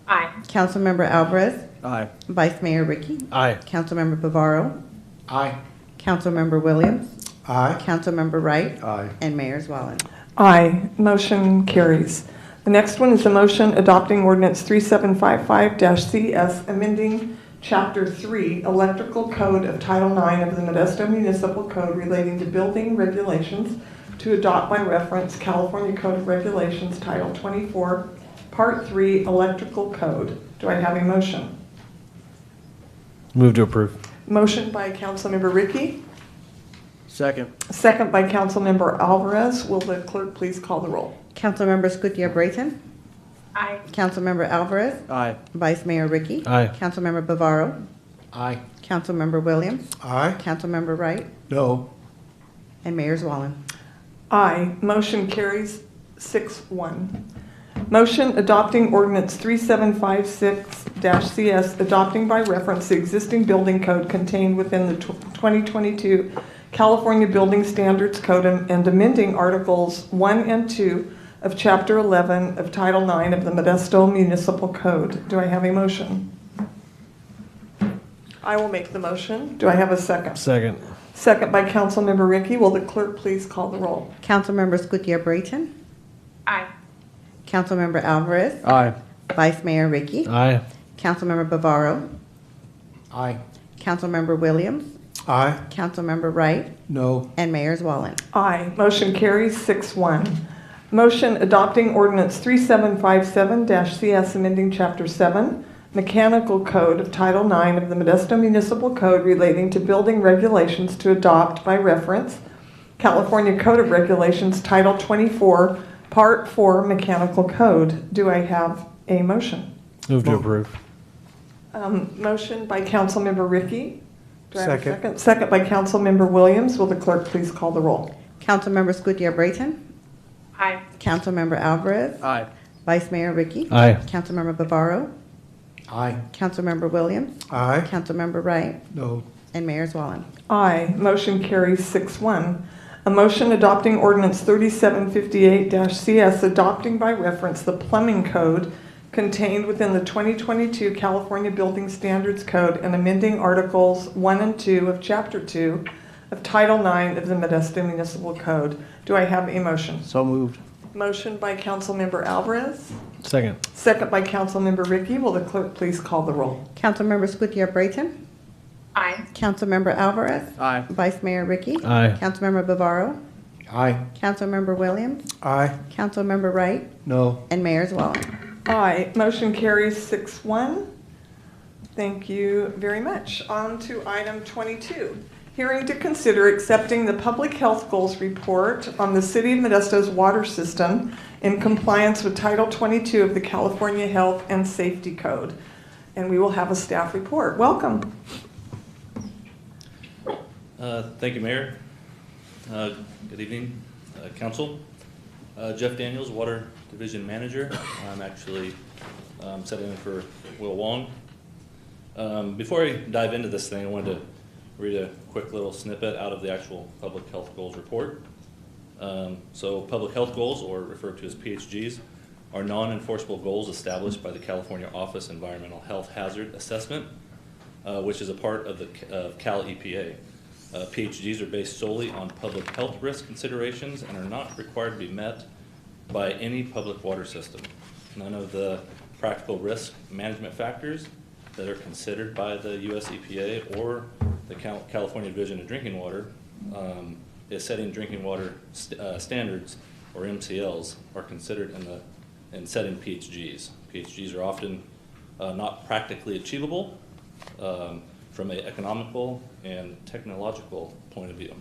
Aye. Councilmember Alvarez. Aye. Vice Mayor Ricky. Aye. Councilmember Bavaro. Aye. Councilmember Williams. Aye. Councilmember Wright. Aye. And Mayor Zwallen. Aye. Motion carries. The next one is a motion adopting ordinance 3755-CS, amending Chapter 3, Electrical Code of Title 9 of the Modesto Municipal Code relating to building regulations to adopt by reference California Code of Regulations, Title 24, Part 3, Electrical Code. Do I have a motion? Move to approve. Motion by Councilmember Ricky. Second. Second by Councilmember Alvarez. Will the clerk please call the roll? Councilmember Scutia Brayton. Aye. Councilmember Alvarez. Aye. Vice Mayor Ricky. Aye. Councilmember Bavaro. Aye. Councilmember Williams. Aye. Councilmember Wright. No. And Mayor Zwallen. Aye. Motion carries 6-1. Motion adopting ordinance 3756-CS, adopting by reference the existing building code contained within the 2022 California Building Standards Code and amending Articles 1 and 2 of Chapter 11 of Title 9 of the Modesto Municipal Code. Do I have a motion? I will make the motion. Do I have a second? Second. Second by Councilmember Ricky. Will the clerk please call the roll? Councilmember Scutia Brayton. Aye. Councilmember Alvarez. Aye. Vice Mayor Ricky. Aye. Councilmember Bavaro. Aye. Councilmember Williams. Aye. Councilmember Wright. No. And Mayor Zwallen. Aye. Motion carries 6-1. Motion adopting ordinance 3757-CS, amending Chapter 7, Mechanical Code of Title 9 of the Modesto Municipal Code relating to building regulations to adopt by reference California Code of Regulations, Title 24, Part 4, Mechanical Code. Do I have a motion? Move to approve. Motion by Councilmember Ricky. Do I have a Second. second? Second by Councilmember Williams. Will the clerk please call the roll? Councilmember Scutia Brayton. Aye. Councilmember Alvarez. Aye. Vice Mayor Ricky. Aye. Councilmember Bavaro. Aye. Councilmember Williams. Aye. Councilmember Wright. No. And Mayor Zwallen. Aye. Motion carries 6-1. A motion adopting ordinance 3758-CS, adopting by reference the plumbing code contained within the 2022 California Building Standards Code and amending Articles 1 and 2 of Chapter 2 of Title 9 of the Modesto Municipal Code. Do I have a motion? So moved. Motion by Councilmember Alvarez. Second. Second by Councilmember Ricky. Will the clerk please call the roll? Councilmember Scutia Brayton. Aye. Councilmember Alvarez. Aye. Vice Mayor Ricky. Aye. Councilmember Bavaro. Aye. Councilmember Williams. Aye. Councilmember Wright. No. And Mayor Zwallen. Aye. Motion carries 6-1. Thank you very much. On to item 22. Hearing to consider accepting the Public Health Goals Report on the City of Modesto's water system in compliance with Title 22 of the California Health and Safety Code. And we will have a staff report. Welcome. Thank you, Mayor. Good evening, Council. Jeff Daniels, Water Division Manager. I'm actually sitting in for Will Wong. Before I dive into this thing, I wanted to read a quick little snippet out of the actual Public Health Goals Report. So Public Health Goals, or referred to as PHGs, are non-enforceable goals established by the California Office of Environmental Health Hazard Assessment, which is a part of the Cal EPA. PHGs are based solely on public health risk considerations and are not required to be met by any public water system. None of the practical risk management factors that are considered by the US EPA or the California Division of Drinking Water is setting drinking water standards, or MCLs, are considered in setting PHGs. PHGs are often not practically achievable from an economical and technological point of view.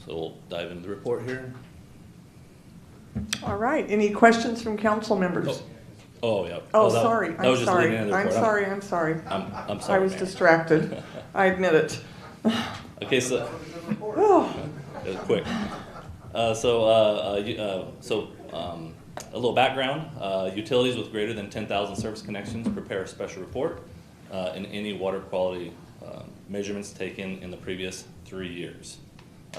So we'll dive into the report here. All right, any questions from council members? Oh, yeah. Oh, that- sorry, that I'm was just sorry, leading into the I'm report. sorry, I'm sorry. I'm sorry, I was ma'am. distracted, I admit it. Okay, so Oh. quick. A little background. Utilities with greater than 10,000 service connections prepare a special report in any water quality measurements taken in the previous 3 years.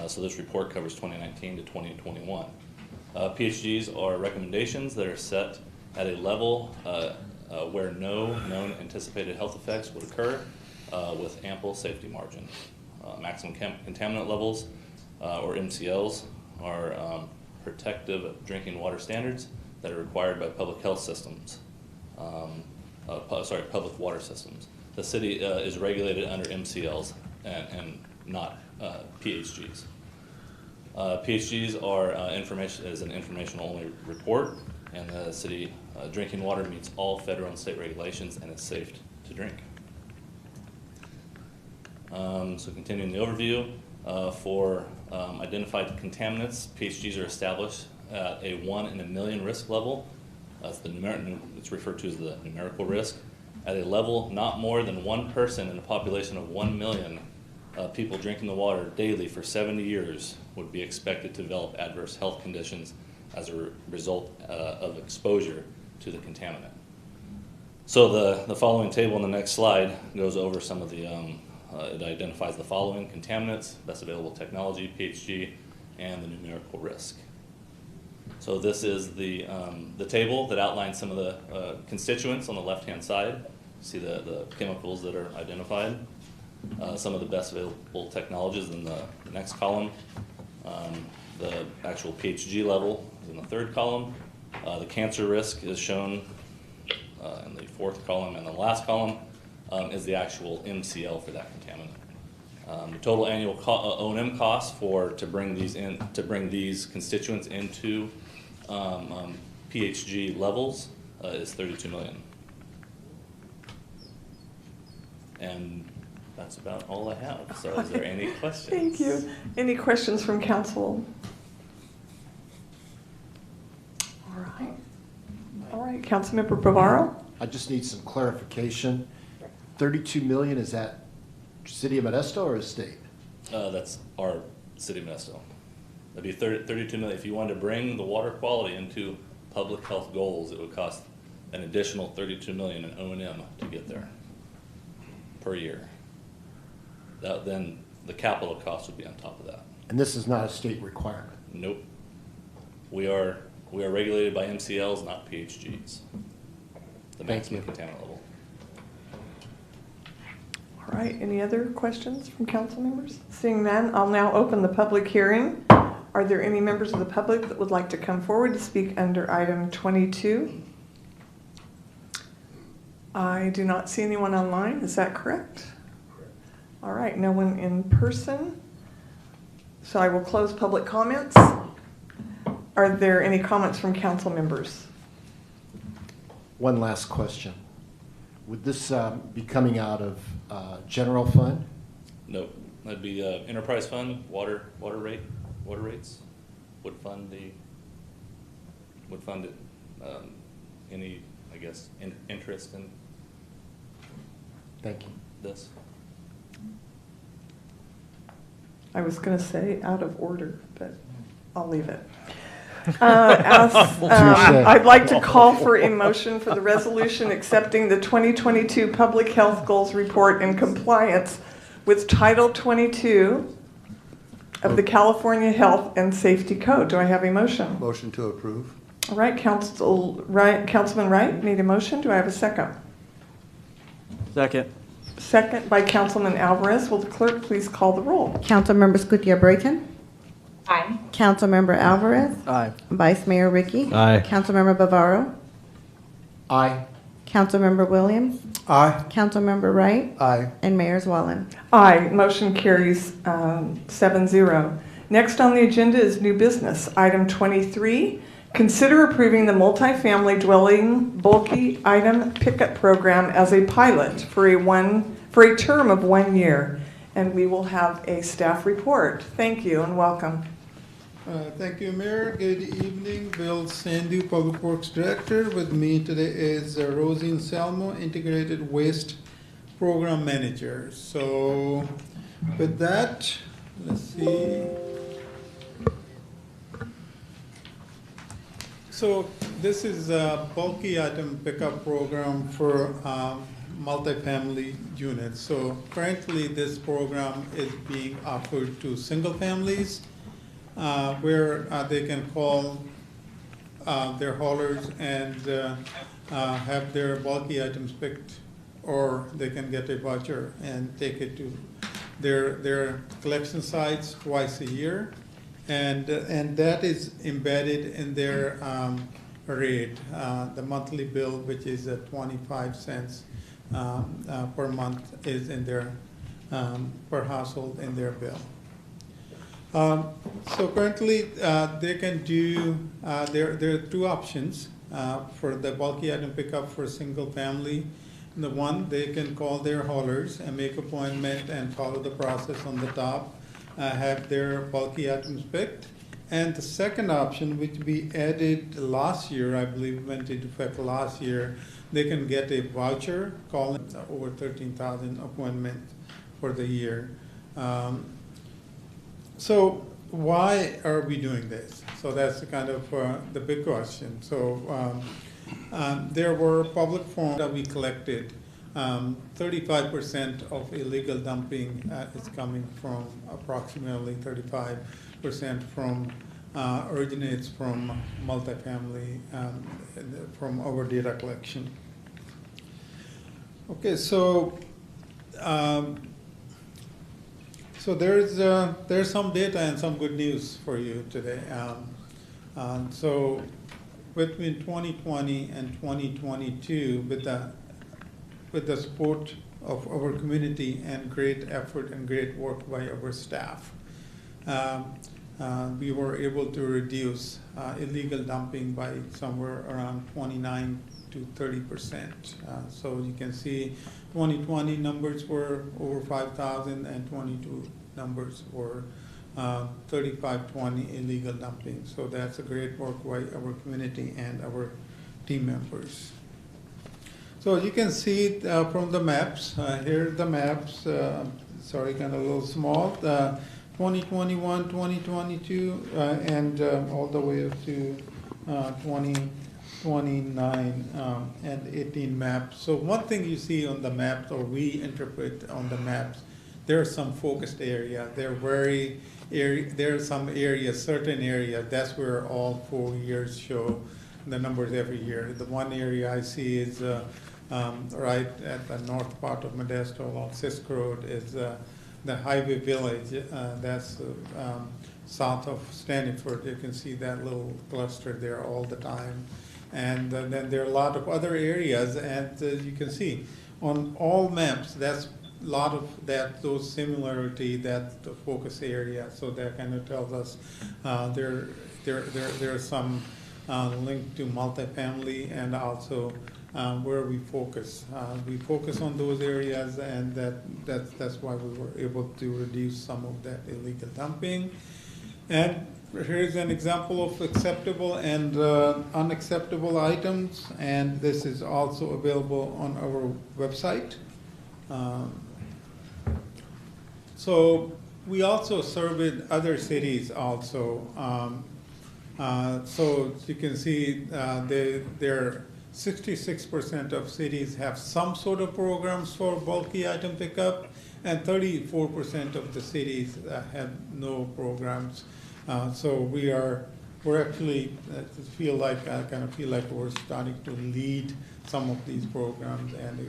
So this report covers 2019 to 2021. PHGs are recommendations that are set at a level where no known anticipated health effects would occur with ample safety margin. Maximum contaminant levels, or MCLs, are protective drinking water standards that are required by public health systems. Public water systems. The city is regulated under MCLs and not PHGs. PHGs are an informational-only report, and the city drinking water meets all federal and state regulations and is safe to drink. So continuing the overview, for identified contaminants, PHGs are established at a 1 in a million risk level. It's referred to as the numerical risk. At a level not more than 1 person in a population of 1 million people drinking the water daily for 70 years would be expected to develop adverse health conditions as a result of exposure to the contaminant. So the following table on the next slide goes over some of the, it identifies the following contaminants, best available technology, PHG, and the numerical risk. So this is the table that outlines some of the constituents on the left-hand side. See the chemicals that are identified. Some of the best available technologies in the next column. The actual PHG level is in the 3rd column. The cancer risk is shown in the 4th column, and the last column is the actual MCL for that contaminant. The total annual O&M cost to bring these constituents into PHG levels is $32 million. And that's about all I have. So is there any questions? Thank you. Any questions from council? All right, Councilmember Bavaro? I just need some clarification. 32 million, is that City of Modesto or state? That's our City of Modesto. That'd be 32 million. If you wanted to bring the water quality into public health goals, it would cost an additional 32 million in O&M to get there per year. Then the capital cost would be on top of that. And this is not a state requirement? Nope. We are regulated by MCLs, not PHGs. The maximum contaminant level. All right, any other questions from council members? Seeing none, I'll now open the public hearing. Are there any members of the public that would like to come forward to speak under item 22? I do not see anyone online, is that correct? All right, no one in person. So I will close public comments. Are there any comments from council members? One last question. Would this be coming out of general fund? No, that'd be enterprise fund, water rates would fund it. Any, I guess, interest in. Thank you. This. I was going to say out of order, but I'll leave it. I'd like to call for a motion for the resolution accepting the 2022 Public Health Goals Report in compliance with Title 22 of the California Health and Safety Code. Do I have a motion? Motion to approve. All right, Councilman Wright made a motion. Do I have a second? Second. Second by Councilman Alvarez. Will the clerk please call the roll? Councilmember Scutia-Brayton? Aye. Councilmember Alvarez? Aye. Vice Mayor Ricky? Aye. Councilmember Bavaro? Aye. Councilmember Williams, Aye. Councilmember Wright, Aye. and Mayor Wallen. Aye, motion carries 7-0. Next on the agenda is new business. Item 23, consider approving the multifamily dwelling bulky item pickup program as a pilot for a term of 1 year. And we will have a staff report. Thank you and welcome. Thank you, Mayor. Good evening. Bill Sandu, Public Works Director. With me today is Rosie Anselmo, Integrated Waste Program Manager. So with that, let's see. So this is a bulky item pickup program for multifamily units. So currently this program is being offered to single families where they can call their haulers and have their bulky items picked, or they can get a voucher and take it to their collection sites twice a year. And that is embedded in their rate, the monthly bill, which is 25 cents per month, is in their per household in their bill. So currently, they can do, there are two options for the bulky item pickup for single family. The one, they can call their haulers and make appointment and follow the process on the top, have their bulky items picked. And the second option, which we added last year, I believe went into effect last year, they can get a voucher, call over 13,000 appointments for the year. So why are we doing this? So that's kind of the big question. So there were public forums that we collected. 35% of illegal dumping is coming from approximately 35% from originates from multifamily from our data collection. Okay, so so there's some data and some good news for you today. So between 2020 and 2022, with the support of our community and great effort and great work by our staff, we were able to reduce illegal dumping by somewhere around 29 to 30%. So you can see 2020 numbers were over 5,000 and 22 numbers were 3520 illegal dumping. So that's a great work by our community and our team members. So you can see from the maps, here are the maps, sorry, kind of a little small, 2021, 2022, and all the way up to 2029 and 18 maps. So one thing you see on the maps, or we interpret on the maps, there are some focused area. There are some areas, certain areas, that's where all 4 years show the numbers every year. The one area I see is right at the north part of Modesto along Sisk Road is the Highway Village. That's south of Stanford. You can see that little cluster there all the time. And then there are a lot of other areas, and you can see on all maps, that's a lot of those similarity, that the focus area. So that kind of tells us there are some link to multifamily and also where we focus. We focus on those areas, and that's why we were able to reduce some of that illegal dumping. And here's an example of acceptable and unacceptable items, and this is also available on our website. So we also surveyed other cities also. So you can see there 66% of cities have some sort of programs for bulky item pickup, and 34% of the cities have no programs. So we're actually feel like we're starting to lead some of these programs, and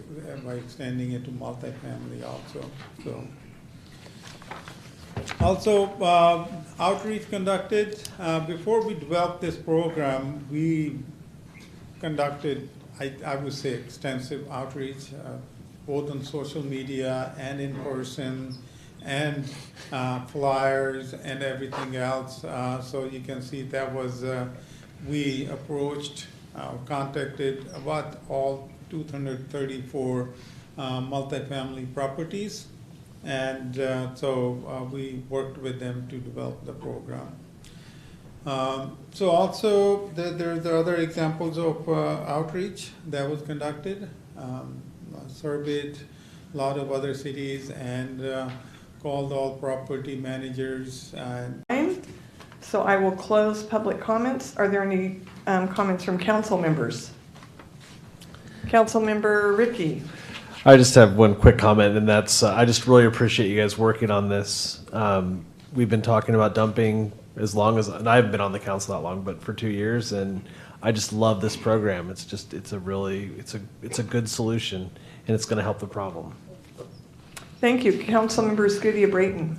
by extending it to multifamily also. Also, outreach conducted. Before we developed this program, we conducted I would say extensive outreach, both on social media and in person, and flyers and everything else. So you can see that was, we approached, contacted about all 234 multifamily properties. And so we worked with them to develop the program. So also there are other examples of outreach that was conducted, surveyed a lot of other cities, and called all property managers. So I will close public comments. Are there any comments from council members? Council member Ricky. I just have one quick comment, and that's I just really appreciate you guys working on this. We've been talking about dumping as long as, and I've been on the council that long, but for 2 years, and I just love this program. It's a good solution, and it's going to help the problem. Thank you. Councilmember Scudia-Brayton.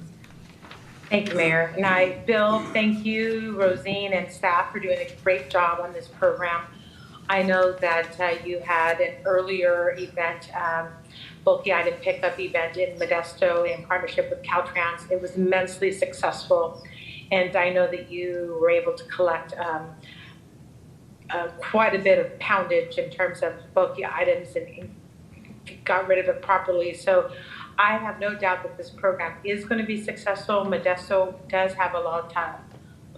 Thank you, Mayor. And Bill, thank you, Rosine, and staff for doing a great job on this program. I know that you had an earlier event, bulky item pickup event in Modesto in partnership with Caltrans. It was immensely successful, and I know that you were able to collect quite a bit of poundage in terms of bulky items and got rid of it properly. So I have no doubt that this program is going to be successful. Modesto does have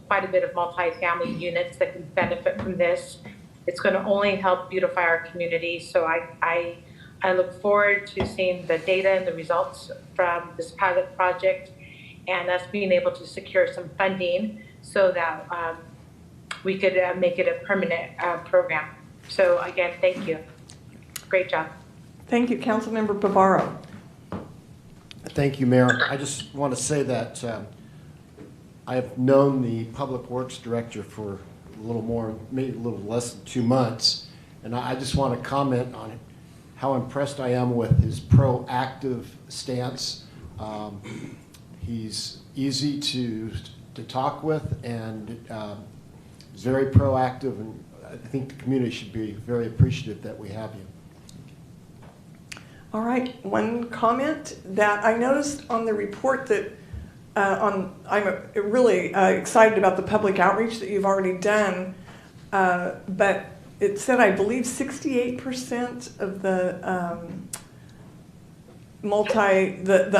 quite a bit of multifamily units that can benefit from this. It's going to only help beautify our community. So I look forward to seeing the data and the results from this pilot project, and us being able to secure some funding so that we could make it a permanent program. So again, thank you. Great job. Thank you. Councilmember Bavaro. Thank you, Mayor. I just want to say that I have known the Public Works Director for a little more, maybe a little less than 2 months, and I just want to comment on how impressed I am with his proactive stance. He's easy to talk with, and he's very proactive, and I think the community should be very appreciative that we have you. All right, one comment that I noticed on the report that I'm really excited about the public outreach that you've already done, but it said, I believe 68% of the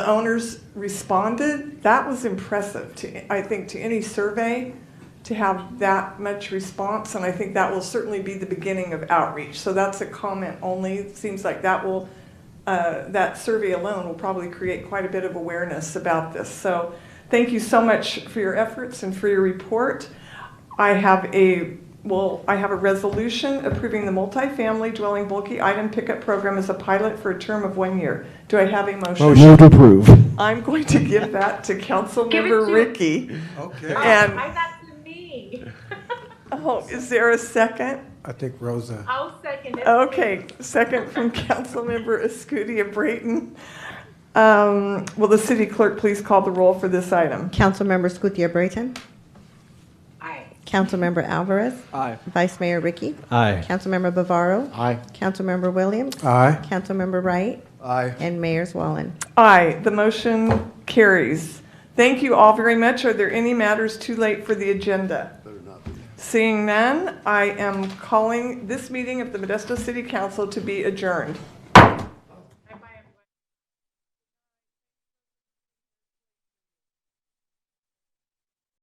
owners responded. That was impressive I think to any survey to have that much response, and I think that will certainly be the beginning of outreach. So that's a comment only. It seems like that will that survey alone will probably create quite a bit of awareness about this. So thank you so much for your efforts and for your report. I have a resolution approving the multifamily dwelling bulky item pickup program as a pilot for a term of 1 year. Do I have a motion? Motion to approve. I'm going to give that to Councilmember Ricky. Okay. And I got to me. oh, is there a second? I think Rosa. I'll second it. Okay, second from Councilmember Scudia-Brayton. Will the city clerk please call the roll for this item? Councilmember Scutia-Brayton. Aye. Councilmember Alvarez. Aye. Vice Mayor Ricky. Aye. Councilmember Bavaro. Aye. Councilmember Williams. Aye. Councilmember Wright. Aye. And Mayor Swallen. Aye, the motion carries. Thank you all very much. Are there any matters too late for the agenda? Seeing none, I am calling this meeting of the Modesto City Council to be adjourned.